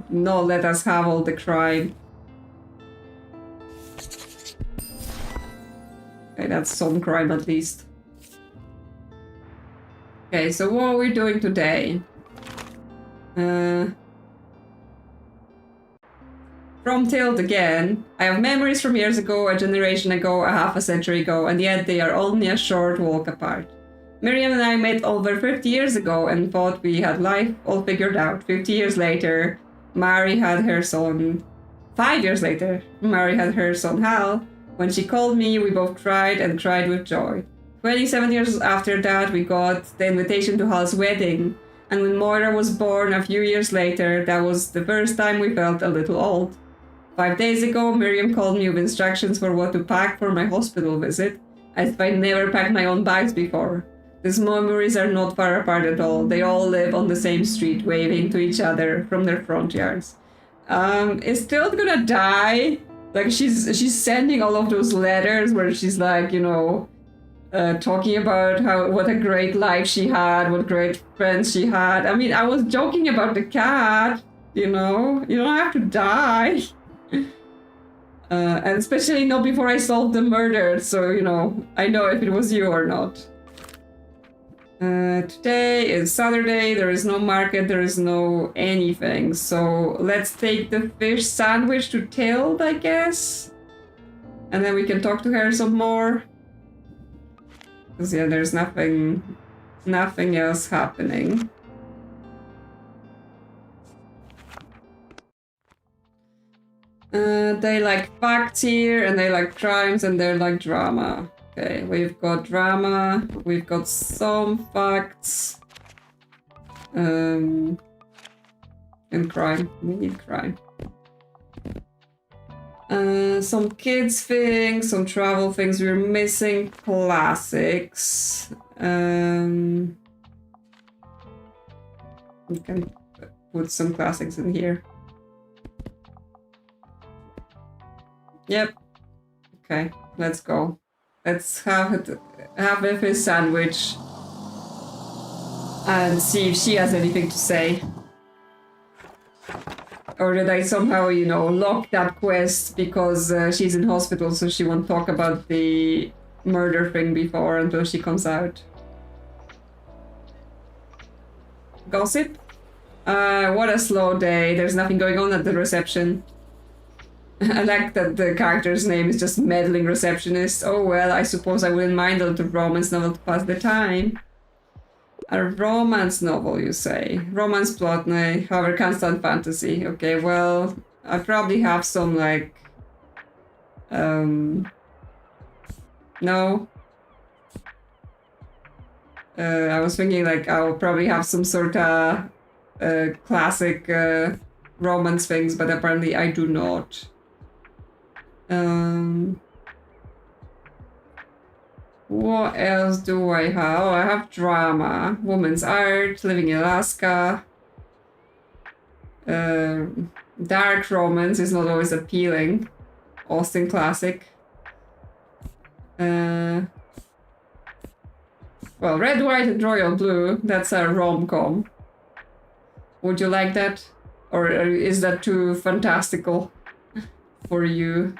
A: no, let us have all the crime. Okay, that's some crime at least. Okay, so what are we doing today? From Tilt again. I have memories from years ago, a generation ago, a half a century ago, and yet they are only a short walk apart. Miriam and I met over 50 years ago and thought we had life all figured out. 50 years later, Mary had her son. 5 years later, Mary had her son Hal. When she called me, we both cried and cried with joy. 27 years after that, we got the invitation to Hal's wedding. And when Moira was born a few years later, that was the first time we felt a little old. 5 days ago, Miriam called me with instructions for what to pack for my hospital visit, as if I'd never packed my own bags before. These memories are not far apart at all. They all live on the same street, waving to each other from their front yards. Is Tilt gonna die? Like, she's sending all of those letters where she's like, you know, talking about what a great life she had, what great friends she had. I mean, I was joking about the cat, you know? You don't have to die. And especially not before I solved the murder, so, you know, I know if it was you or not. Today is Saturday, there is no market, there is no anything, so let's take the fish sandwich to Tilt, I guess? And then we can talk to her some more. Because, yeah, there's nothing else happening. They like facts here, and they like crimes, and they like drama. Okay, we've got drama, we've got some facts, and crime. We need crime. Some kids things, some travel things. We're missing classics. We can put some classics in here. Yep. Okay, let's go. Let's have a fish sandwich and see if she has anything to say. Or did I somehow, you know, lock that quest because she's in hospital, so she won't talk about the murder thing before until she comes out. Gossip? What a slow day. There's nothing going on at the reception. I like that the character's name is just meddling receptionist. Oh well, I suppose I wouldn't mind a little romance novel to pass the time. A romance novel, you say? Romance plot, no, however, can't stand fantasy. Okay, well, I probably have some, like... No. I was thinking, like, I'll probably have some sort of classic romance things, but apparently I do not. What else do I have? Oh, I have drama, woman's art, living in Alaska. Dark romance is not always appealing. Austen classic. Well, red, white, and royal blue. That's a rom-com. Would you like that? Or is that too fantastical for you?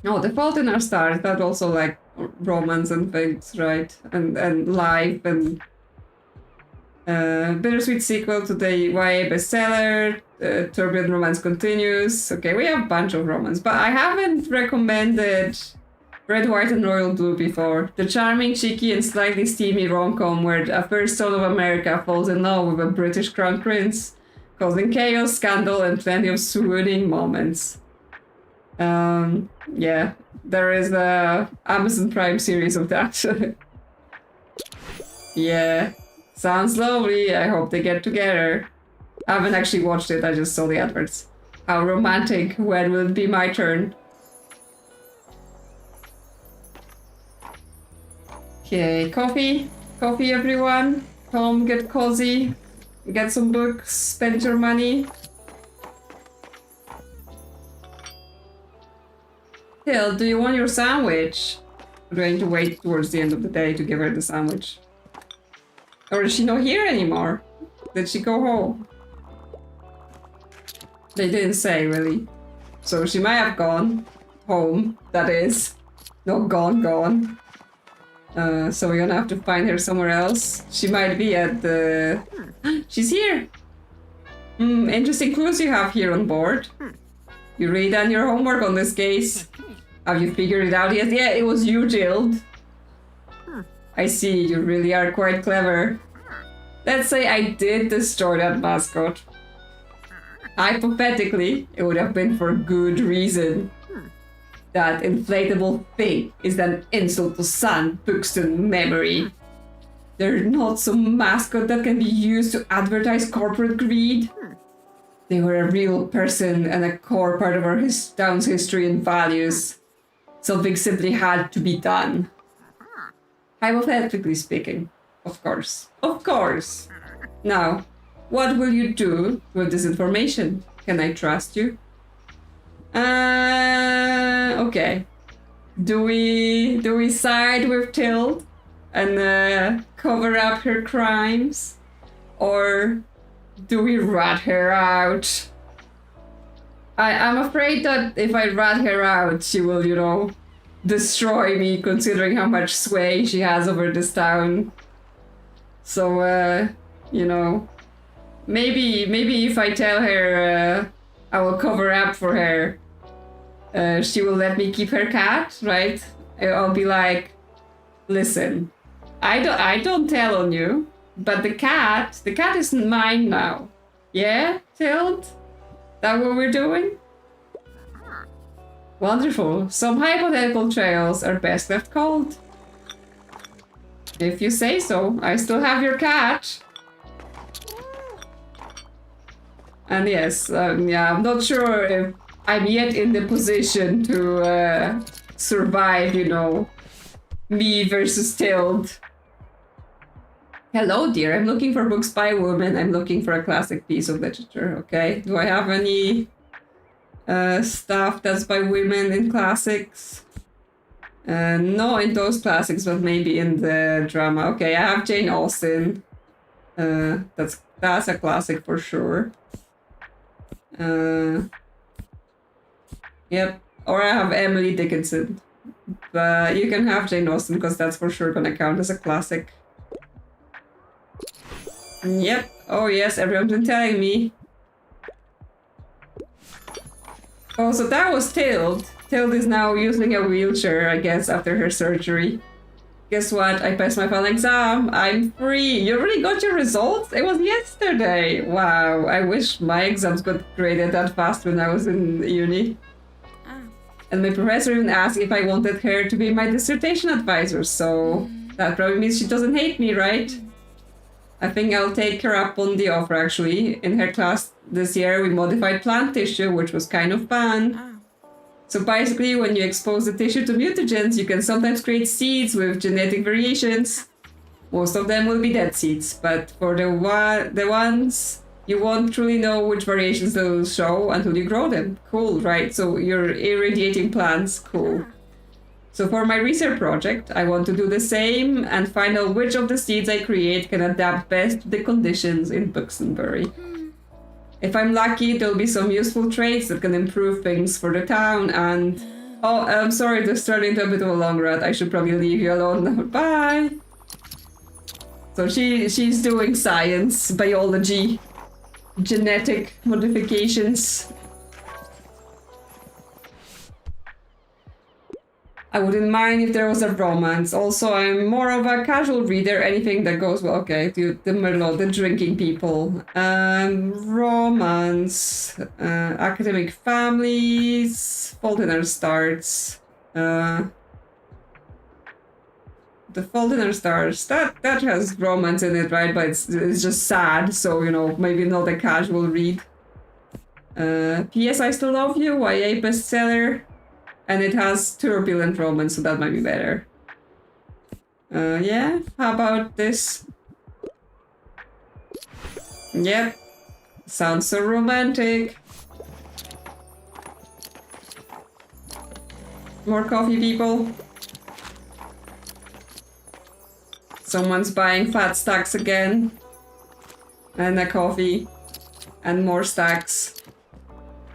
A: No, The Fault in Our Stars. That also like romance and things, right? And life and bittersweet sequel to the YA bestseller. Turbulent Romance Continues. Okay, we have a bunch of romance, but I haven't recommended Red, White, and Royal Blue before. The charming, cheeky, and slightly steamy rom-com where a first son of America falls in love with a British crown prince, causing chaos, scandal, and plenty of swooning moments. Yeah, there is a Amazon Prime series of that. Yeah, sounds lovely. I hope they get together. I haven't actually watched it, I just saw the adverts. How romantic. When will it be my turn? Okay, coffee. Coffee, everyone. Come, get cozy. Get some books. Spend your money. Hill, do you want your sandwich? I'm going to wait towards the end of the day to give her the sandwich. Or is she not here anymore? Did she go home? They didn't say, really. So she might have gone home, that is. Not gone. So we're gonna have to find her somewhere else. She might be at the... She's here! Interesting clues you have here on board. You really done your homework on this case. Have you figured it out yet? Yeah, it was you, Jill. I see, you really are quite clever. Let's say I did destroy that mascot. Hypothetically, it would have been for good reason. That inflatable thing is an insult to San Bookston memory. They're not some mascot that can be used to advertise corporate greed. They were a real person and a core part of our town's history and values. Something simply had to be done. Hypothetically speaking, of course. Of course! Now, what will you do with this information? Can I trust you? Okay. Do we side with Tild and cover up her crimes? Or do we rat her out? I'm afraid that if I rat her out, she will, you know, destroy me, considering how much sway she has over this town. So, you know, maybe if I tell her I will cover up for her, she will let me keep her cat, right? I'll be like, listen, I don't tell on you, but the cat is mine now. Yeah, Tild? That what we're doing? Wonderful. Some hypothetical trails are best left cold. If you say so. I still have your cat. And yes, yeah, I'm not sure if I'm yet in the position to survive, you know, me versus Tild. Hello, dear. I'm looking for books by women. I'm looking for a classic piece of literature, okay? Do I have any stuff that's by women in classics? No, in those classics, but maybe in the drama. Okay, I have Jane Austen. That's a classic for sure. Yep. Or I have Emily Dickinson. But you can have Jane Austen because that's for sure gonna count as a classic. Yep. Oh yes, everyone's been telling me. Oh, so that was Tild. Tild is now using a wheelchair, I guess, after her surgery. Guess what? I passed my final exam. I'm free. You already got your results? It was yesterday. Wow. I wish my exams got graded that fast when I was in uni. And my professor even asked if I wanted her to be my dissertation advisor, so that probably means she doesn't hate me, right? I think I'll take her up on the offer, actually. In her class this year, we modified plant tissue, which was kind of fun. So basically, when you expose the tissue to mutagens, you can sometimes create seeds with genetic variations. Most of them will be dead seeds, but for the ones you won't truly know which variations they'll show until you grow them. Cool, right? So you're irradiating plants. Cool. So for my research project, I want to do the same and find out which of the seeds I create can adapt best to the conditions in Bookstonbury. If I'm lucky, there'll be some useful traits that can improve things for the town and... Oh, I'm sorry, this turned into a bit of a long rant. I should probably leave you alone now. Bye! So she's doing science, biology, genetic modifications. I wouldn't mind if there was a romance. Also, I'm more of a casual reader. Anything that goes well. Okay, the Merlot, the drinking people. Romance. Academic families. Fault in Our Stars. The Fault in Our Stars. That has romance in it, right? But it's just sad. So, you know, maybe not a casual read. P.S. I Still Love You. YA bestseller. And it has turbulent romance, so that might be better. Yeah, how about this? Yep. Sounds so romantic. More coffee, people. Someone's buying fat stacks again. And a coffee. And more stacks.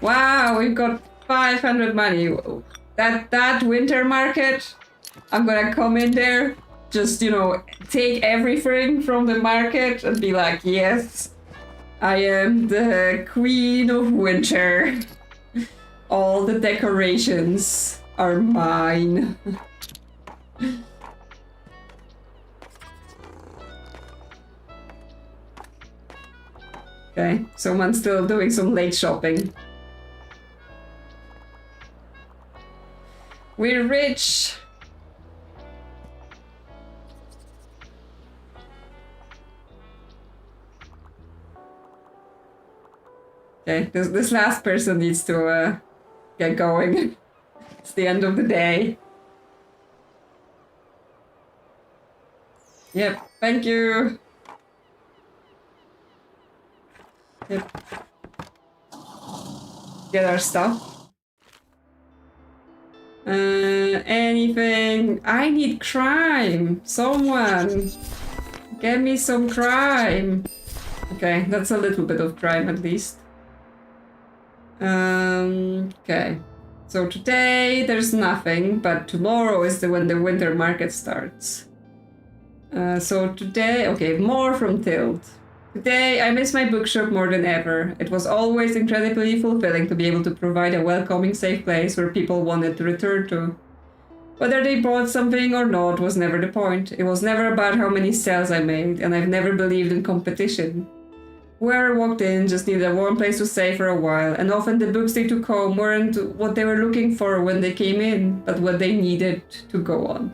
A: Wow, we've got 500 money. That winter market, I'm gonna come in there, just, you know, take everything from the market and be like, yes, I am the queen of winter. All the decorations are mine. Okay, someone's still doing some late shopping. We're rich. Okay, this last person needs to get going. It's the end of the day. Yep, thank you. Yep. Get our stuff. Anything? I need crime. Someone. Get me some crime. Okay, that's a little bit of crime at least. Okay. So today there's nothing, but tomorrow is when the winter market starts. So today, okay, more from Tilt. Today, I miss my bookshop more than ever. It was always incredibly fulfilling to be able to provide a welcoming, safe place where people wanted to return to. Whether they bought something or not was never the point. It was never about how many sales I made, and I've never believed in competition. Whoever walked in just needed a warm place to stay for a while, and often the books they took home weren't what they were looking for when they came in, but what they needed to go on.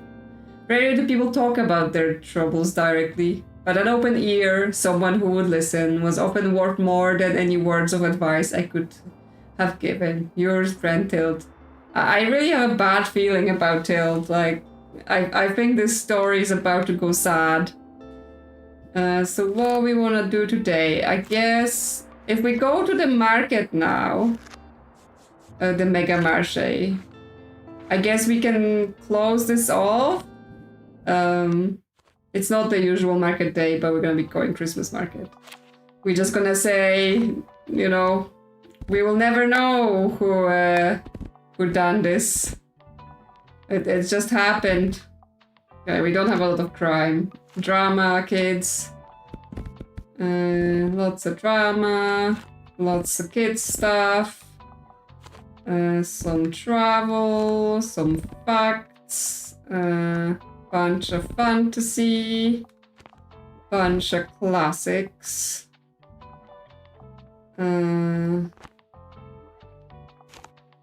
A: Rarely do people talk about their troubles directly. But an open ear, someone who would listen, was often worth more than any words of advice I could have given. Yours, friend Tilt. I really have a bad feeling about Tilt. Like, I think this story is about to go sad. So what we want to do today? I guess if we go to the market now, the Mega Marché, I guess we can close this off. It's not the usual market day, but we're gonna be going Christmas market. We're just gonna say, you know, we will never know who done this. It just happened. Okay, we don't have a lot of crime. Drama, kids. Lots of drama. Lots of kids stuff. Some travel. Some facts. Bunch of fantasy. Bunch of classics.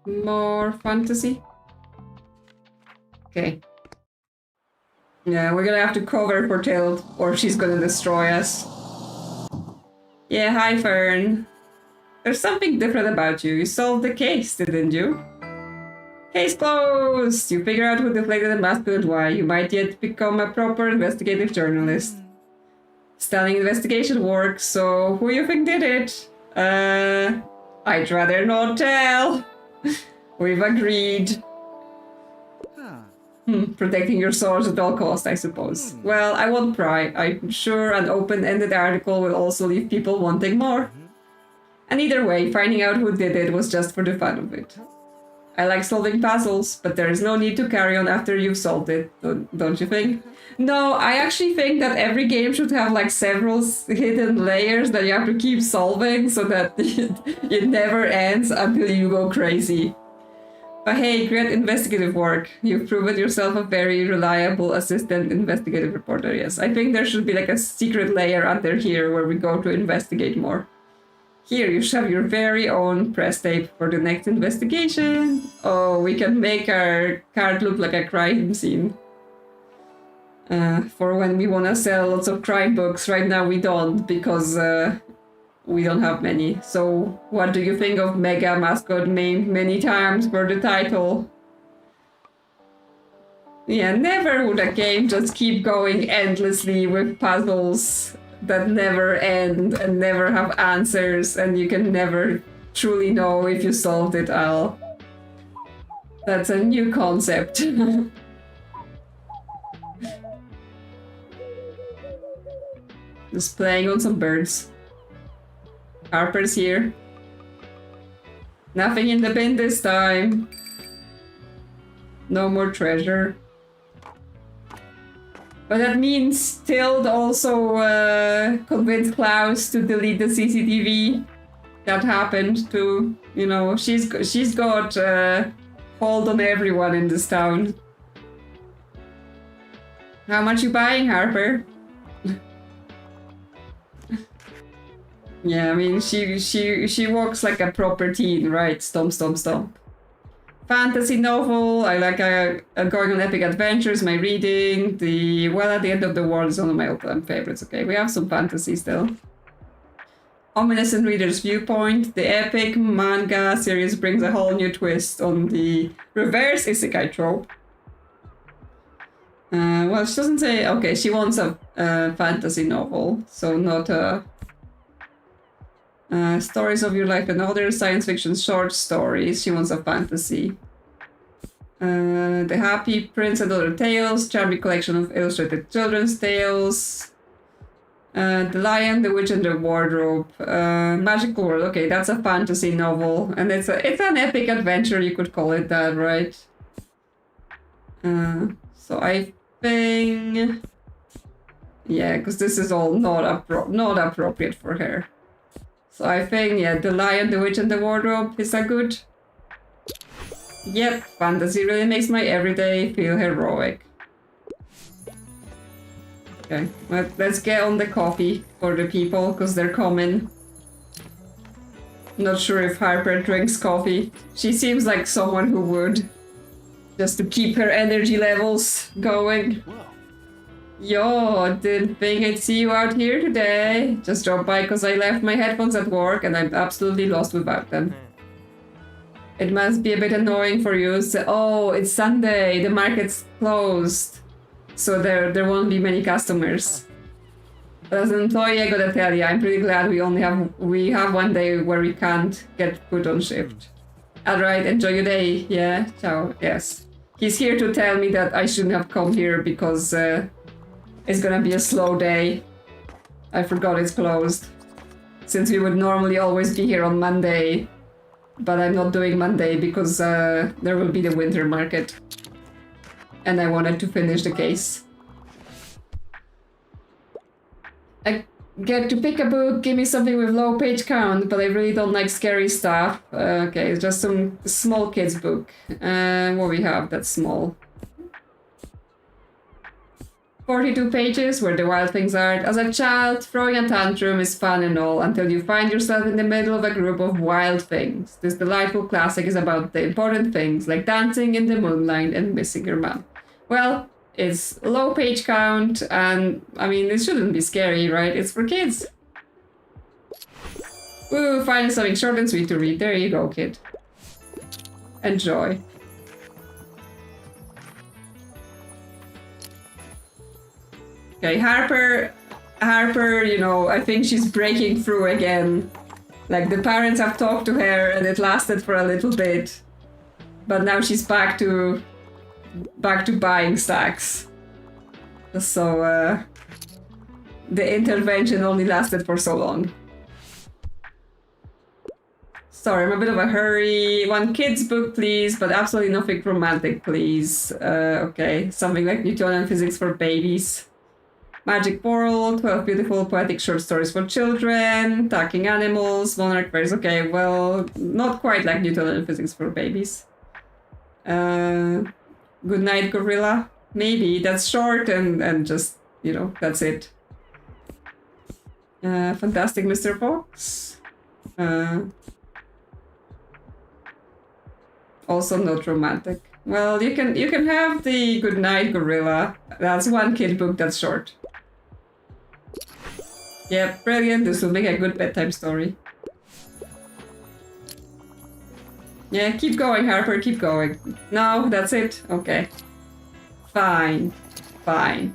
A: More fantasy. Okay. Yeah, we're gonna have to cover for Tilt, or she's gonna destroy us. Yeah, hi Fern. There's something different about you. You solved the case, didn't you? Case closed! You figure out who deflated the mask and why. You might yet become a proper investigative journalist. Stunning investigation work, so who you think did it? I'd rather not tell. We've agreed. Protecting your source at all costs, I suppose. Well, I won't pry. I'm sure an open-ended article will also leave people wanting more. And either way, finding out who did it was just for the fun of it. I like solving puzzles, but there is no need to carry on after you've solved it, don't you think? No, I actually think that every game should have like several hidden layers that you have to keep solving so that it never ends until you go crazy. But hey, great investigative work. You've proven yourself a very reliable assistant investigative reporter, yes. I think there should be like a secret layer under here where we go to investigate more. Here, you should have your very own press tape for the next investigation. Oh, we can make our card look like a crime scene. For when we want to sell lots of crime books. Right now we don't, because we don't have many. So, what do you think of Mega Mascot named many times for the title? Yeah, never would a game just keep going endlessly with puzzles that never end and never have answers, and you can never truly know if you solved it all. That's a new concept. Just playing on some birds. Harper's here. Nothing in the bin this time. No more treasure. But that means Tild also convinced Klaus to delete the CCTV. That happened too. You know, she's got hold on everyone in this town. How much you buying, Harper? Yeah, I mean, she walks like a proper teen, right? Stomp, stomp, stomp. Fantasy novel. I like going on epic adventures. My reading. The Well at the End of the World is one of my all-time favorites. Okay, we have some fantasy still. Ominous in reader's viewpoint. The epic manga series brings a whole new twist on the reverse isekai trope. Well, she doesn't say. Okay, she wants a fantasy novel, so not a. Stories of your life and other science fiction short stories. She wants a fantasy. The Happy Prince and Other Tales, charming collection of illustrated children's tales. The Lion, the Witch and the Wardrobe. Magical World. Okay, that's a fantasy novel, and it's an epic adventure. You could call it that, right? So I think, yeah, because this is all not appropriate for her. So I think, yeah, The Lion, the Witch and the Wardrobe is a good. Yep, fantasy really makes my everyday feel heroic. Okay, let's get on the coffee for the people, because they're coming. Not sure if Harper drinks coffee. She seems like someone who would. Just to keep her energy levels going. Yo, didn't think I'd see you out here today. Just dropped by because I left my headphones at work and I'm absolutely lost without them. It must be a bit annoying for you. So, oh, it's Sunday. The market's closed. So there won't be many customers. But as an employee, I gotta tell you, I'm pretty glad we have one day where we can't get put on shift. Alright, enjoy your day. Yeah, ciao. Yes. He's here to tell me that I shouldn't have come here because it's gonna be a slow day. I forgot it's closed. Since we would normally always be here on Monday. But I'm not doing Monday because there will be the winter market. And I wanted to finish the case. I get to pick a book, give me something with low page count, but I really don't like scary stuff. Okay, it's just some small kids book. What we have that's small. 42 pages where the wild things are. As a child, throwing a tantrum is fun and all until you find yourself in the middle of a group of wild things. This delightful classic is about the important things like dancing in the moonlight and missing your mom. Well, it's low page count and I mean it shouldn't be scary, right? It's for kids. Ooh, finally something short and sweet to read. There you go, kid. Enjoy. Okay, Harper, you know, I think she's breaking through again. Like, the parents have talked to her and it lasted for a little bit. But now she's back to buying stacks. So, the intervention only lasted for so long. Sorry, I'm a bit of a hurry. One kid's book, please, but absolutely nothing romantic, please. Okay, something like Newtonian physics for babies. Magic World, 12 beautiful poetic short stories for children, talking animals, monarch fairies. Okay, well, not quite like Newtonian physics for babies. Good night, Gorilla. Maybe that's short and just, you know, that's it. Fantastic Mr. Fox. Also not romantic. Well, you can have the Good Night, Gorilla. That's one kid book that's short. Yep, brilliant. This will make a good bedtime story. Yeah, keep going, Harper, keep going. No, that's it? Okay. Fine. Fine.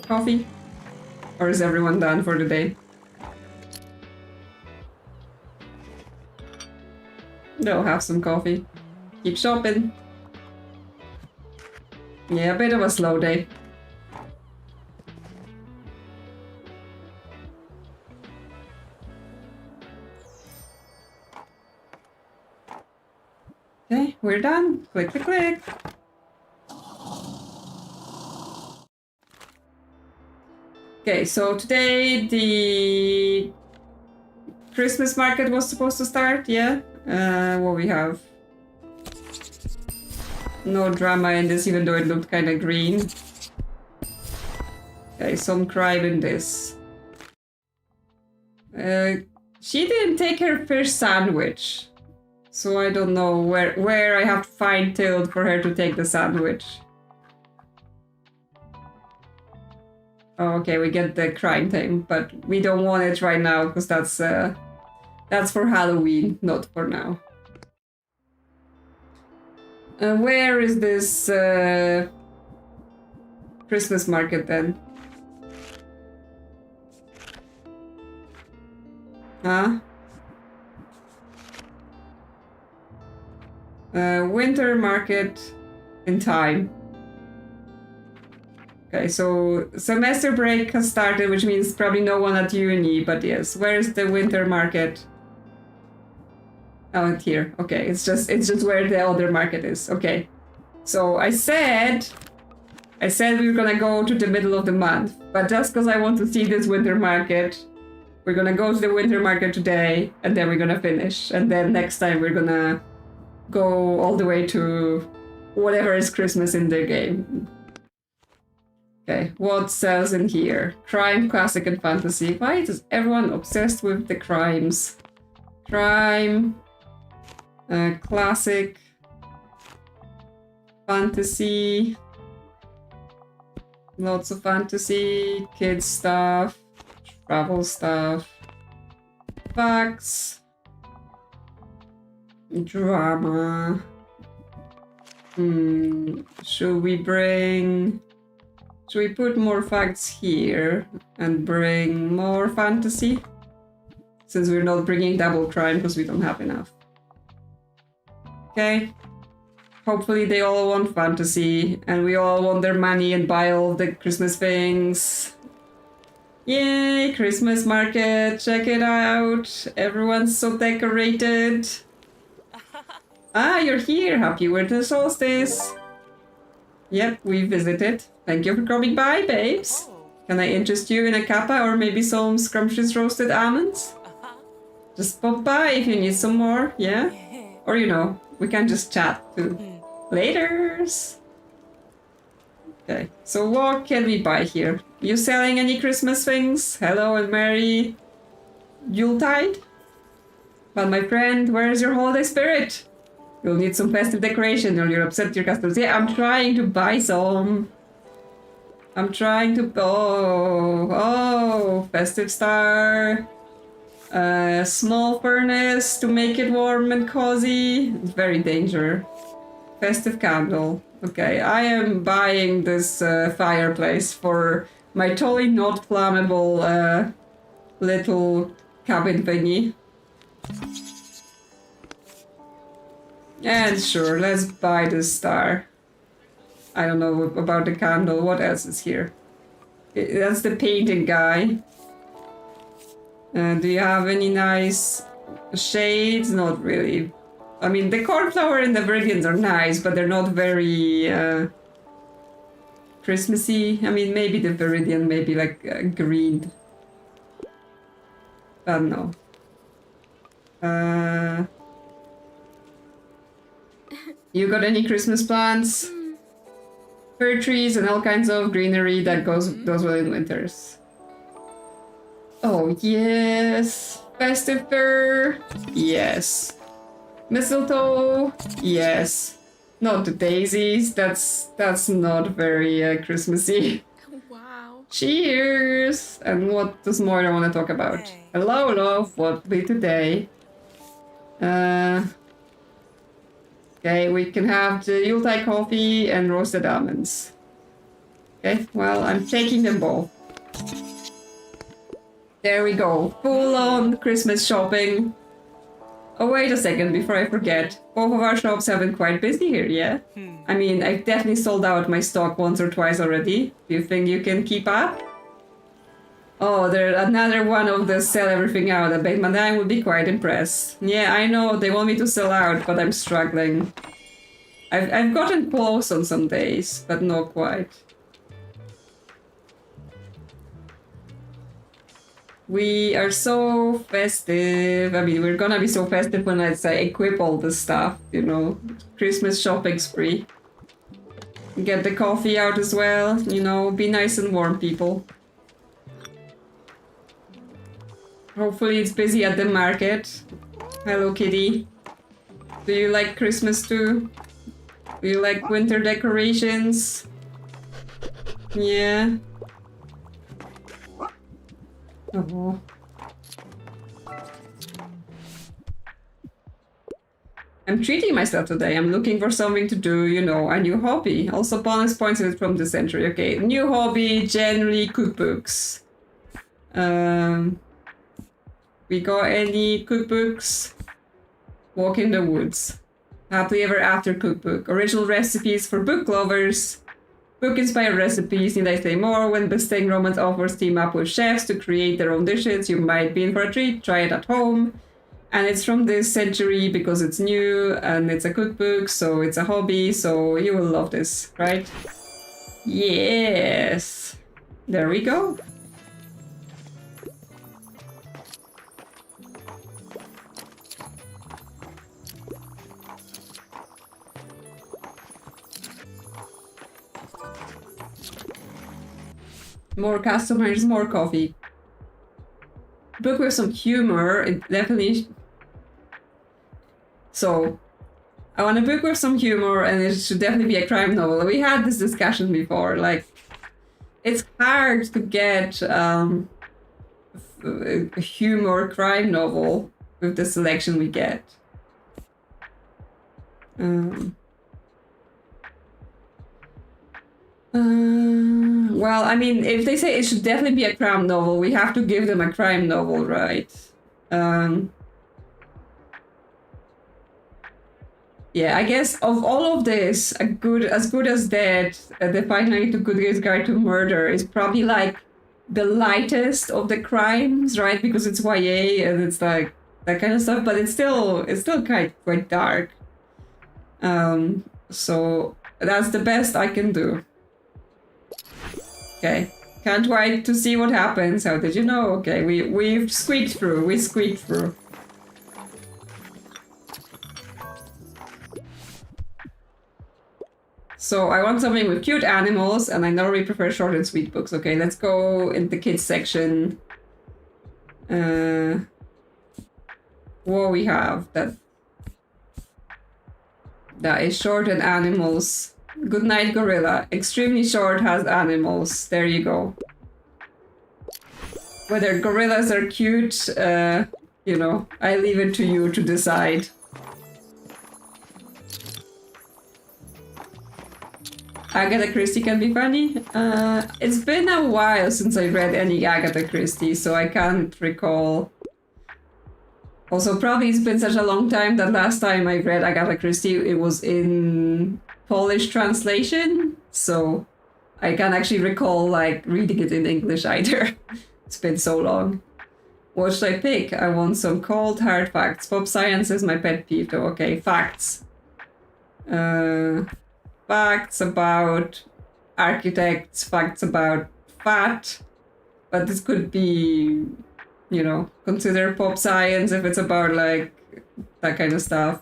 A: Coffee? Or is everyone done for the day? No, have some coffee. Keep shopping. Yeah, a bit of a slow day. Okay, we're done. Click, click, click. Okay, so today the Christmas market was supposed to start, yeah? What we have? No drama in this, even though it looked kind of green. Okay, some crime in this. She didn't take her fish sandwich. So I don't know where I have to find Tilt for her to take the sandwich. Oh, okay, we get the crime thing, but we don't want it right now because that's for Halloween, not for now. Where is this Christmas market then? Huh? Winter market in time. Okay, so semester break has started, which means probably no one at uni, but yes. Where's the winter market? Oh, it's here. Okay, it's just where the other market is. Okay. So I said we were gonna go to the middle of the month, but just because I want to see this winter market, we're gonna go to the winter market today, and then we're gonna finish. And then next time we're gonna go all the way to whatever is Christmas in the game. Okay, what sells in here? Crime, classic, and fantasy. Why is everyone obsessed with the crimes? Crime, classic, fantasy, lots of fantasy, kids stuff, travel stuff, facts, drama. Should we put more facts here and bring more fantasy? Since we're not bringing double crime because we don't have enough. Okay. Hopefully they all want fantasy and we all want their money and buy all the Christmas things. Yay, Christmas market, check it out. Everyone's so decorated. Ah, you're here. Happy winter solstice. Yep, we visited. Thank you for coming by, babes. Can I interest you in a kappa or maybe some scrumptious roasted almonds? Just pop by if you need some more, yeah? Or, you know, we can just chat too. Laters! Okay, so what can we buy here? You selling any Christmas things? Hello and Merry Yuletide? But my friend, where is your holiday spirit? You'll need some festive decoration or you're upset your customers. Yeah, I'm trying to buy some. I'm trying to... Oh, festive star. Small furnace to make it warm and cozy. It's very dangerous. Festive candle. Okay, I am buying this fireplace for my totally not flammable little cabin thingy. And sure, let's buy the star. I don't know about the candle. What else is here? That's the painting guy. Do you have any nice shades? Not really. I mean, the cornflower and the viridians are nice, but they're not very Christmassy. I mean, maybe the viridian, maybe like green. But no. You got any Christmas plans? Fir trees and all kinds of greenery that goes well in winters. Oh yes, festive fir, yes. Mistletoe, yes. Not the daisies. That's not very Christmassy.
B: Wow.
A: Cheers! And what does Moira want to talk about?
B: Hey.
A: Hello, love. What be today? Okay, we can have the Yuletide coffee and roasted almonds. Okay, well, I'm taking them both. There we go. Full on Christmas shopping. Oh, wait a second, before I forget. Both of our shops have been quite busy here, yeah? I mean, I've definitely sold out my stock once or twice already. Do you think you can keep up? Oh, there's another one of the sell everything out. I bet Madame would be quite impressed. Yeah, I know, they want me to sell out, but I'm struggling. I've gotten close on some days, but not quite. We are so festive. I mean, we're gonna be so festive when I equip all this stuff, you know. Christmas shopping spree. Get the coffee out as well, you know, be nice and warm, people. Hopefully it's busy at the market. Hello, kitty. Do you like Christmas too? Do you like winter decorations? Yeah. Oh. I'm treating myself today. I'm looking for something to do, you know, a new hobby. Also, bonus points in it from the century. Okay, new hobby, generally cookbooks. We got any cookbooks? Walk in the Woods. Happily Ever After cookbook. Original recipes for book lovers. Book-inspired recipes, need I say more? When bestowing romance offers team up with chefs to create their own dishes, you might be in for a treat. Try it at home. And it's from this century because it's new and it's a cookbook, so it's a hobby, so you will love this, right? Yes! There we go. More customers, more coffee. Book with some humor, it definitely... So, I want a book with some humor and it should definitely be a crime novel. We had this discussion before, like... It's hard to get a humor crime novel with the selection we get. Well, I mean, if they say it should definitely be a crime novel, we have to give them a crime novel, right? Yeah, I guess of all of this, as good as Dead, the Final to Good Guys Guide to Murder is probably like the lightest of the crimes, right? Because it's YA and it's like that kind of stuff, but it's still quite dark. So that's the best I can do. Okay, can't wait to see what happens. How did you know? Okay, we've squeaked through. We squeaked through. So I want something with cute animals, and I normally prefer short and sweet books. Okay, let's go in the kids section. What we have that is short and animals. Goodnight Gorilla. Extremely short, has animals. There you go. Whether gorillas are cute, you know, I leave it to you to decide. Agatha Christie can be funny. It's been a while since I read any Agatha Christie, so I can't recall. Also, probably it's been such a long time that last time I read Agatha Christie, it was in Polish translation, so I can't actually recall like reading it in English either. It's been so long. What should I pick? I want some cold hard facts. Pop science is my pet peeve though. Okay, facts. Facts about architects, facts about fat, but this could be, you know, consider pop science if it's about like that kind of stuff.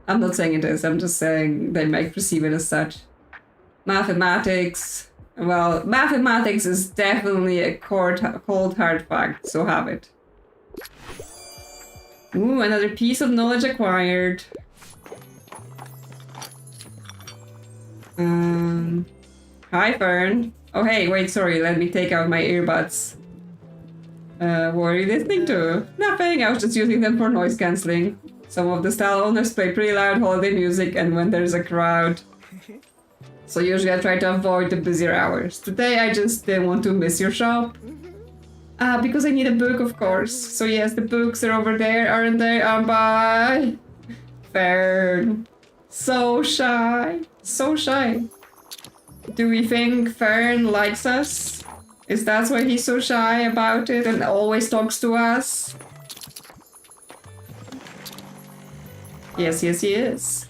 A: I'm not saying it is, I'm just saying they might perceive it as such. Mathematics. Well, mathematics is definitely a cold hard fact, so have it. Ooh, another piece of knowledge acquired. Hi, Fern. Oh, hey, wait, sorry, let me take out my earbuds. What are you listening to? Nothing, I was just using them for noise cancelling. Some of the stall owners play pretty loud holiday music and when there's a crowd. So usually I try to avoid the busier hours. Today I just didn't want to miss your shop. Because I need a book, of course. So yes, the books are over there, aren't they? Bye. Fern. So shy. So shy. Do we think Fern likes us? Is that why he's so shy about it and always talks to us? Yes, yes, he is.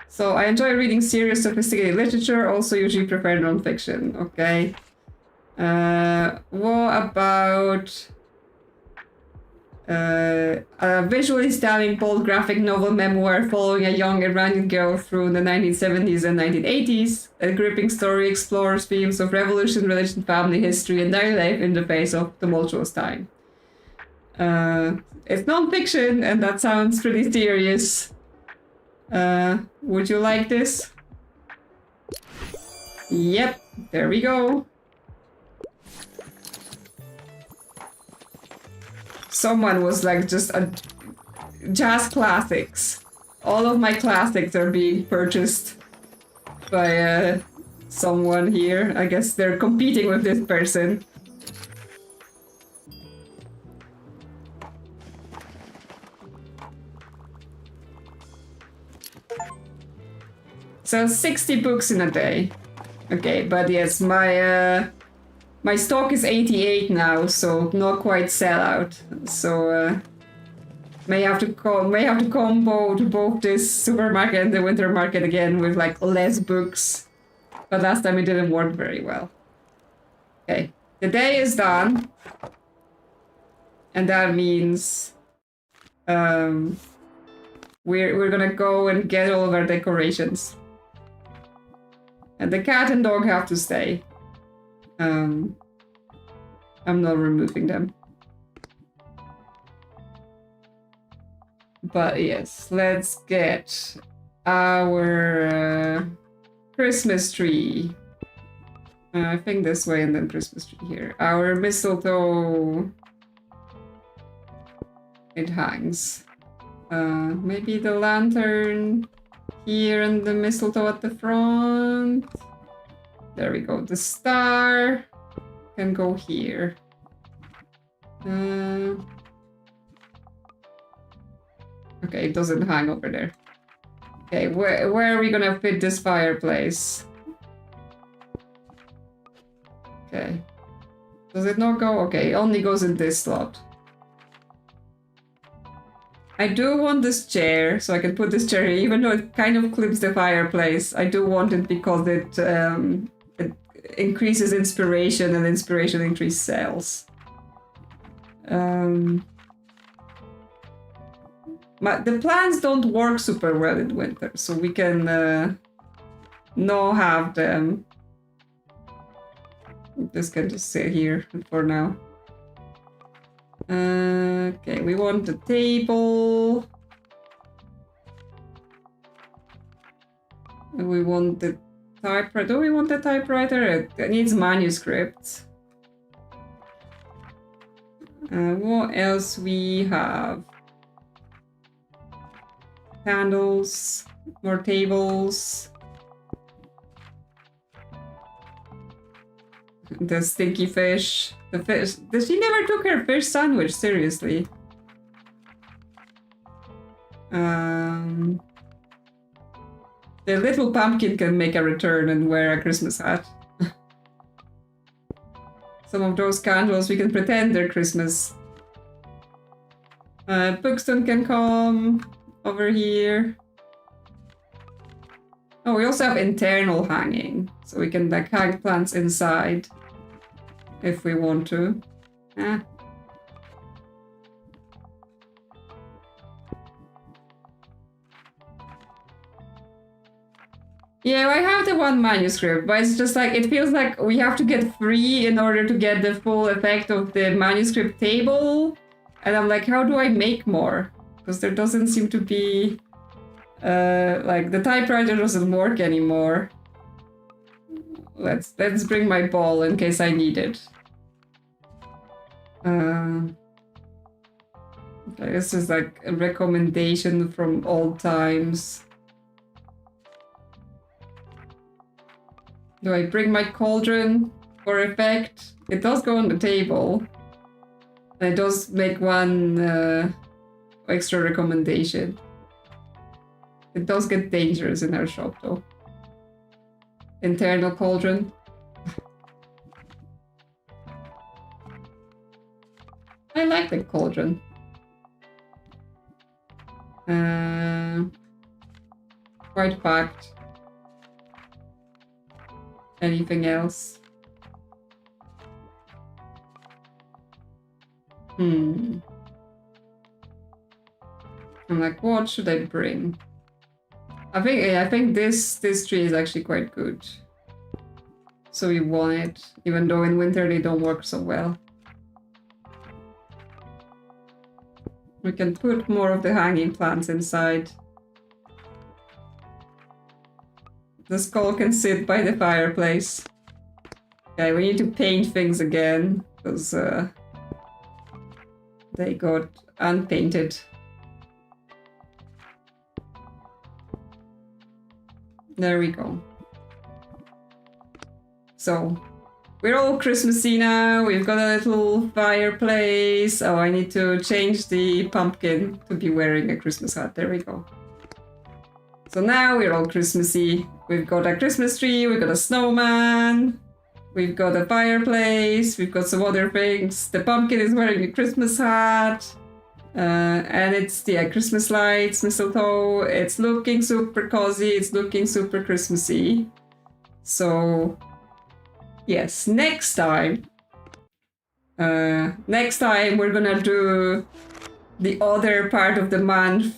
A: So I enjoy reading serious, sophisticated literature, also usually prefer non-fiction, okay? What about a visually stunning, bold graphic novel memoir following a young Iranian girl through the 1970s and 1980s? A gripping story explores themes of revolution, religion, family, history, and daily life in the face of tumultuous time. It's non-fiction, and that sounds pretty serious. Would you like this? Yep, there we go. Someone was like just a jazz classics. All of my classics are being purchased by someone here. I guess they're competing with this person. So 60 books in a day. Okay, but yes, my stock is 88 now, so not quite sellout. So may have to combo to both this supermarket and the winter market again with like less books. But last time it didn't work very well. Okay, the day is done, and that means we're gonna go and get all of our decorations. And the cat and dog have to stay. I'm not removing them. But yes, let's get our Christmas tree. I think this way and then Christmas tree here. Our mistletoe. It hangs. Maybe the lantern here and the mistletoe at the front. There we go. The star can go here. Okay, it doesn't hang over there. Okay, where are we gonna fit this fireplace? Okay. Does it not go? Okay, it only goes in this slot. I do want this chair, so I can put this chair here, even though it kind of clips the fireplace. I do want it because it increases inspiration, and inspiration increases sales. The plants don't work super well in winter, so we can not have them. This can just sit here for now. Okay, we want the table. We want the typewriter. Do we want the typewriter? It needs manuscripts. What else we have? Candles. More tables. The stinky fish. The fish. She never took her fish sandwich, seriously. The little pumpkin can make a return and wear a Christmas hat. Some of those candles, we can pretend they're Christmas. Bookstone can come over here. Oh, we also have internal hanging, so we can like hang plants inside if we want to. Yeah, I have the one manuscript, but it's just like, it feels like we have to get 3 in order to get the full effect of the manuscript table. And I'm like, how do I make more? Because there doesn't seem to be, like, the typewriter doesn't work anymore. Let's bring my ball in case I need it. Okay, this is like a recommendation from old times. Do I bring my cauldron for effect? It does go on the table. And it does make one extra recommendation. It does get dangerous in our shop though. Internal cauldron. I like the cauldron. Quite packed. Anything else? I'm like, what should I bring? I think this tree is actually quite good. So we want it, even though in winter they don't work so well. We can put more of the hanging plants inside. The skull can sit by the fireplace. Okay, we need to paint things again, because they got unpainted. There we go. So, we're all Christmassy now. We've got a little fireplace. Oh, I need to change the pumpkin to be wearing a Christmas hat. There we go. So now we're all Christmassy. We've got a Christmas tree, we've got a snowman, we've got a fireplace, we've got some other things. The pumpkin is wearing a Christmas hat. And it's, yeah, Christmas lights, mistletoe. It's looking super cozy, it's looking super Christmassy. So, yes, next time we're gonna do the other part of the month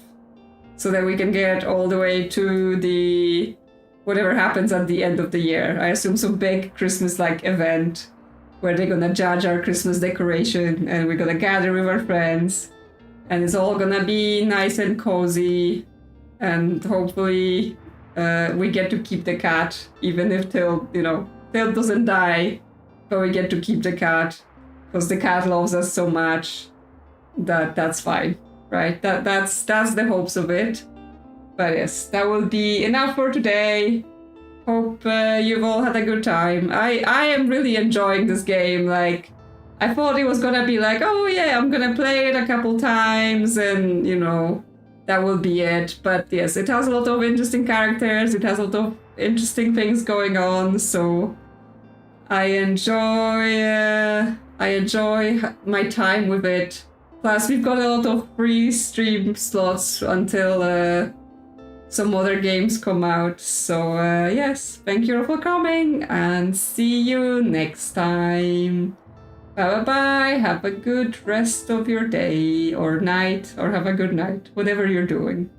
A: so that we can get all the way to the whatever happens at the end of the year. I assume some big Christmas-like event where they're gonna judge our Christmas decoration and we're gonna gather with our friends and it's all gonna be nice and cozy and hopefully we get to keep the cat, even if Till doesn't die, but we get to keep the cat because the cat loves us so much that that's fine, right? That's the hopes of it. But yes, that will be enough for today. Hope you've all had a good time. I am really enjoying this game. Like, I thought it was gonna be like, oh yeah, I'm gonna play it a couple times and, that will be it. But yes, it has a lot of interesting characters. It has a lot of interesting things going on. So I enjoy my time with it. Plus, we've got a lot of free stream slots until some other games come out. So yes, thank you all for coming and see you next time. Bye-bye. Have a good rest of your day or night, or have a good night, whatever you're doing.